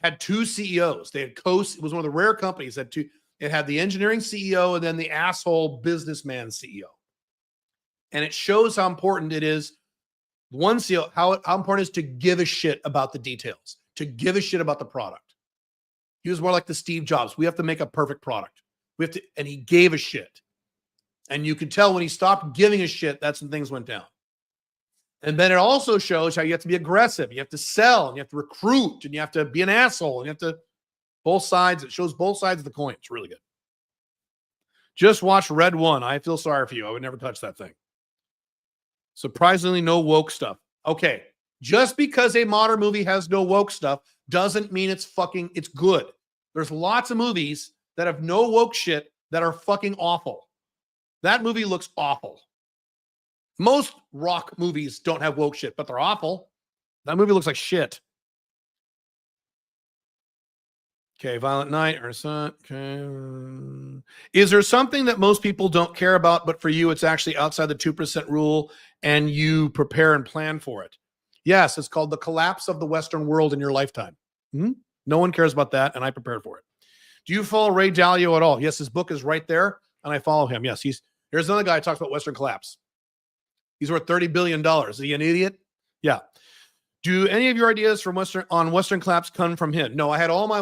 had two CEOs. They had it was one of the rare companies that it had the engineering CEO and then the asshole businessman CEO. And it shows how important it is. One CEO, how important it is to give a shit about the details, to give a shit about the product. He was more like the Steve Jobs. We have to make a perfect product. And he gave a shit. And you could tell when he stopped giving a shit, that's when things went down. And then it also shows how you have to be aggressive. You have to sell, and you have to recruit, and you have to be an asshole, and you have to both sides. It shows both sides of the coin. It's really good. Just watch Red One. I feel sorry for you. I would never touch that thing. Surprisingly, no woke stuff. Okay. Just because a modern movie has no woke stuff doesn't mean it's good. There's lots of movies that have no woke shit that are fucking awful. That movie looks awful. Most rock movies don't have woke shit, but they're awful. That movie looks like shit. Okay, Violent Night or Sun. Okay. Is there something that most people don't care about, but for you, it's actually outside the 2% rule and you prepare and plan for it? Yes, it's called the collapse of the Western world in your lifetime. No one cares about that, and I prepared for it. Do you follow Ray Dalio at all? Yes, his book is right there, and I follow him. Yes, here's another guy who talks about Western collapse. He's worth $30 billion. Is he an idiot? Yeah. Do any of your ideas from Western collapse come from him? No, I had all my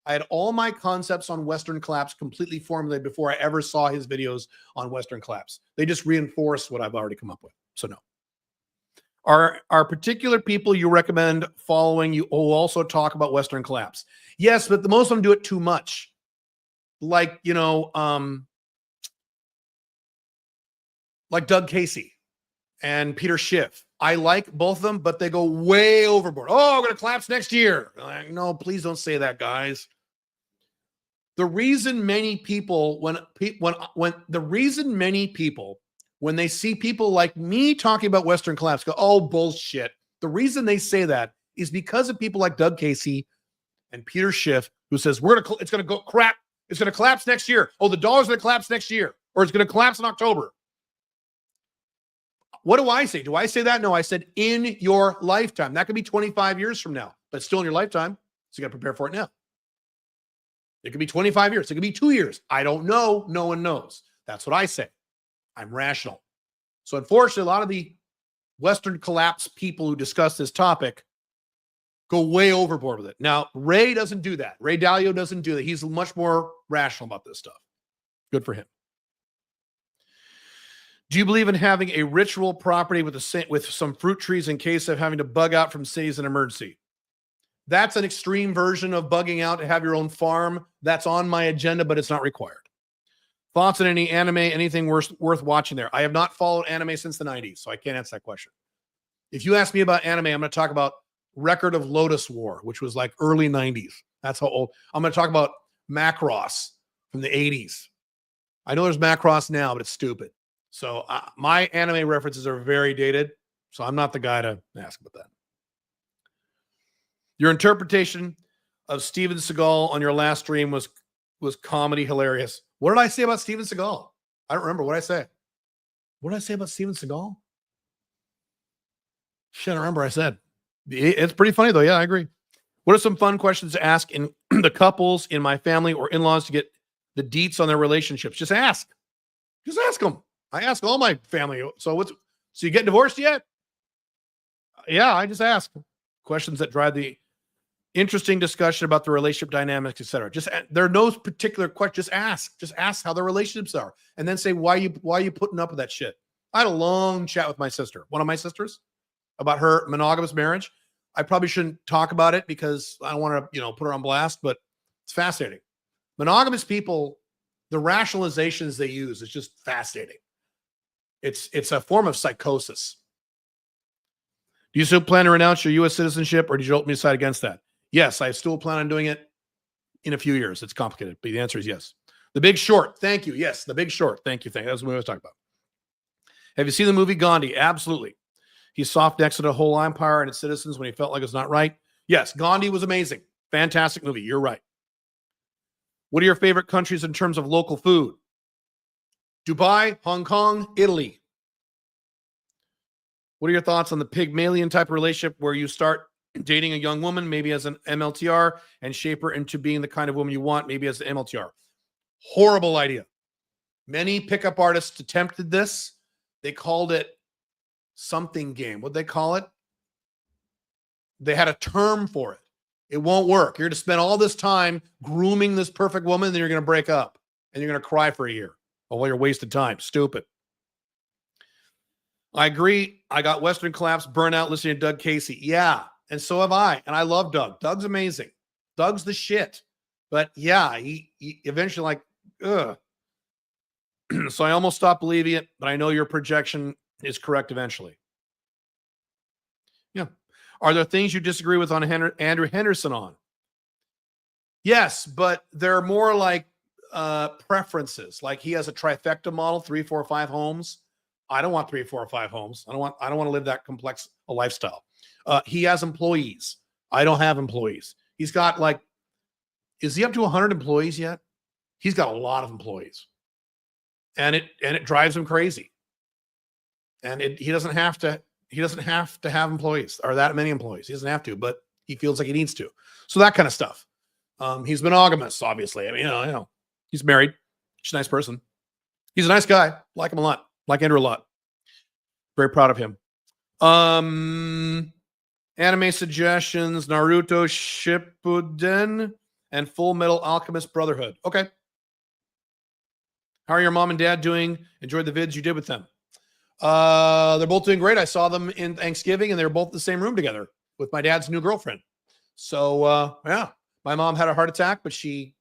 I had all my concepts on Western collapse completely formulated before I ever saw his videos on Western collapse. They just reinforce what I've already come up with. So no. Are particular people you recommend following you will also talk about Western collapse? Yes, but the most of them do it too much. Like, like Doug Casey and Peter Schiff. I like both of them, but they go way overboard. Oh, I'm going to collapse next year. Like, no, please don't say that, guys. The reason many people, when they see people like me talking about Western collapse, go, oh, bullshit. The reason they say that is because of people like Doug Casey and Peter Schiff, who says, it's going to go crap. It's going to collapse next year. Oh, the dollar's going to collapse next year, or it's going to collapse in October. what do I say? Do I say that? No, I said in your lifetime. That could be 25 years from now, but still in your lifetime. So you got to prepare for it now. It could be 25 years. It could be 2 years. I don't know. No one knows. That's what I say. I'm rational. So unfortunately, a lot of the Western collapse people who discuss this topic go way overboard with it. Now, Ray doesn't do that. Ray Dalio doesn't do that. He's much more rational about this stuff. Good for him. Do you believe in having a ritual property with some fruit trees in case of having to bug out from cities in emergency? That's an extreme version of bugging out to have your own farm. That's on my agenda, but it's not required. Thoughts on any anime, anything worth watching there? I have not followed anime since the 90s, so I can't answer that question. If you ask me about anime, I'm going to talk about Record of Lotus War, which was like early 90s. That's how old. I'm going to talk about Macross from the 80s. I know there's Macross now, but it's stupid. So my anime references are very dated, so I'm not the guy to ask about that. Your interpretation of Steven Seagal on your last stream was comedy hilarious. What did I say about Steven Seagal? I don't remember. What did I say? What did I say about Steven Seagal? Shit, I don't remember what I said. It's pretty funny, though. Yeah, I agree. What are some fun questions to ask in the couples in my family or in-laws to get the deets on their relationships? Just ask. Just ask them. I ask all my family. So you get divorced yet? Yeah, I just ask questions that drive the interesting discussion about the relationship dynamics, etc. Just there are no particular questions. Just ask how their relationships are, and then say why you putting up with that shit. I had a long chat with my sister, one of my sisters, about her monogamous marriage. I probably shouldn't talk about it because I don't want to, put her on blast, but it's fascinating. Monogamous people, the rationalizations they use is just fascinating. It's a form of psychosis. Do you still plan to renounce your U.S. citizenship, or did you ultimately decide against that? Yes, I still plan on doing it in a few years. It's complicated, but the answer is yes. The Big Short. Thank you. Yes, The Big Short. Thank you. That's what I was talking about. Have you seen the movie Gandhi? Absolutely. He soft next to the whole empire and its citizens when he felt like it's not right. Yes, Gandhi was amazing. Fantastic movie. You're right. What are your favorite countries in terms of local food? Dubai, Hong Kong, Italy. What are your thoughts on the Pygmalion type of relationship where you start dating a young woman, maybe as an MLTR, and shape her into being the kind of woman you want, maybe as an MLTR? Horrible idea. Many pickup artists attempted this. They called it something game. What'd they call it? They had a term for it. It won't work. You're going to spend all this time grooming this perfect woman, and then you're going to break up, and you're going to cry for a year. Oh, well, you're wasted time. Stupid. I agree. I got Western collapse, burnout, listening to Doug Casey. Yeah, and so have I. And I love Doug. Doug's amazing. Doug's the shit. But yeah, he eventually ugh. So I almost stopped believing it, but I know your projection is correct eventually. Yeah. Are there things you disagree with on Andrew Henderson on? Yes, but they're more like preferences. Like he has a trifecta model, 3, 4, 5 homes. I don't want 3, 4, 5 homes. I don't want to live that complex a lifestyle. He has employees. I don't have employees. He's got is he up to 100 employees yet? He's got a lot of employees. And it drives him crazy. And he doesn't have to have employees or that many employees. He doesn't have to, but he feels like he needs to. So that kind of stuff. He's monogamous, obviously. I mean, he's married. He's a nice person. He's a nice guy. Like him a lot. Like Andrew a lot. Very proud of him. Anime suggestions: Naruto Shippuden and Full Metal Alchemist Brotherhood. Okay. How are your mom and dad doing? Enjoyed the vids you did with them. They're both doing great. I saw them in Thanksgiving, and they were both in the same room together with my dad's new girlfriend. So, yeah, my mom had a heart attack, but she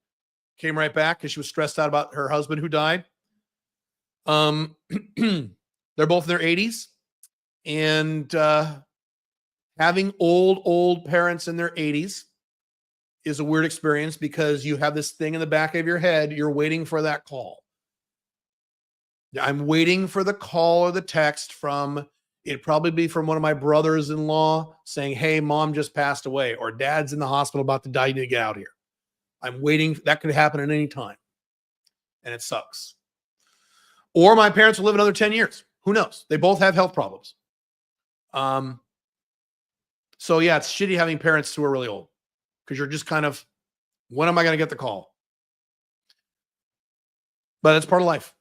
came right back because she was stressed out about her husband who died. They're both in their 80s, and having old parents in their 80s is a weird experience because you have this thing in the back of your head. You're waiting for that call. I'm waiting for the call or the text from, it'd probably be from one of my brothers-in-law saying, hey, mom just passed away, or dad's in the hospital about to die. You need to get out here. I'm waiting. That could happen at any time. And it sucks. Or my parents will live another 10 years. Who knows? They both have health problems. So yeah, it's shitty having parents who are really old because you're just kind of, when am I going to get the call? But it's part of life.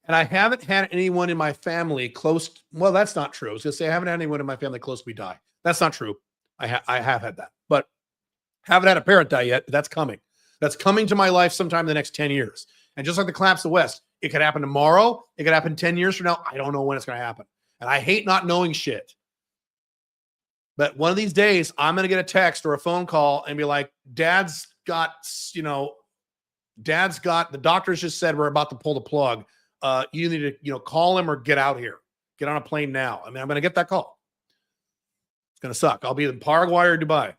And I haven't had anyone in my family close. Well, that's not true. I was going to say I haven't had anyone in my family close to me die. That's not true. I have had that, but haven't had a parent die yet. But that's coming. That's coming to my life sometime in the next 10 years. And just like the collapse of the West, it could happen tomorrow. It could happen 10 years from now. I don't know when it's going to happen. And I hate not knowing shit. But one of these days, I'm going to get a text or a phone call and be like, Dad's got, the doctors just said we're about to pull the plug. You need to, call him or get out here. Get on a plane now. I mean, I'm going to get that call. It's going to suck. I'll be in Paraguay or Dubai,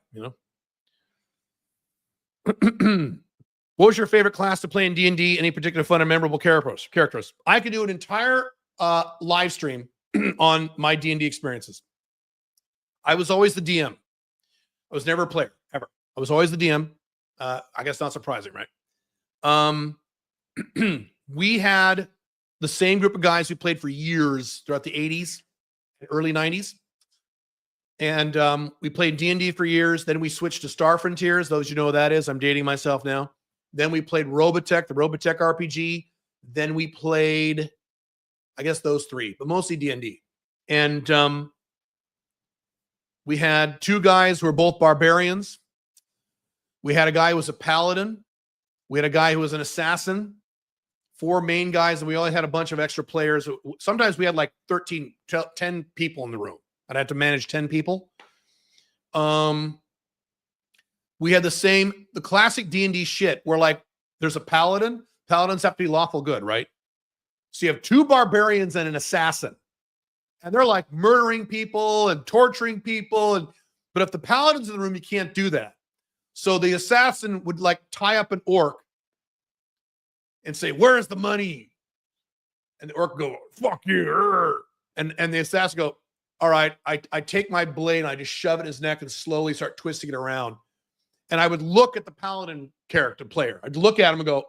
What was your favorite class to play in D&D? Any particular fun and memorable characters? I could do an entire live stream on my D&D experiences. I was always the DM. I was never a player, ever. I was always the DM. I guess not surprising, right? We had the same group of guys who played for years throughout the 80s, early 90s. And we played D&D for years. Then we switched to Star Frontiers. Those you know what that is. I'm dating myself now. Then we played Robotech, the Robotech RPG. Then we played, I guess, those three, but mostly D&D. And we had two guys who were both barbarians. We had a guy who was a paladin. We had a guy who was an assassin. 4 main guys, and we only had a bunch of extra players. Sometimes we had like 10 people in the room. I'd have to manage 10 people. We had the classic D&D shit where like there's a paladin. Paladins have to be lawful good, right? So you have 2 barbarians and an assassin. And they're like murdering people and torturing people. But if the paladin's in the room, you can't do that. So the assassin would like tie up an orc and say, "Where's the money?" And the orc go, "Fuck you." And the assassin go, "All right." I take my blade and I just shove it in his neck and slowly start twisting it around. And I would look at the paladin character player. I'd look at him and go,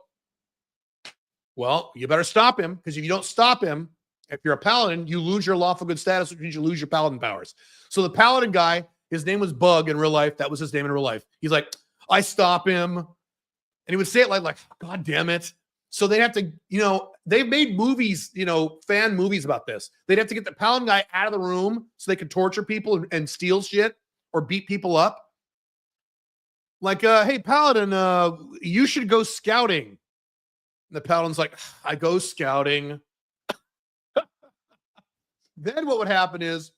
"Well, you better stop him, because if you don't stop him, if you're a paladin, you lose your lawful good status, which means you lose your paladin powers." So the paladin guy, his name was Bug in real life. That was his name in real life. He's like, "I stop him." And he would say it like, "God damn it." So they'd have to, they've made movies, fan movies about this. They'd have to get the paladin guy out of the room so they could torture people and steal shit or beat people up. Like, "Hey, paladin, you should go scouting." And the paladin's like, "I go scouting." Then what would happen is,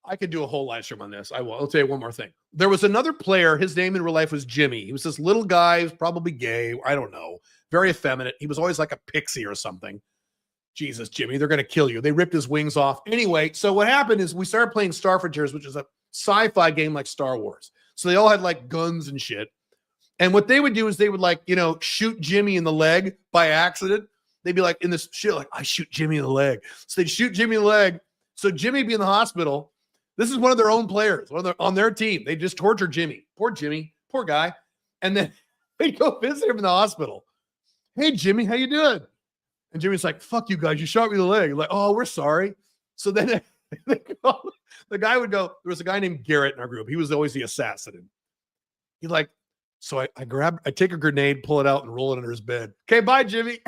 I could do a whole live stream on this. I will. I'll tell you one more thing. There was another player. His name in real life was Jimmy. He was this little guy. He was probably gay. I don't know. Very effeminate. He was always like a pixie or something. Jesus, Jimmy, they're going to kill you. They ripped his wings off. Anyway, so what happened is we started playing Star Frontiers, which is a sci-fi game like Star Wars. So they all had like guns and shit. And what they would do is they would like, shoot Jimmy in the leg by accident. They'd be like in this shit, like, "I shoot Jimmy in the leg." So they'd shoot Jimmy in the leg. So Jimmy be in the hospital. This is one of their own players on their team. They just torture Jimmy. Poor Jimmy. Poor guy. And then they go visit him in the hospital. "Hey, Jimmy, how you doing?" And Jimmy's like, "Fuck you guys. You shot me in the leg." Like, "Oh, we're sorry." So then the guy would go, there was a guy named Garrett in our group. He was always the assassin. And he's like, so I take a grenade, pull it out, and roll it under his bed. "Okay, bye, Jimmy."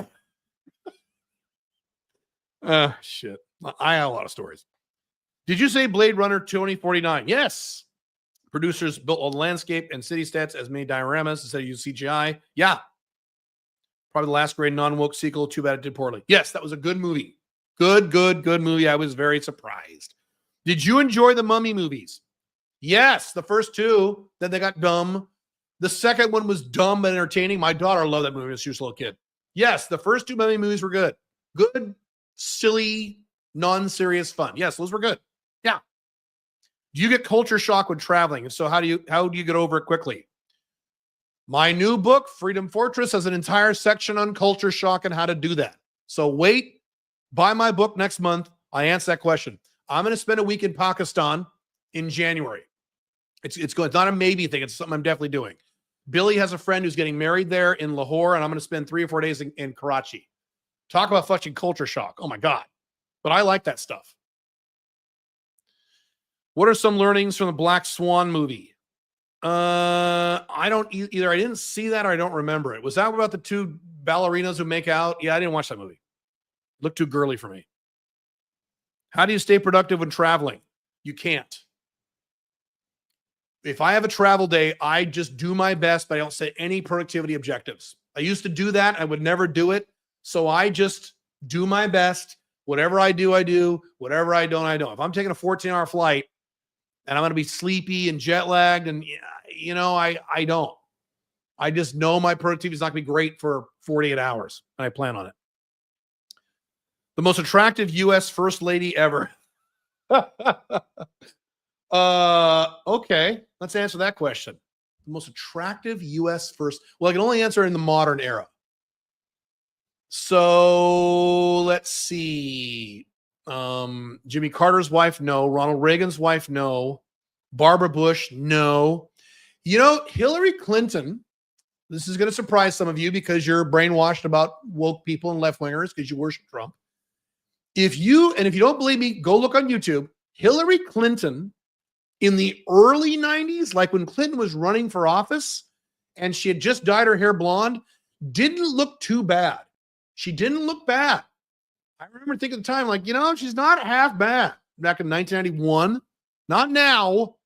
Shit. I have a lot of stories. Did you say Blade Runner 2049? Yes. Producers built all the landscape and city stats as many dioramas instead of using CGI. Yeah. Probably the last great non-woke sequel. Too bad it did poorly. Yes, that was a good movie. Good movie. I was very surprised. Did you enjoy the Mummy movies? Yes, the first 2. Then they got dumb. The second one was dumb but entertaining. My daughter loved that movie when she was a little kid. Yes, the first 2 Mummy movies were good. Good, silly, non-serious fun. Yes, those were good. Yeah. Do you get culture shock when traveling? And so how do you get over it quickly? My new book, Freedom Fortress, has an entire section on culture shock and how to do that. So wait, buy my book next month. I answer that question. I'm going to spend a week in Pakistan in January. It's good. It's not a maybe thing. It's something I'm definitely doing. Billy has a friend who's getting married there in Lahore, and I'm going to spend 3 or 4 days in Karachi. Talk about fucking culture shock. Oh my God. But I like that stuff. What are some learnings from the Black Swan movie? I don't either. I didn't see that or I don't remember it. Was that about the two ballerinas who make out? Yeah, I didn't watch that movie. Looked too girly for me. How do you stay productive when traveling? You can't. If I have a travel day, I just do my best, but I don't set any productivity objectives. I used to do that. I would never do it. So I just do my best. Whatever I do, I do. Whatever I don't, I don't. If I'm taking a 14-hour flight and I'm going to be sleepy and jet lagged and, you know, I don't. I just know my productivity is not going to be great for 48 hours. And I plan on it. The most attractive U.S. First Lady ever. Okay. Let's answer that question. The most attractive U.S. first. Well, I can only answer in the modern era. So let's see. Jimmy Carter's wife, no. Ronald Reagan's wife, no. Barbara Bush, no. You know, Hillary Clinton, this is going to surprise some of you because you're brainwashed about woke people and left-wingers because you worship Trump. If you don't believe me, go look on YouTube. Hillary Clinton in the early 90s, like when Clinton was running for office and she had just dyed her hair blonde, didn't look too bad. She didn't look bad. I remember thinking at the time, like, you know, she's not half bad. Back in 1991, not now,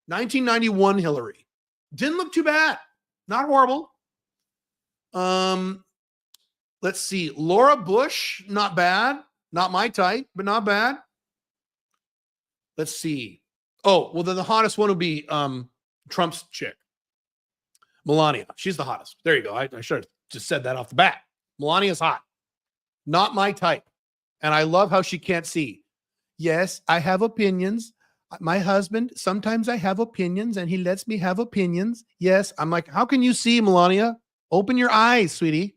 1991 Hillary. Didn't look too bad. Not horrible. Let's see. Laura Bush, not bad. Not my type, but not bad. Let's see. Oh, well, then the hottest one would be Trump's chick, Melania. She's the hottest. There you go. I should have just said that off the bat. Melania's hot. Not my type. And I love how she can't see. Yes, I have opinions. My husband, sometimes I have opinions and he lets me have opinions. Yes. I'm like, how can you see, Melania? Open your eyes, sweetie.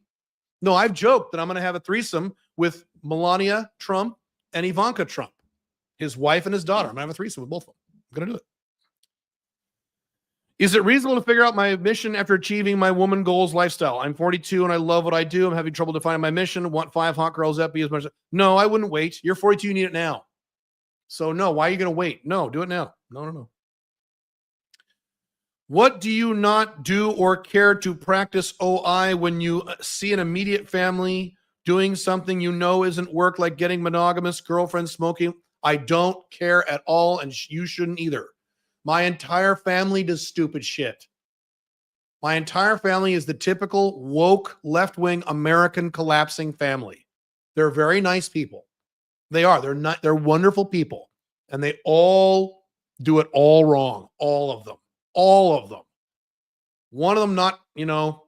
No, I've joked that I'm going to have a threesome with Melania Trump and Ivanka Trump, his wife and his daughter. I'm going to have a threesome with both of them. I'm going to do it. Is it reasonable to figure out my mission after achieving my woman goals lifestyle? I'm 42 and I love what I do. I'm having trouble defining my mission. Want 5 hot girls up, be as much. No, I wouldn't wait. You're 42. You need it now. So no, why are you going to wait? No, do it now. No. What do you not do or care to practice OI when you see an immediate family doing something you know isn't work, like getting monogamous, girlfriend, smoking? I don't care at all, and you shouldn't either. My entire family does stupid shit. My entire family is the typical woke, left-wing American collapsing family. They're very nice people. They are. They're wonderful people. And they all do it all wrong. All of them. All of them. One of them not, no,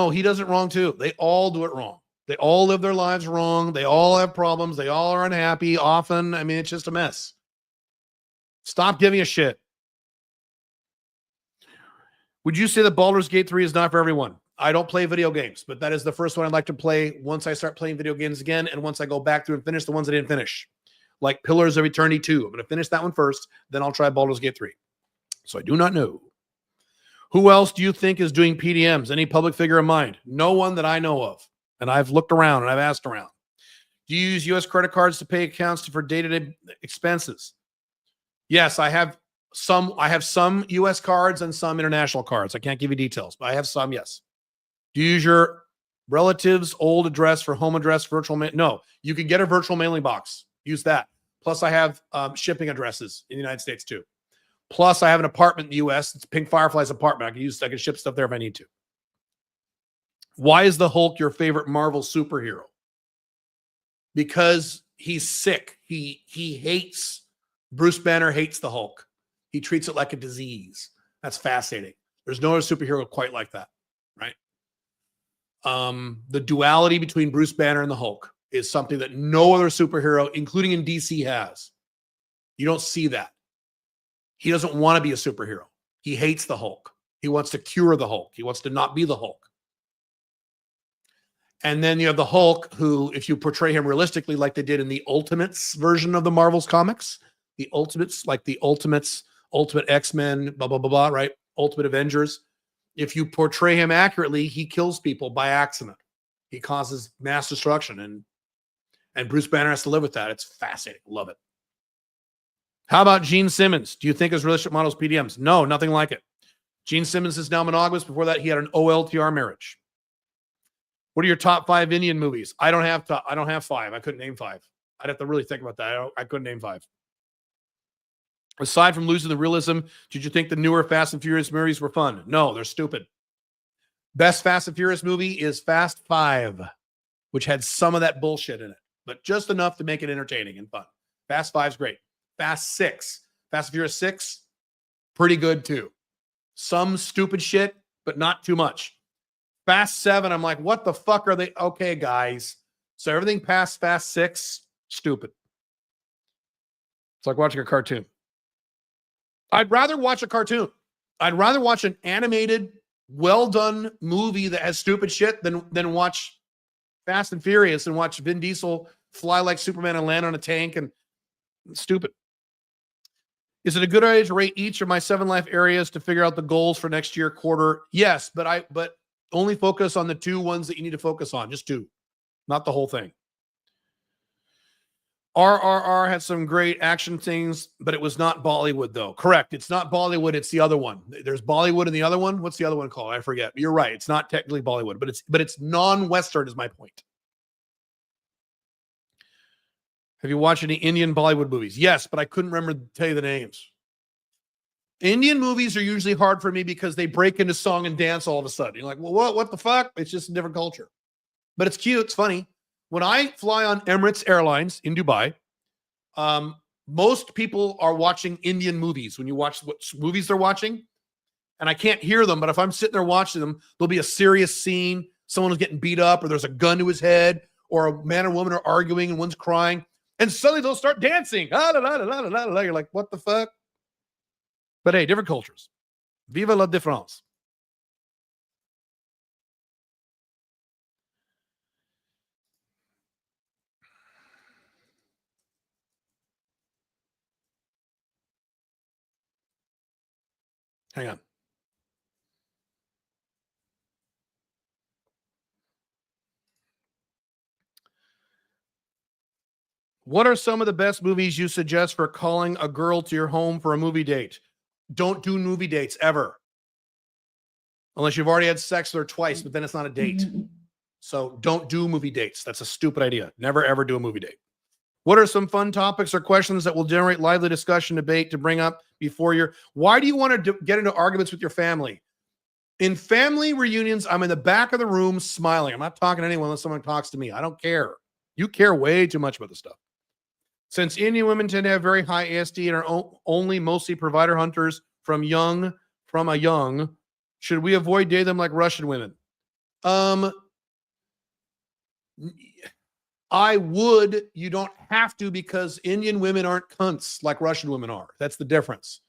he does it wrong too. They all do it wrong. They all live their lives wrong. They all have problems. They all are unhappy often. I mean, it's just a mess. Stop giving a shit. Would you say that Baldur's Gate 3 is not for everyone? I don't play video games, but that is the first one I'd like to play once I start playing video games again and once I go back through and finish the ones I didn't finish. Like Pillars of Eternity 2. I'm going to finish that one first, then I'll try Baldur's Gate 3. So I do not know. Who else do you think is doing PDMs? Any public figure in mind? No one that I know of. And I've looked around and I've asked around. Do you use U.S. credit cards to pay accounts for day-to-day expenses? Yes, I have some. I have some U.S. cards and some international cards. I can't give you details, but I have some, yes. Do you use your relative's old address for home address virtual mail? No, you can get a virtual mailing box. Use that. Plus, I have shipping addresses in the United States too. Plus, I have an apartment in the U.S. It's Pink Firefly's apartment. I can ship stuff there if I need to. Why is the Hulk your favorite Marvel superhero? Because he's sick. He hates. Bruce Banner hates the Hulk. He treats it like a disease. That's fascinating. There's no other superhero quite like that, right? The duality between Bruce Banner and the Hulk is something that no other superhero, including in DC, has. You don't see that. He doesn't want to be a superhero. He hates the Hulk. He wants to cure the Hulk. He wants to not be the Hulk. And then you have the Hulk, who, if you portray him realistically, like they did in the Ultimates version of the Marvel's comics, the Ultimates, like the Ultimates, Ultimate X-Men, blah, blah, blah, blah, right? Ultimate Avengers. If you portray him accurately, he kills people by accident. He causes mass destruction. And And Bruce Banner has to live with that. It's fascinating. Love it. How about Gene Simmons? Do you think his relationship models PDMs? No, nothing like it. Gene Simmons is now monogamous. Before that, he had an OLTR marriage. What are your top 5 Indian movies? I don't have 5. I couldn't name 5. I'd have to really think about that. I couldn't name 5. Aside from losing the realism, did you think the newer Fast and Furious movies were fun? No, they're stupid. Best Fast and Furious movie is Fast 5, which had some of that bullshit in it, but just enough to make it entertaining and fun. Fast 5's great. Fast 6. Fast and Furious 6, pretty good too. Some stupid shit, but not too much. Fast 7, I'm like, what the fuck are they? Okay, guys. So everything past Fast 6, stupid. It's like watching a cartoon. I'd rather watch a cartoon. I'd rather watch an animated, well-done movie that has stupid shit than watch Fast and Furious and watch Vin Diesel fly like Superman and land on a tank and stupid. Is it a good idea to rate each of my 7 life areas to figure out the goals for next year quarter? Yes, but only focus on the 2 ones that you need to focus on. Just 2, not the whole thing. RRR had some great action things, but it was not Bollywood, though. Correct. It's not Bollywood. It's the other one. There's Bollywood in the other one. What's the other one called? I forget. You're right. It's not technically Bollywood, but it's non-Western is my point. Have you watched any Indian Bollywood movies? Yes, but I couldn't remember to tell you the names. Indian movies are usually hard for me because they break into song and dance all of a sudden. You're like, well, what the fuck? It's just a different culture. But it's cute. It's funny. When I fly on Emirates Airlines in Dubai, most people are watching Indian movies. When you watch what movies they're watching, and I can't hear them, but if I'm sitting there watching them, there'll be a serious scene. Someone is getting beat up, or there's a gun to his head, or a man and woman are arguing, and one's crying, and suddenly they'll start dancing. You're like, what the fuck? But hey, different cultures. Viva la différence. Hang on. What are some of the best movies you suggest for calling a girl to your home for a movie date? Don't do movie dates ever. Unless you've already had sex with her twice, but then it's not a date. So don't do movie dates. That's a stupid idea. Never, ever do a movie date. What are some fun topics or questions that will generate lively discussion, debate to bring up before your... Why do you want to get into arguments with your family? In family reunions, I'm in the back of the room smiling. I'm not talking to anyone unless someone talks to me. I don't care. You care way too much about this stuff. Since Indian women tend to have very high ASD and are only mostly provider hunters from a young, should we avoid dating them like Russian women? I would. You don't have to, because Indian women aren't cunts like Russian women are. That's the difference.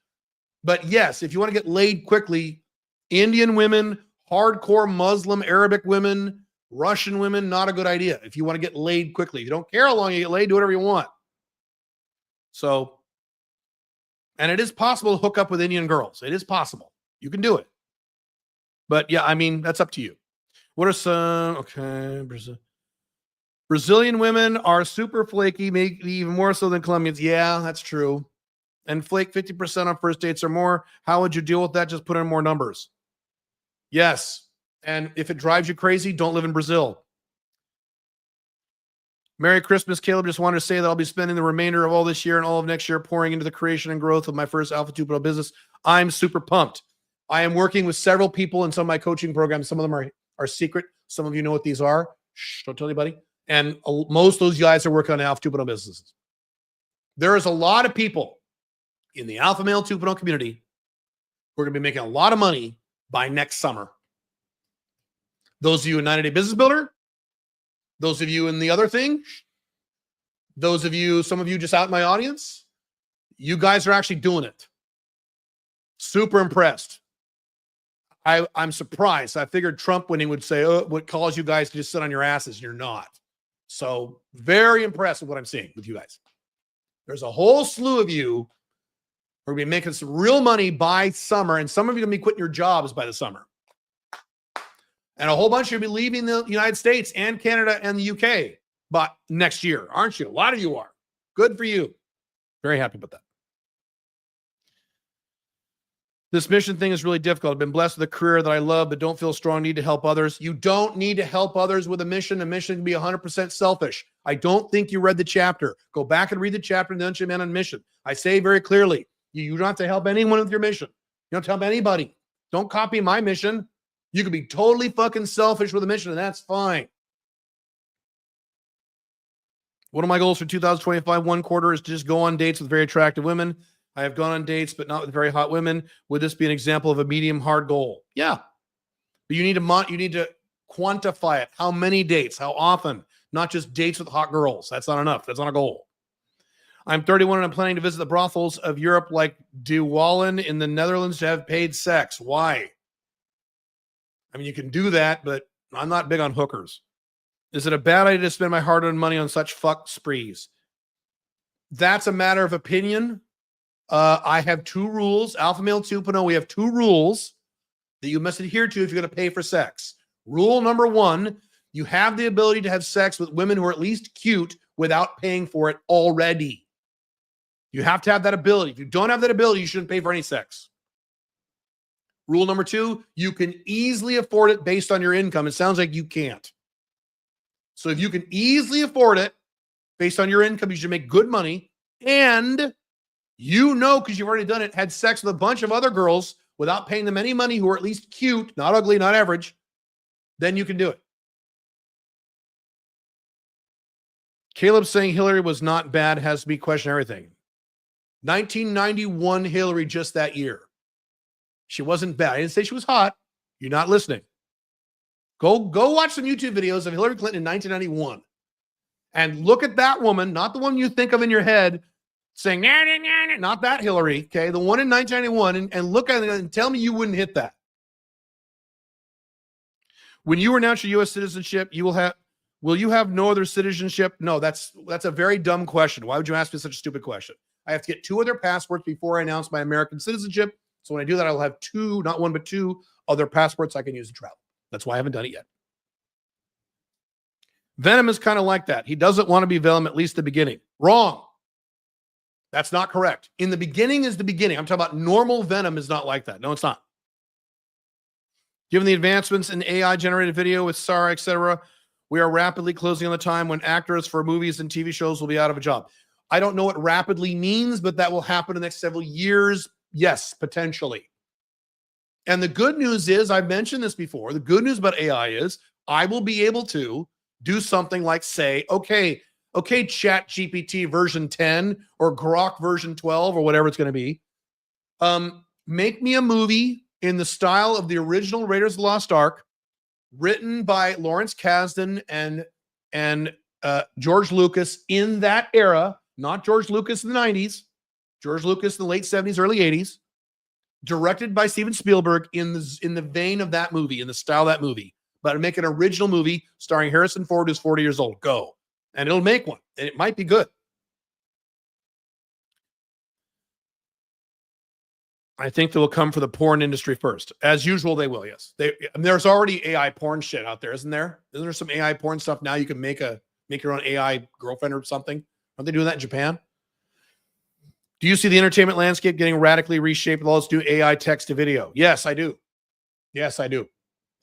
But yes, if you want to get laid quickly, Indian women, hardcore Muslim, Arabic women, Russian women, not a good idea. If you want to get laid quickly, if you don't care how long you get laid, do whatever you want. So, and it is possible to hook up with Indian girls. It is possible. You can do it. But yeah, I mean, that's up to you. What are some, okay, Brazilian women are super flaky, maybe even more so than Colombians. Yeah, that's true. And flake 50% on first dates or more. How would you deal with that? Just put in more numbers. Yes. And if it drives you crazy, don't live in Brazil. Merry Christmas, Caleb. Just wanted to say that I'll be spending the remainder of all this year and all of next year pouring into the creation and growth of my first Alpha 2.0 business. I'm super pumped. I am working with several people in some of my coaching programs. Some of them are secret. Some of you know what these are. Shh, don't tell anybody. And most of those guys are working on Alpha 2.0 businesses. There is a lot of people in the Alpha Male 2.0 community who are going to be making a lot of money by next summer. Those of you in 90-Day Business Builder, those of you in the other thing, those of you, some of you just out in my audience, you guys are actually doing it. Super impressed. I'm surprised. I figured Trump, when he would say, oh, what calls you guys to just sit on your asses, and you're not. So very impressed with what I'm seeing with you guys. There's a whole slew of you who are going to be making some real money by summer, and some of you are going to be quitting your jobs by the summer. And a whole bunch of you will be leaving the United States and Canada and the UK. but next year, aren't you? A lot of you are. Good for you. Very happy about that. This mission thing is really difficult. I've been blessed with a career that I love, but don't feel strong need to help others. You don't need to help others with a mission. A mission can be 100% selfish. I don't think you read the chapter. Go back and read the chapter in the Unchained Man on Mission. I say very clearly, you don't have to help anyone with your mission. You don't have to help anybody. Don't copy my mission. You can be totally fucking selfish with a mission, and that's fine. One of my goals for 2025, one quarter, is to just go on dates with very attractive women. I have gone on dates, but not with very hot women. Would this be an example of a medium hard goal? Yeah. But you need to quantify it. How many dates? How often? Not just dates with hot girls. That's not enough. That's not a goal. I'm 31 and I'm planning to visit the brothels of Europe like De Wallen in the Netherlands to have paid sex. Why? I mean, you can do that, but I'm not big on hookers. Is it a bad idea to spend my hard-earned money on such fuck sprees? That's a matter of opinion. I have two rules. Alpha Male 2.0, we have two rules that you must adhere to if you're going to pay for sex. Rule number one, you have the ability to have sex with women who are at least cute without paying for it already. You have to have that ability. If you don't have that ability, you shouldn't pay for any sex. Rule number two, you can easily afford it based on your income. It sounds like you can't. So if you can easily afford it based on your income, you should make good money. And you know, because you've already done it, had sex with a bunch of other girls without paying them any money who are at least cute, not ugly, not average, then you can do it. Caleb saying Hillary was not bad has me question everything. 1991 Hillary just that year. She wasn't bad. I didn't say she was hot. You're not listening. Go watch some YouTube videos of Hillary Clinton in 1991 and look at that woman, not the one you think of in your head, saying, nah, nah, nah, nah, not that Hillary, okay? The one in 1991, and look at it and tell me you wouldn't hit that. When you renounce your U.S. citizenship, will you have no other citizenship? No, that's a very dumb question. Why would you ask me such a stupid question? I have to get 2 other passports before I announce my American citizenship. So when I do that, I'll have 2, not 1, but 2 other passports I can use to travel. That's why I haven't done it yet. Venom is kind of like that. He doesn't want to be Venom, at least the beginning. Wrong. That's not correct. In the beginning is the beginning. I'm talking about normal Venom is not like that. No, it's not. Given the advancements in AI-generated video with SAR, etc., we are rapidly closing on the time when actors for movies and TV shows will be out of a job. I don't know what rapidly means, but that will happen in the next several years. Yes, potentially. And the good news is, I've mentioned this before, the good news about AI is I will be able to do something like say, okay, Chat GPT version 10 or Grok version 12 or whatever it's going to be. Make me a movie in the style of the original Raiders of the Lost Ark, written by Lawrence Kasdan and George Lucas in that era, not George Lucas in the 90s, George Lucas in the late 70s, early 80s, directed by Steven Spielberg in the vein of that movie, in the style of that movie. But make an original movie starring Harrison Ford, who's 40 years old. Go. And it'll make one. And it might be good. I think they will come for the porn industry first. As usual, they will, yes. There's already AI porn shit out there, isn't there? Isn't there some AI porn stuff now? You can make your own AI girlfriend or something. Aren't they doing that in Japan? Do you see the entertainment landscape getting radically reshaped with all this new AI text to video? Yes, I do. Yes, I do.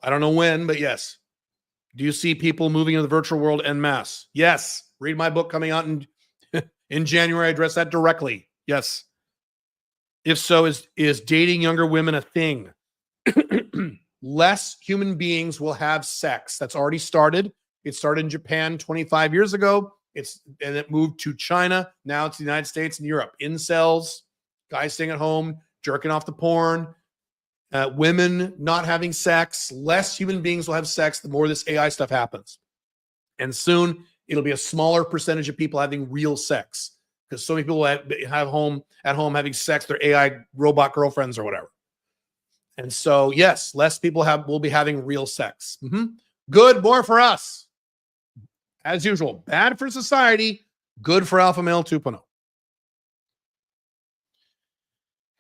I don't know when, but yes. Do you see people moving into the virtual world en masse? Yes. Read my book coming out in January. I address that directly. Yes. If so, is dating younger women a thing? Less human beings will have sex. That's already started. It started in Japan 25 years ago. And it moved to China. Now it's the United States and Europe. Incels, guys staying at home, jerking off the porn, women not having sex. Less human beings will have sex the more this AI stuff happens. And soon it'll be a smaller percentage of people having real sex because so many people have at home having sex, their AI robot girlfriends or whatever. And so, yes, less people will be having real sex. Good, more for us. As usual, bad for society, good for Alpha Male 2.0.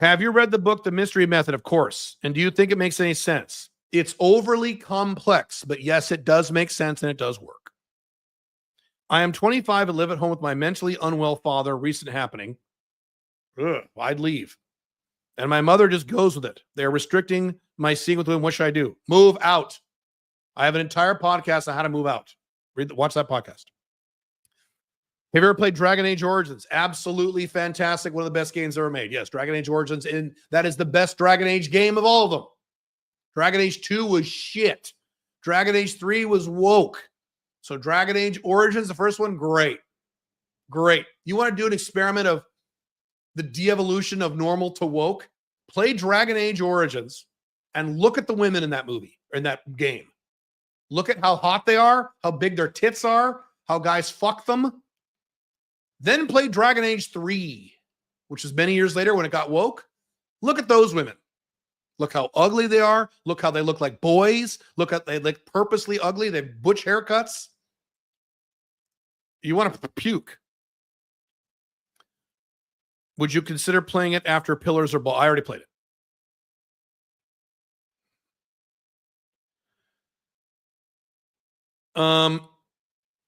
Have you read the book, The Mystery Method? Of course. And do you think it makes any sense? It's overly complex, but yes, it does make sense and it does work. I am 25 and live at home with my mentally unwell father. Recent happening. Ugh, I'd leave. And my mother just goes with it. They're restricting my seeing with women. What should I do? Move out. I have an entire podcast on how to move out. Watch that podcast. Have you ever played Dragon Age Origins? Absolutely fantastic. One of the best games ever made. Yes, Dragon Age Origins. And that is the best Dragon Age game of all of them. Dragon Age 2 was shit. Dragon Age 3 was woke. So Dragon Age Origins, the first one, great. Great. You want to do an experiment of the de-evolution of normal to woke? Play Dragon Age Origins and look at the women in that movie, or in that game. Look at how hot they are, how big their tits are, how guys fuck them. Then play Dragon Age 3, which is many years later when it got woke. Look at those women. Look how ugly they are. Look how they look like boys. Look at they look purposely ugly. They have butch haircuts. You want to puke. Would you consider playing it after Pillars or Ball? I already played it.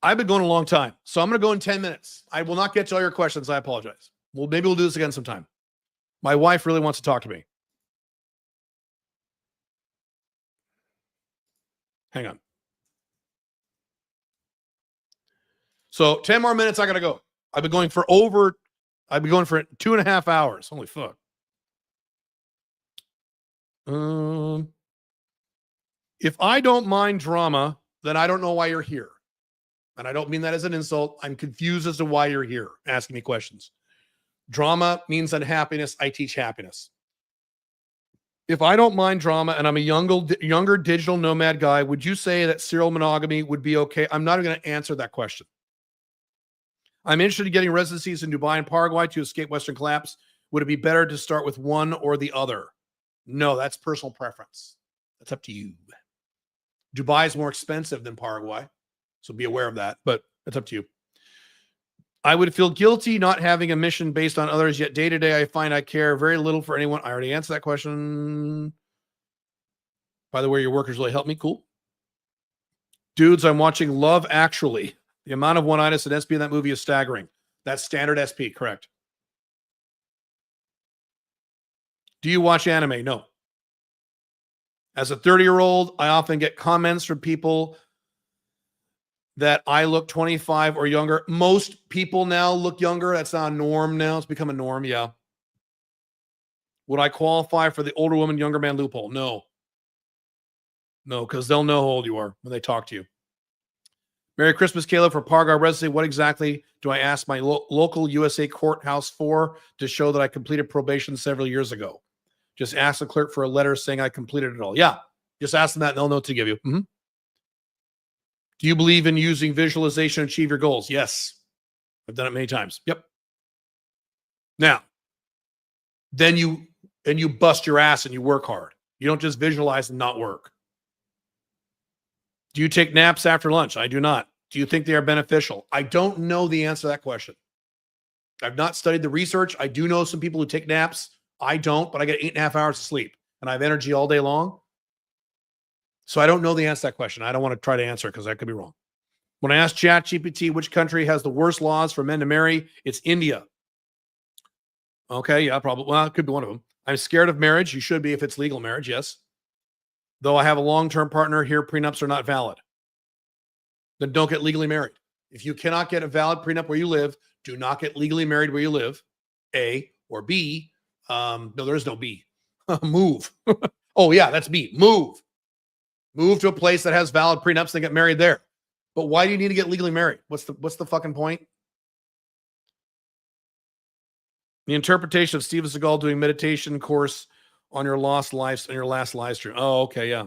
I've been going a long time, so I'm going to go in 10 minutes. I will not get to all your questions. I apologize. Well, maybe we'll do this again sometime. My wife really wants to talk to me. Hang on. So 10 more minutes. I got to go. I've been going for 2.5 hours. Holy fuck. If I don't mind drama, then I don't know why you're here. And I don't mean that as an insult. I'm confused as to why you're here asking me questions. Drama means unhappiness. I teach happiness. If I don't mind drama and I'm a younger digital nomad guy, would you say that serial monogamy would be okay? I'm not going to answer that question. I'm interested in getting residencies in Dubai and Paraguay to escape Western collapse. Would it be better to start with one or the other? No, that's personal preference. That's up to you. Dubai is more expensive than Paraguay, so be aware of that, but it's up to you. I would feel guilty not having a mission based on others, yet day to day I find I care very little for anyone. I already answered that question. By the way, your workers really helped me. Cool. Dudes, I'm watching Love Actually. The amount of one-itis and SP in that movie is staggering. That's standard SP, correct. Do you watch anime? No. As a 30-year-old, I often get comments from people that I look 25 or younger. Most people now look younger. That's not a norm now. It's become a norm, yeah. Would I qualify for the older woman, younger man loophole? No. No, because they'll know how old you are when they talk to you. Merry Christmas, Caleb, for Paraguay residency. What exactly do I ask my local USA courthouse for to show that I completed probation several years ago? Just ask the clerk for a letter saying I completed it all. Yeah, just ask them that and they'll know what to give you. Mm-hmm. Do you believe in using visualization to achieve your goals? Yes. I've done it many times. Yep. Now, then you bust your ass and you work hard. You don't just visualize and not work. Do you take naps after lunch? I do not. Do you think they are beneficial? I don't know the answer to that question. I've not studied the research. I do know some people who take naps. I don't, but I get 8.5 hours of sleep and I have energy all day long. So I don't know the answer to that question. I don't want to try to answer it because I could be wrong. When I asked ChatGPT which country has the worst laws for men to marry, it's India. Okay, yeah, probably. Well, it could be one of them. I'm scared of marriage. You should be if it's legal marriage, yes. Though I have a long-term partner here, prenups are not valid. Then don't get legally married. If you cannot get a valid prenup where you live, do not get legally married where you live, A, or B. No, there is no B. Move. Oh, yeah, that's B. Move. Move to a place that has valid prenups and get married there. But why do you need to get legally married? What's the fucking point? The interpretation of Steven Seagal doing meditation course on your last live stream. Oh, okay, yeah.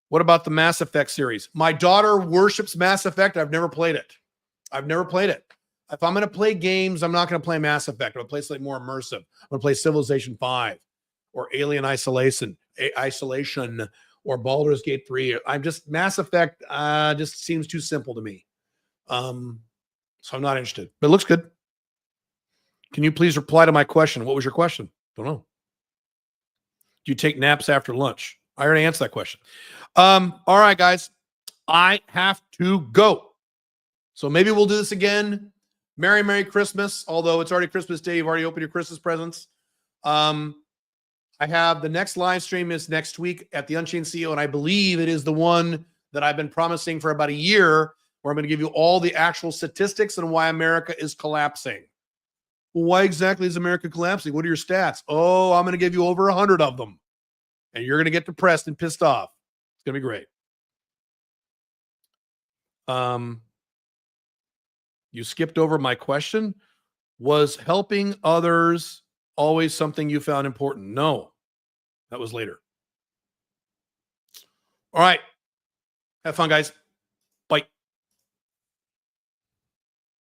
What about the Mass Effect series? My daughter worships Mass Effect. I've never played it. If I'm going to play games, I'm not going to play Mass Effect. I'm going to play something more immersive. I'm going to play Civilization 5 or Alien Isolation, or Baldur's Gate 3. Mass Effect just seems too simple to me. So I'm not interested. But it looks good. Can you please reply to my question? What was your question? Don't know. Do you take naps after lunch? I already answered that question. All right, guys. I have to go. So maybe we'll do this again. Merry Christmas. Although it's already Christmas Day. You've already opened your Christmas presents. I have the next live stream is next week at the Unchained CEO, and I believe it is the one that I've been promising for about a year, where I'm going to give you all the actual statistics and why America is collapsing. Well, why exactly is America collapsing? What are your stats? Oh, I'm going to give you over 100 of them, and you're going to get depressed and pissed off. It's going to be great. You skipped over my question. Was helping others always something you found important? No, that was later. All right. Have fun, guys. Bye.